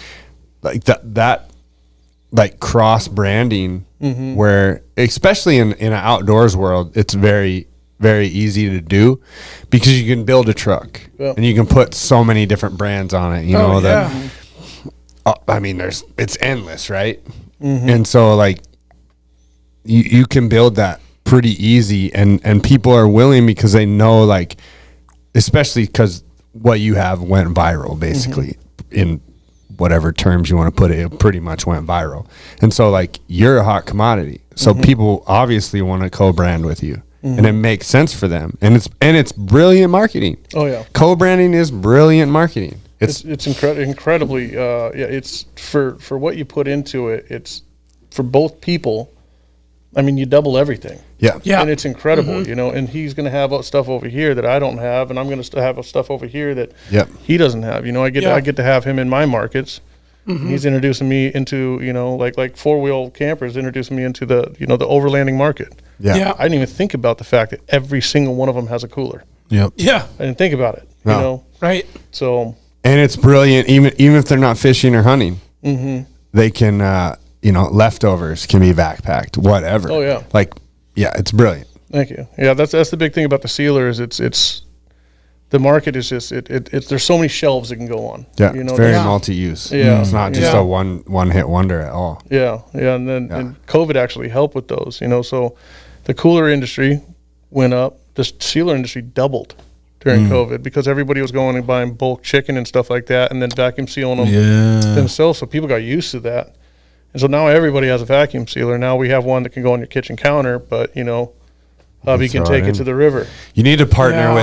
that like cross branding, where especially in an outdoors world, it's very, very easy to do because you can build a truck and you can put so many different brands on it, I mean, it's endless, right? And so like you can build that pretty easy, and people are willing because they know, like, especially because what you have went viral basically in whatever terms you want to put it. It pretty much went viral, and so like you're a hot commodity, so people obviously want to co-brand with you, and it makes sense for them, and it's brilliant marketing. Oh yeah, co-branding is brilliant marketing. It's incredibly it's for what you put into it. It's for both people. I mean, you double everything. Yeah. And it's incredible, and he's going to have stuff over here that I don't have, and I'm going to have stuff over here that he doesn't have. I get to have him in my markets. He's introducing me into, like four-wheel campers, introducing me into the, the overlanding market. Yeah. I didn't even think about the fact that every single one of them has a cooler. Yep. Yeah. I didn't think about it, Right. So. And it's brilliant, even if they're not fishing or hunting. They can, leftovers can be backpacked, whatever. Oh yeah. It's brilliant. Thank you. Yeah, that's the big thing about the sealers. It's the market is just it's there's so many shelves it can go on. Yeah, it's very multi-use. Yeah. It's not just a one hit wonder at all. Yeah, and then and COVID actually helped with those. So the cooler industry went up. The sealer industry doubled during COVID because everybody was going and buying bulk chicken and stuff like that, and then vacuum sealing them themselves. So people got used to that. And so now everybody has a vacuum sealer. Now we have one that can go on your kitchen counter, but hubby can take it to the river. You need to partner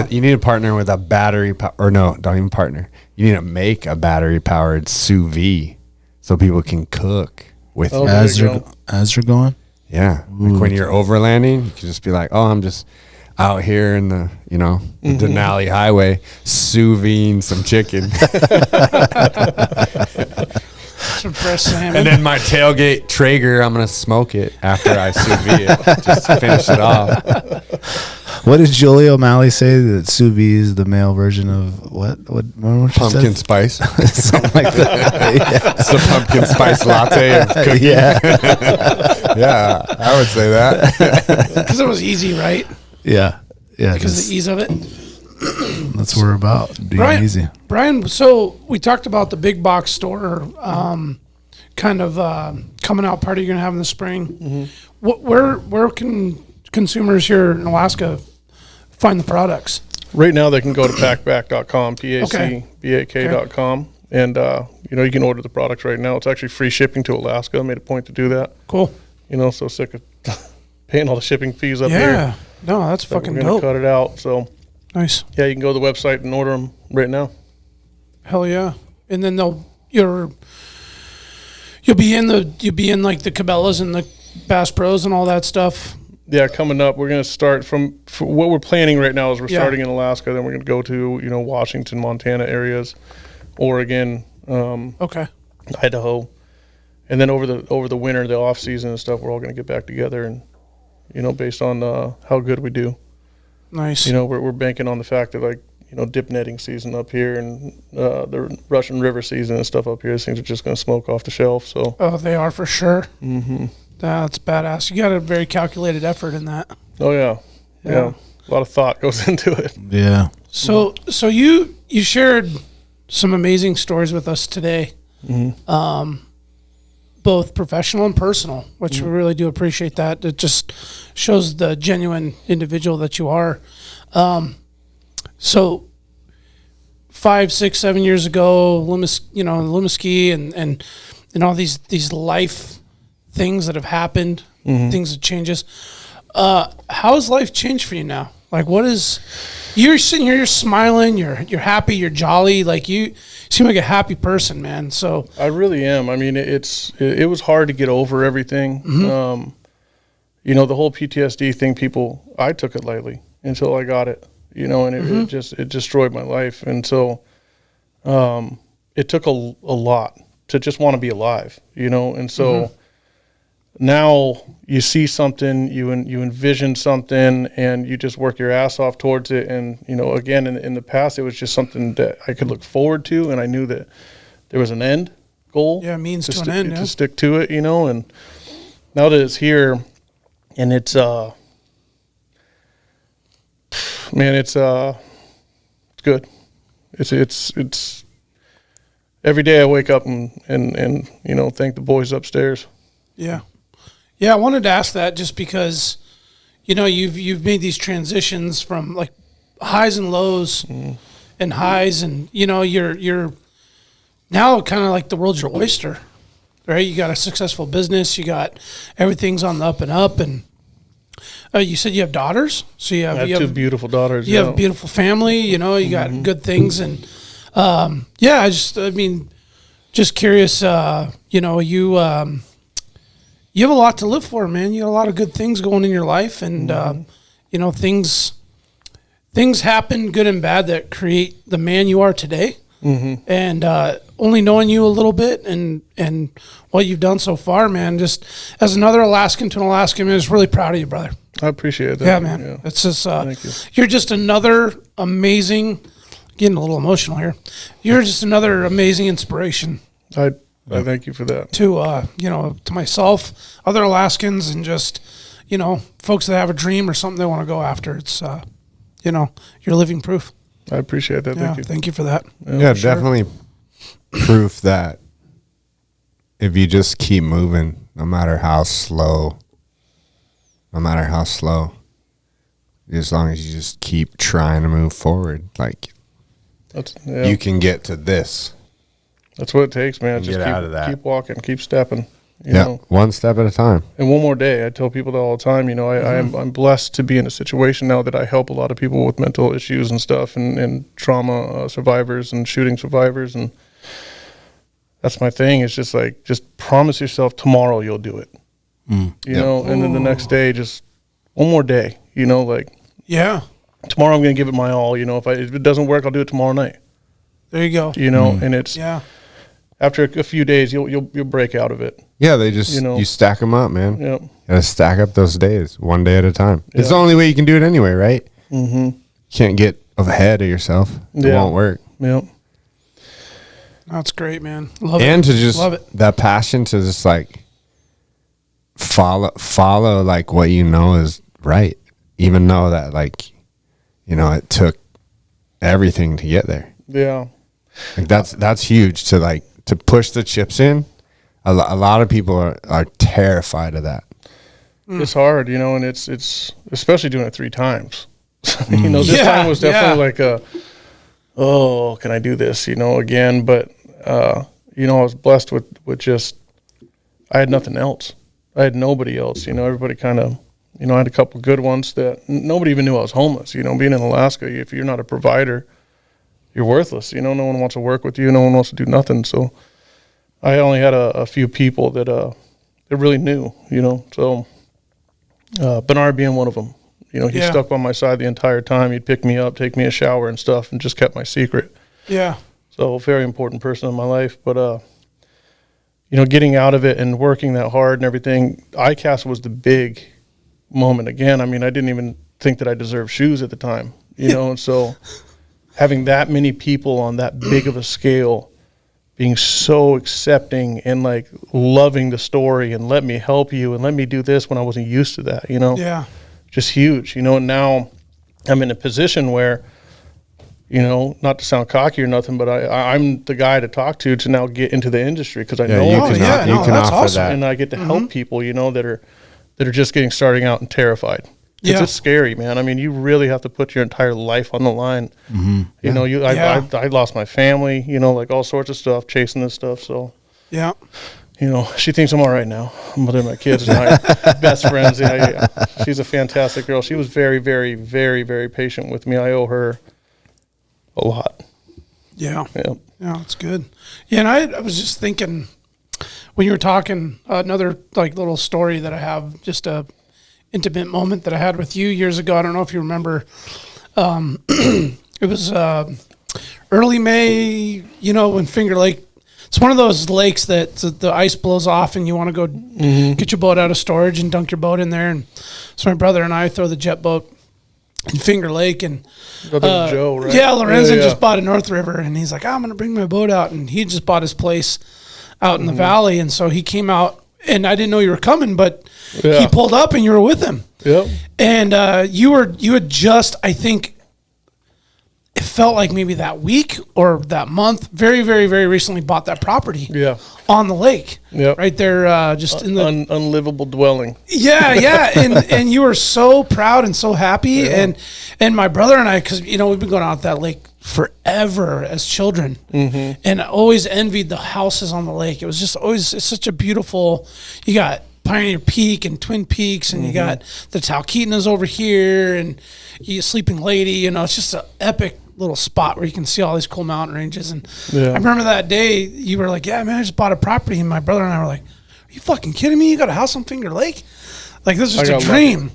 with a battery don't even partner. You need to make a battery powered sous vide so people can cook with you. As you're going. Yeah. Like when you're overlanding, you can just be like, "Oh, I'm just out here in the, the Denali Highway sous videing some chicken." Some fresh salmon. And then my tailgate Traeger, I'm going to smoke it after I sous vide it, just to finish it off. What did Julie O'Malley say? That sous vide is the male version of what pumpkin spice. Something like that. It's the pumpkin spice latte of cooking. Yeah. Yeah, I would say that. Because it was easy, right? Yeah. Yeah. Because of the ease of it. That's what we're about. Being easy. Brian, so we talked about the big box store kind of coming out party you're going to have in the spring. Where can consumers here in Alaska find the products? Right now they can go to PacBak.com, PacBak.com, and you can order the products right now. It's actually free shipping to Alaska. I made a point to do that. Cool. So sick of paying all the shipping fees up here. Yeah. No, that's fucking dope. dope. Cut it out. So nice. Yeah, you can go to the website and order them right now. Hell yeah! And then you'll be in like the Cabela's and the Bass Pros and all that stuff. Yeah, coming up, we're going to start for what we're planning right now is we're starting in Alaska, then we're going to go to Washington, Montana areas, Oregon, Idaho, and then over the winter, the off season and stuff, we're all going to get back together and based on how good we do. Nice. We're banking on the fact that like dip netting season up here and the Russian River season and stuff up here. These things are just going to smoke off the shelf. So. Oh, they are for sure. Mm-hmm. That's badass. You got a very calculated effort in that. Oh yeah. A lot of thought goes into it. Yeah. So you shared some amazing stories with us today, both professional and personal, which we really do appreciate that. It just shows the genuine individual that you are. So 5, 6, 7 years ago, Alumaski and all these life things that have happened, things that changes. How has life changed for you now? Like, you're sitting here, you're smiling, you're happy, you're jolly. Like, you seem like a happy person, man. So I really am. I mean, it was hard to get over everything. The whole PTSD thing, I took it lightly until I got it, and it destroyed my life. And so, it took a lot to just want to be alive, and so now you see something, you envision something, and you just work your ass off towards it. And, again, in the past, it was just something that I could look forward to, and I knew that there was an end goal. Yeah, means to an end, to stick to it, and now that it's here, and it's, man, it's good. It's every day I wake up and thank the boys upstairs. Yeah. Yeah, I wanted to ask that just because, you've made these transitions from like highs and lows and highs, and you're now kind of like the world's your oyster, right? You got a successful business, you got everything's on the up and up, and you said you have daughters, so you have two beautiful daughters. You have a beautiful family, you got good things, and just curious, you have a lot to live for, man. You got a lot of good things going in your life, and things happen, good and bad, that create the man you are today. And only knowing you a little bit and what you've done so far, man, just as another Alaskan to an Alaskan, man, I'm just really proud of you, brother. I appreciate that. Yeah, man. Yeah. It's just Thank you. You're just another amazing. Getting a little emotional here. You're just another amazing inspiration. I thank you for that. To to myself, other Alaskans, and just folks that have a dream or something they want to go after. It's you're living proof. I appreciate that. Thank you. Thank you for that. Yeah, definitely proof that if you just keep moving, no matter how slow, as long as you just keep trying to move forward, you can get to this. That's what it takes, man. Just keep walking, keep stepping. You Yeah, know? one step at a time. And one more day. I tell people that all the time. You know, I'm blessed to be in a situation now that I help a lot of people with mental issues and stuff, and trauma survivors and shooting survivors, and that's my thing. It's just like, just promise yourself tomorrow you'll do it. You know, and then the next day, just one more day. You know, like, yeah, tomorrow I'm going to give it my all. You know, if it doesn't work, I'll do it tomorrow night. There you go. You know, and it's after a few days, you'll break out of it. Yeah, they just you stack them up, man. Yep. You gotta stack up those days, one day at a time. It's the only way you can do it anyway, right? Mm-hmm. You can't get ahead of yourself. It won't work. Yep. That's great, man. Love it. And to just love it. That passion to just like follow like what you know is right, even though that, like, you know, it took everything to get there. Yeah. Like that's huge to push the chips in. A lot of people are terrified of that. It's hard, you know, and it's especially doing it 3 times. You know, this time was definitely like can I do this, you know, again? But, you know, I was blessed with just, I had nothing else. I had nobody else, you know, everybody kind of, you know, I had a couple good ones that nobody even knew I was homeless. You know, being in Alaska, if you're not a provider, you're worthless. You know, no one wants to work with you. No one wants to do nothing. So I only had a few people that really knew, you know. So Bernard being one of them, you know, he stuck by my side the entire time. He'd pick me up, take me a shower and stuff, and just kept my secret. Yeah. So very important person in my life. But, you know, getting out of it and working that hard and everything, ICast was the big moment again. I mean, I didn't even think that I deserved shoes at the time, you know, and so having that many people on that big of a scale being so accepting and like loving the story and let me help you and let me do this when I wasn't used to that, you know? Yeah. Just huge, you know. And now I'm in a position where, you know, not to sound cocky or nothing, but I'm the guy to talk to now get into the industry because I know you can offer awesome. that. and I get to help people, you know, that are just getting starting out and terrified. It's scary, man. I mean, you really have to put your entire life on the line. You know, I lost my family, you know, like all sorts of stuff, chasing this stuff. So, yeah. You know, she thinks I'm all right now. Mother of my kids and I best friends. Yeah. She's a fantastic girl. She was very, very, very, very patient with me. I owe her a lot. Yeah. Yeah, that's good. Yeah, and I was just thinking when you were talking, another like little story that I have, just a intimate moment that I had with you years ago. I don't know if you remember. It was early May, you know, when Finger Lake, it's one of those lakes that the ice blows off and you want to go get your boat out of storage and dunk your boat in there. And so my brother and I throw the jet boat in Finger Lake, and Joe, right? Yeah, Lorenzen just bought a North River, and he's like, I'm going to bring my boat out. And he just bought his place out in the valley. And so he came out, and I didn't know you were coming, but he pulled up and you were with him. Yep. And you had just, I think, it felt like maybe that week or that month, very, very, very recently bought that property on the lake. Yep. Right there, just in the unlivable dwelling. Yeah. And you were so proud and so happy. And my brother and I, because, you know, we've been going out that lake forever as children, and I always envied the houses on the lake. It was just always, it's such a beautiful, you got Pioneer Peak and Twin Peaks, and you got the Talkeetnas over here, and you Sleeping Lady, you know, it's just an epic little spot where you can see all these cool mountain ranges. And I remember that day you were like, yeah, man, I just bought a property, and my brother and I were like, are you fucking kidding me? You got a house on Finger Lake? Like, this is just a dream.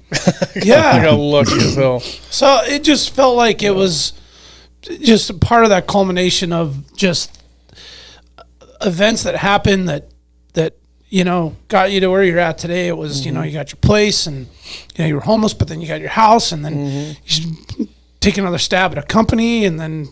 I got lucky as hell. So it just felt like it was just a part of that culmination of just events that happened that you know got you to where you're at today. It was you know, you got your place, and you know, you were homeless, but then you got your house, and then you take another stab at a company, and then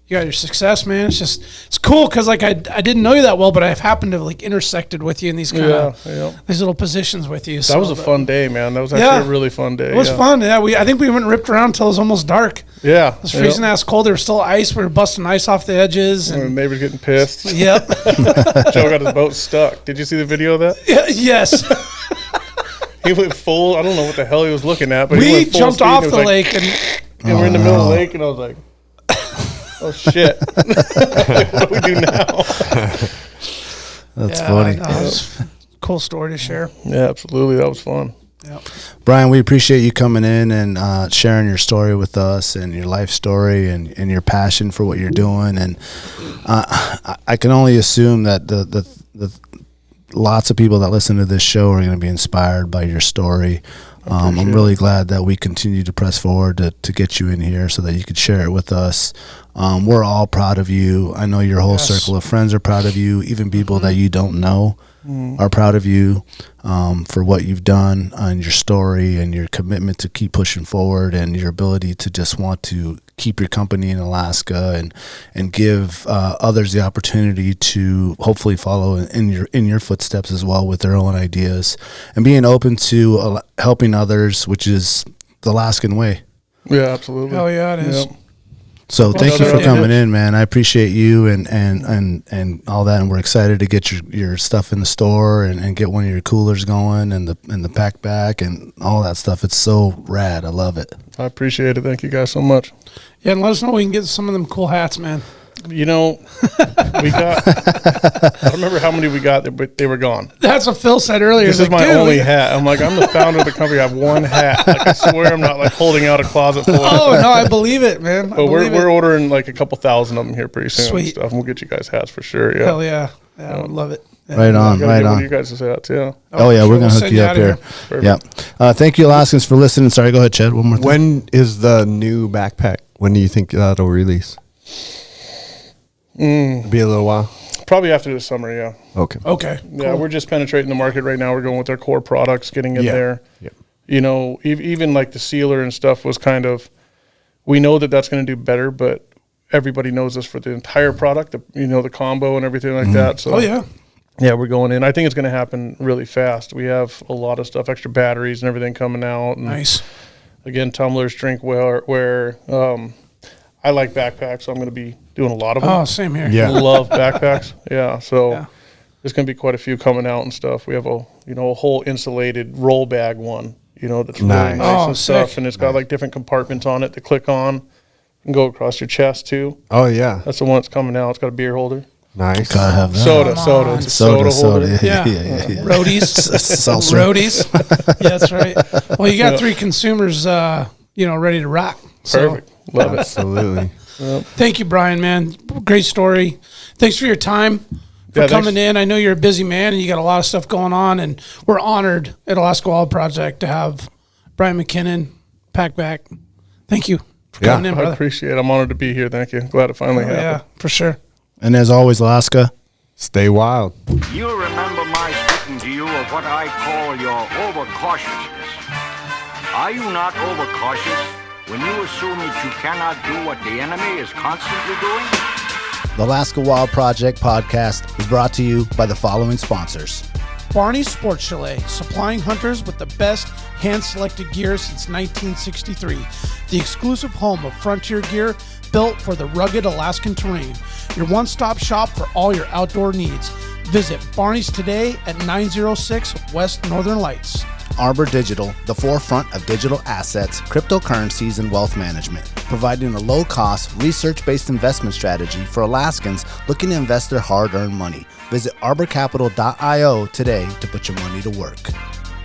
you got your success, man. It's just, it's cool because like I didn't know you that well, but I've happened to like intersected with you in these kind of these little positions with you. That was a fun day, man. That was actually a really fun day. It was fun. Yeah, I think we went and ripped around until it was almost dark. Yeah, it was freezing ass cold. There was still ice. We were busting ice off the edges, and neighbors getting pissed. Yep. Joe got his boat stuck. Did you see the video of that? Yeah, yes. He went full. I don't know what the hell he was looking at, but we he went full jumped speed, off and the lake, and we're in the middle of the lake, and I was like, oh shit. What do we do now? That's funny. That was a cool story to share. Yeah, absolutely. That was fun. Yep. Brian, we appreciate you coming in and sharing your story with us and your life story and your passion for what you're doing. And I can only assume that the lots of people that listen to this show are going to be inspired by your story. I'm really glad that we continue to press forward to get you in here so that you could share it with us. We're all proud of you. I know your whole circle of friends are proud of you. Even people that you don't know are proud of you for what you've done and your story and your commitment to keep pushing forward and your ability to just want to keep your company in Alaska and give others the opportunity to hopefully follow in your footsteps as well with their own ideas and being open to helping others, which is the Alaskan way. Yeah, absolutely. Oh yeah, it is. Yep. So thank you for coming in, man. I appreciate you and all that, and we're excited to get your stuff in the store and get one of your coolers going and the PacBak and all that stuff. It's so rad. I love it. I appreciate it. Thank you guys so much. Yeah, and let us know we can get some of them cool hats, man. You know, we got, I don't remember how many we got, but they were gone. That's what Phil said earlier. This is my only hat. I'm like, I'm the founder of the company. I have one hat. Like, I swear I'm not like holding out a closet full of Oh, no, I believe it, man. But we're ordering like a couple thousand of them here pretty soon. Sweet. And stuff. And we'll get you guys hats for sure. Yeah. Hell yeah. Yeah, I would love it. Yeah. Right on, right on. You guys' hats, yeah. Oh yeah, we're going to hook you up here. Yeah. Thank you, Alaskans, for listening. Sorry, go ahead, Chad. One more thing. When is the new backpack? When do you think that'll release? Be a little while. Probably after the summer, yeah. Okay. Yeah, we're just penetrating the market right now. We're going with our core products, getting in there. Yep. You know, even like the sealer and stuff was kind of, we know that that's going to do better, but everybody knows us for the entire product, the combo and everything like that. So yeah, we're going in. I think it's going to happen really fast. We have a lot of stuff, extra batteries and everything coming out. And nice. Again, tumblers, drinkware. I like backpacks, so I'm going to be doing a lot of them. Oh, same here. Yeah, love backpacks. Yeah, so there's going to be quite a few coming out and stuff. We have a whole insulated roll bag one, that's really nice and stuff, sick. and it's got like different compartments on it to click on and go across your chest too. Oh yeah, that's the one that's coming out. It's got a beer holder. Nice. Gotta have that. Soda. It's a soda holder. Yeah. Roadies. Roadies. Yeah, that's right. Well, you got 3 consumers, ready to rock. So. Perfect. Love it. Absolutely. Thank you, Brian, man. Great story. Thanks for your time, for coming in. I know you're a busy man and you got a lot of stuff going on, and we're honored at Alaska Wild Project to have Brian McKinnon, PacBak. Thank you for coming in, brother. I appreciate it. I'm honored to be here. Thank you. Glad it finally happened. Yeah, for sure. And as always, Alaska, stay wild. You'll remember my speaking to you of what I call your overcautiousness. Are you not overcautious when you assume that you cannot do what the enemy is constantly doing? The Alaska Wild Project podcast is brought to you by the following sponsors. Barney's Sports Chalet, supplying hunters with the best hand-selected gear since 1963. The exclusive home of frontier gear built for the rugged Alaskan terrain. Your one-stop shop for all your outdoor needs. Visit Barney's today at 906 West Northern Lights. Arbor Digital, the forefront of digital assets, cryptocurrencies, and wealth management, providing a low-cost, research-based investment strategy for Alaskans looking to invest their hard-earned money. Visit arborcapital.io today to put your money to work.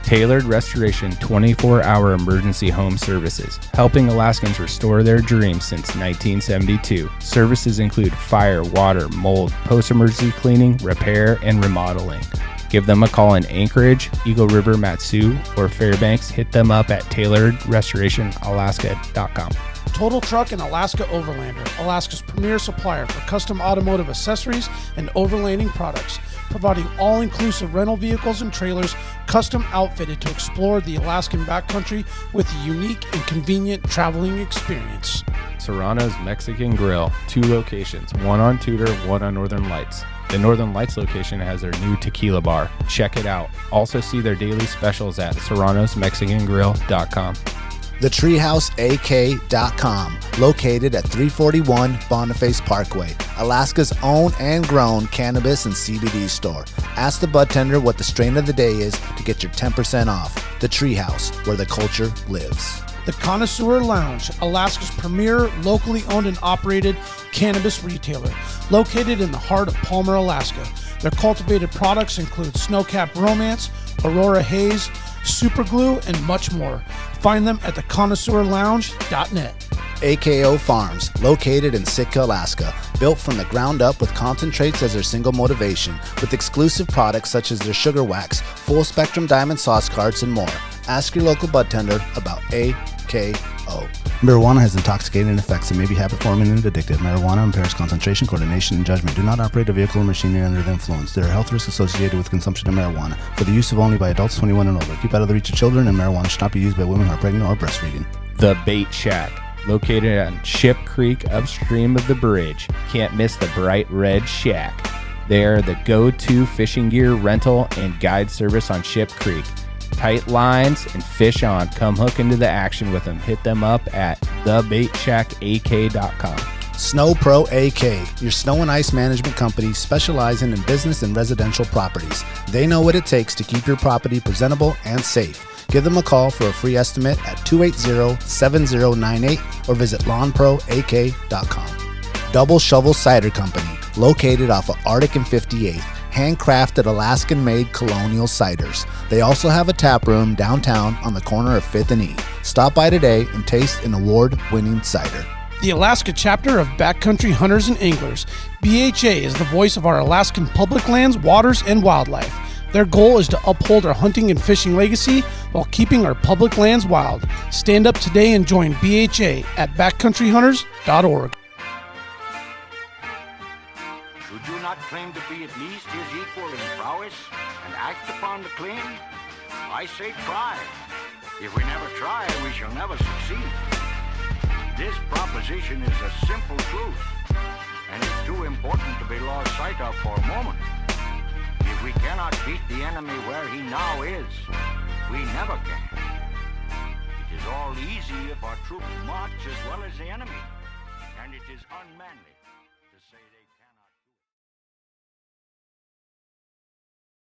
Tailored Restoration 24-hour emergency home services, helping Alaskans restore their dreams since 1972. Services include fire, water, mold, post-emergency cleaning, repair, and remodeling. Give them a call in Anchorage, Eagle River, Matsu, or Fairbanks. Hit them up at tailoredrestorationalaska.com. Total Truck and Alaska Overlander, Alaska's premier supplier for custom automotive accessories and overlanding products, providing all-inclusive rental vehicles and trailers custom outfitted to explore the Alaskan backcountry with a unique and convenient traveling experience. Serrano's Mexican Grill, 2 locations, one on Tudor, one on Northern Lights. The Northern Lights location has their new tequila bar. Check it out. Also see their daily specials at serranosmexicangrill.com. TheTreehouseAK.com, located at 341 Boniface Parkway, Alaska's own and grown cannabis and CBD store. Ask the bud tender what the strain of the day is to get your 10% off. The Treehouse, where the culture lives. The Connoisseur Lounge, Alaska's premier locally owned and operated cannabis retailer, located in the heart of Palmer, Alaska. Their cultivated products include Snowcap Romance, Aurora Haze, Super Glue, and much more. Find them at theconnoisseurlounge.net. AKO Farms, located in Sitka, Alaska, built from the ground up with concentrates as their single motivation, with exclusive products such as their sugar wax, full spectrum diamond sauce carts, and more. Ask your local bud tender about AKO. Marijuana has intoxicating effects and may be habit-forming and addictive. Marijuana impairs concentration, coordination, and judgment. Do not operate a vehicle or machinery under the influence. There are health risks associated with consumption of marijuana. For the use of only by adults 21 and older. Keep out of the reach of children, and marijuana should not be used by women who are pregnant or breastfeeding. The Bait Shack, located on Ship Creek upstream of the bridge. Can't miss the bright red shack. They are the go-to fishing gear rental and guide service on Ship Creek. Tight lines and fish on. Come hook into the action with them. Hit them up at thebaitshackak.com. Snow Pro AK, your snow and ice management company specializing in business and residential properties. They know what it takes to keep your property presentable and safe. Give them a call for a free estimate at 280-7098 or visit lawnproak.com. Double Shovel Cider Company, located off of Arctic and 58th. Handcrafted Alaskan-made colonial ciders. They also have a tap room downtown on the corner of 5th and E. Stop by today and taste an award-winning cider. The Alaska chapter of Backcountry Hunters and Anglers. BHA is the voice of our Alaskan public lands, waters, and wildlife. Their goal is to uphold our hunting and fishing legacy while keeping our public lands wild. Stand up today and join BHA at backcountryhunters.org. Should you not claim to be at least his equal in prowess and act upon the claim? I say try. If we never try, we shall never succeed. This proposition is a simple truth. sight of for a moment. If we cannot beat the enemy where he now is, we never can. It is all easy if our troops march as well as the enemy, and it is unmanly to say they can.